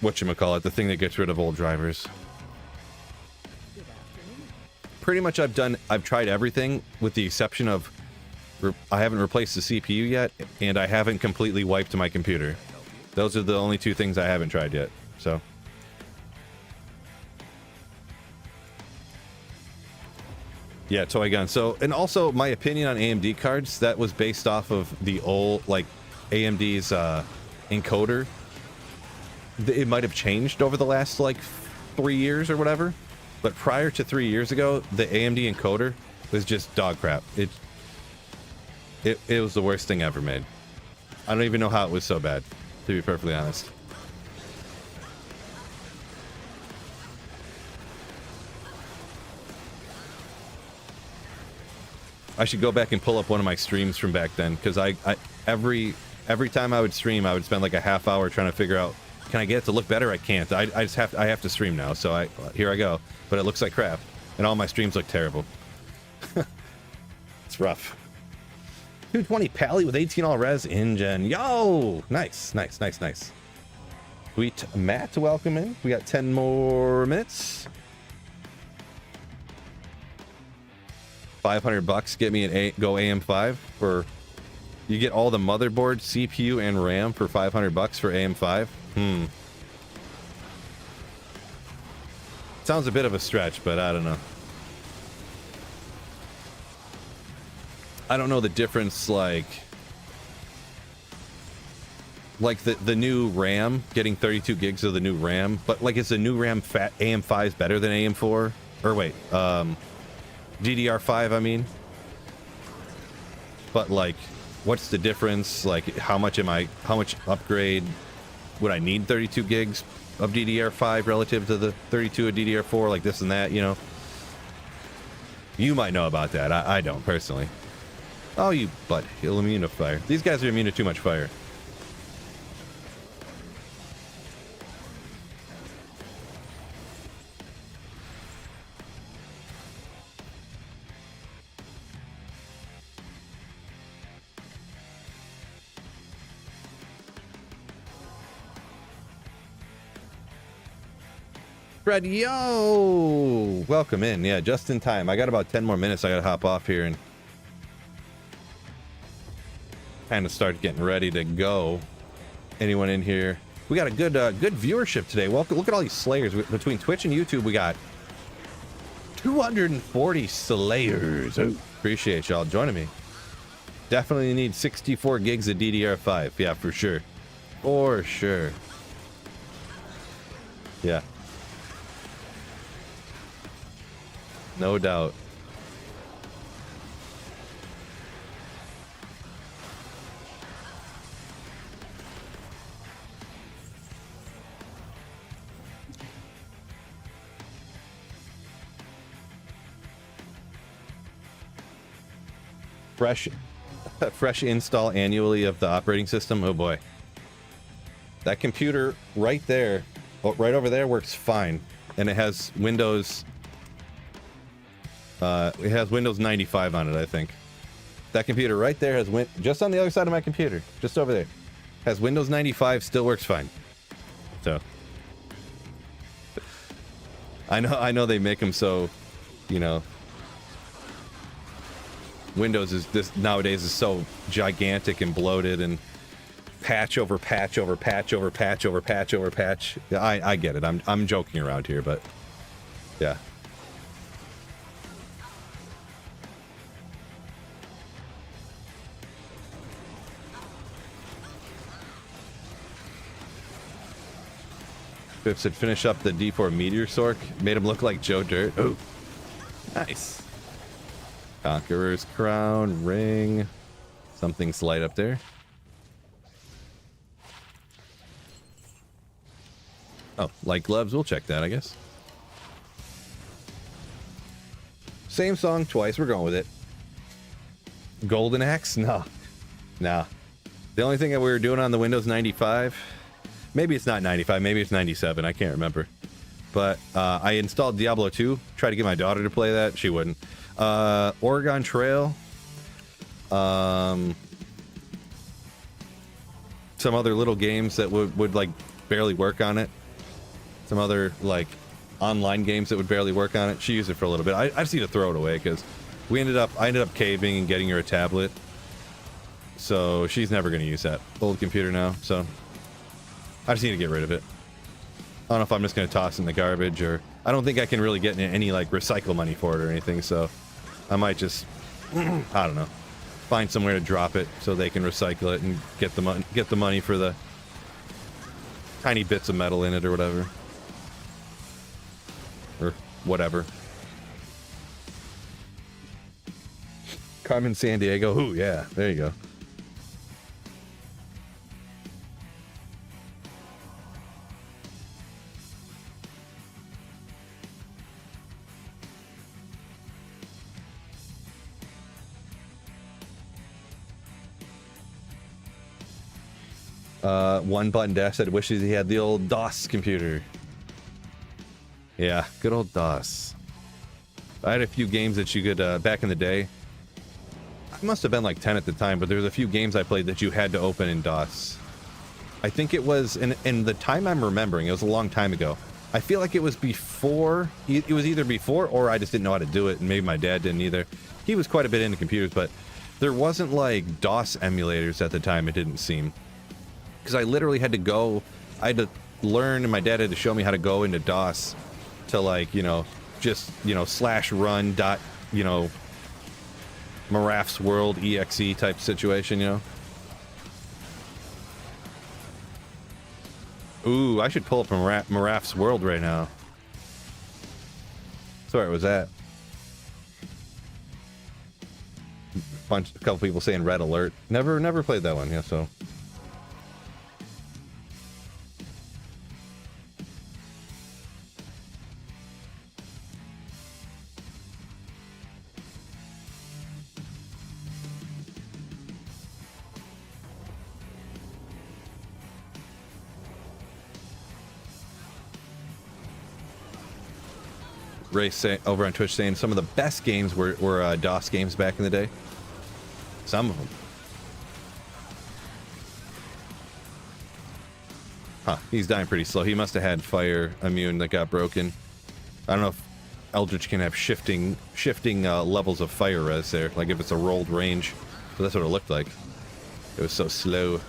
whatchamacallit, the thing that gets rid of old drivers. Pretty much I've tried everything with the exception of I haven't replaced the CPU yet, and I haven't completely wiped my computer. Those are the only two things I haven't tried yet. So yeah, toy gun. So, and also my opinion on AMD cards, that was based off of the old, like, AMD's encoder. It might have changed over the last, like, 3 years or whatever. But prior to 3 years ago, the AMD encoder was just dog crap. It was the worst thing ever made. I don't even know how it was so bad, to be perfectly honest. I should go back and pull up one of my streams from back then, because every time I would stream, I would spend like a half hour trying to figure out, can I get it to look better? I can't. I have to stream now, so here I go. But it looks like crap, and all my streams look terrible. It's rough. 220 Pally with 18 all res engine. Yo, nice. Sweet Matt, welcome in. We got 10 more minutes. $500 get me an Go AM5 for, you get all the motherboard, CPU, and RAM for $500 for AM5. Sounds a bit of a stretch, but I don't know. I don't know the difference, like the new RAM, getting 32 gigs of the new RAM, but like is the new RAM fat AM5 is better than AM4? Or wait, DDR5, I mean. But like, what's the difference? Like, how much upgrade would I need 32 gigs of DDR5 relative to the 32 of DDR4? Like this and that, you know? You might know about that. I don't, personally. Oh, you butt. He'll immune to fire. These guys are immune to too much fire. Fred, yo! Welcome in. Yeah, just in time. I got about 10 more minutes. I gotta hop off here and kind of start getting ready to go. Anyone in here? We got a good viewership today. Welcome. Look at all these slayers. Between Twitch and YouTube, we got 240 slayers. Oh, appreciate y'all joining me. Definitely need 64 gigs of DDR5. Yeah, for sure. For sure. Yeah. No doubt. Fresh install annually of the operating system. Oh boy. That computer right there, right over there, works fine. And it has Windows 95 on it, I think. That computer right there has just on the other side of my computer, just over there, has Windows 95, still works fine. So I know they make them so, you know, Windows nowadays is so gigantic and bloated and patch over patch over patch over patch over patch over patch. Yeah, I get it. I'm joking around here, but yeah. Biff said finish up the D4 Meteor Sork. Made him look like Joe Dirt. Oh, nice. Conqueror's crown, ring. Something slight up there. Oh, like gloves, we'll check that, I guess. Same song twice, we're going with it. Golden Axe? No. Nah. The only thing that we were doing on the Windows 95, maybe it's not 95, maybe it's 97, I can't remember. But I installed Diablo 2, tried to get my daughter to play that, she wouldn't. Oregon Trail. Some other little games that would like barely work on it. Some other like online games that would barely work on it. She used it for a little bit. I just need to throw it away because I ended up caving and getting her a tablet. So she's never going to use that old computer now. So I just need to get rid of it. I don't know if I'm just going to toss it in the garbage, or I don't think I can really get any like recycle money for it or anything. So I might just, I don't know, find somewhere to drop it so they can recycle it and get the money for the tiny bits of metal in it or whatever. Or whatever. Carmen San Diego. Ooh, yeah. There you go. One Button Dash said wishes he had the old DOS computer. Yeah, good old DOS. I had a few games that you could, back in the day. I must have been like 10 at the time, but there was a few games I played that you had to open in DOS. I think it was, in the time I'm remembering, it was a long time ago. I feel like it was before, it was either before or I just didn't know how to do it, and maybe my dad didn't either. He was quite a bit into computers, but there wasn't like DOS emulators at the time, it didn't seem. Because I literally had to go, I had to learn, and my dad had to show me how to go into DOS to like, you know, just, you know, /run dot, you know, Marath's World exe type situation, you know. Ooh, I should pull up Marath's World right now. Sorry, was that? A couple people saying Red Alert. Never played that one, yeah, so. Ray over on Twitch saying some of the best games were DOS games back in the day. Some of them. Huh, he's dying pretty slow. He must have had fire immune that got broken. I don't know if Eldritch can have shifting levels of fire res there, like if it's a rolled range. But that's what it looked like. It was so slow.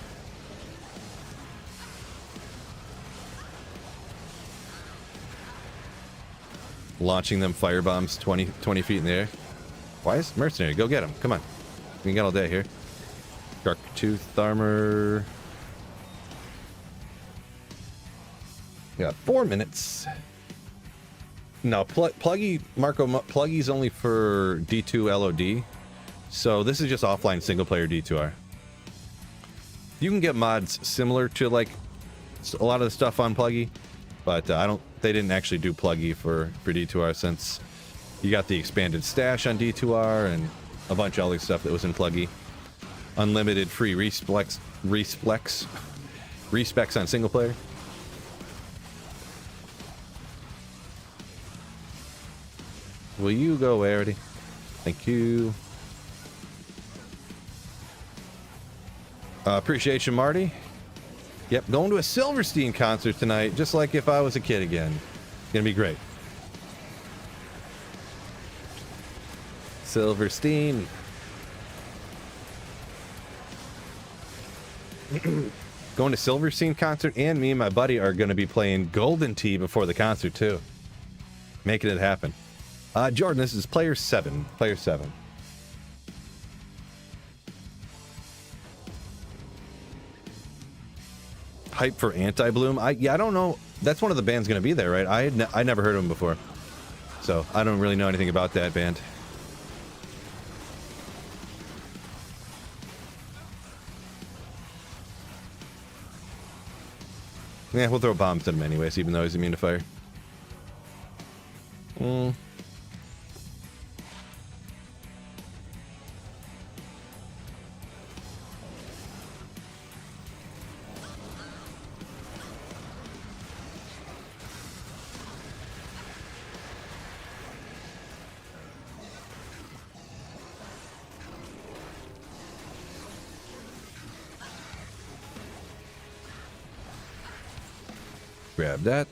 Launching them fire bombs 20 feet in the air. Why is mercenary? Go get him. Come on. We got all day here. Dark tooth armor. Yeah, 4 minutes. No, Pluggy, Marco, Pluggy's only for D2 LOD. So this is just offline single player D2R. You can get mods similar to like a lot of the stuff on Pluggy, but they didn't actually do Pluggy for D2R, since you got the expanded stash on D2R and a bunch of other stuff that was in Pluggy. Unlimited free respecs on single player. Will you go away already? Thank you. Appreciate you, Marty. Yep, going to a Silverstein concert tonight, just like if I was a kid again. It's gonna be great. Silverstein. Going to Silverstein concert, and me and my buddy are gonna be playing Golden Tee before the concert too. Making it happen. Jordan, this is player 7. Player 7. Hype for Anti-Bloom? I don't know. That's one of the bands going to be there, right? I never heard of them before, so I don't really know anything about that band. Yeah, we'll throw bombs at him anyways, even though he's immune to fire. Grab that.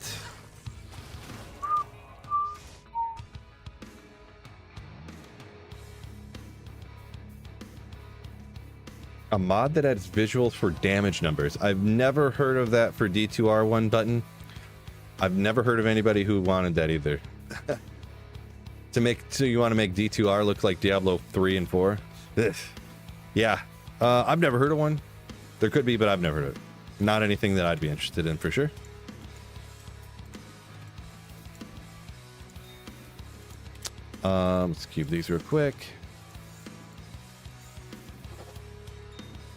A mod that adds visuals for damage numbers. I've never heard of that for D2R1 button. I've never heard of anybody who wanted that either. So you want to make D2R look like Diablo 3 and 4? Ugh. Yeah. I've never heard of one. There could be, but I've never heard of it. Not anything that I'd be interested in for sure. Let's cube these real quick.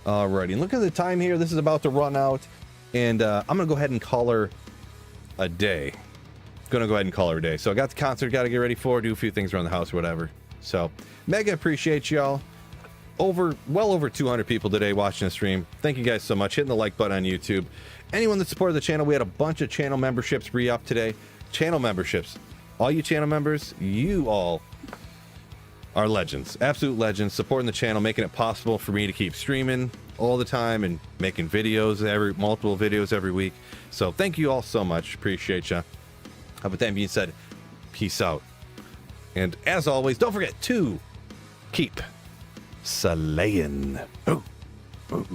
Alrighty, and look at the time here. This is about to run out, and I'm gonna go ahead and call her a day. Gonna go ahead and call her a day. So I got the concert, got to get ready for, do a few things around the house or whatever. So mega appreciate y'all. Well over 200 people today watching the stream. Thank you guys so much. Hitting the like button on YouTube. Anyone that supported the channel, we had a bunch of channel memberships re-up today. Channel memberships. All you channel members, you all are legends. Absolute legends. Supporting the channel, making it possible for me to keep streaming all the time and making videos, multiple videos every week. So thank you all so much. Appreciate ya. With that being said, peace out. And as always, don't forget to keep slaying. Ooh. Ooh.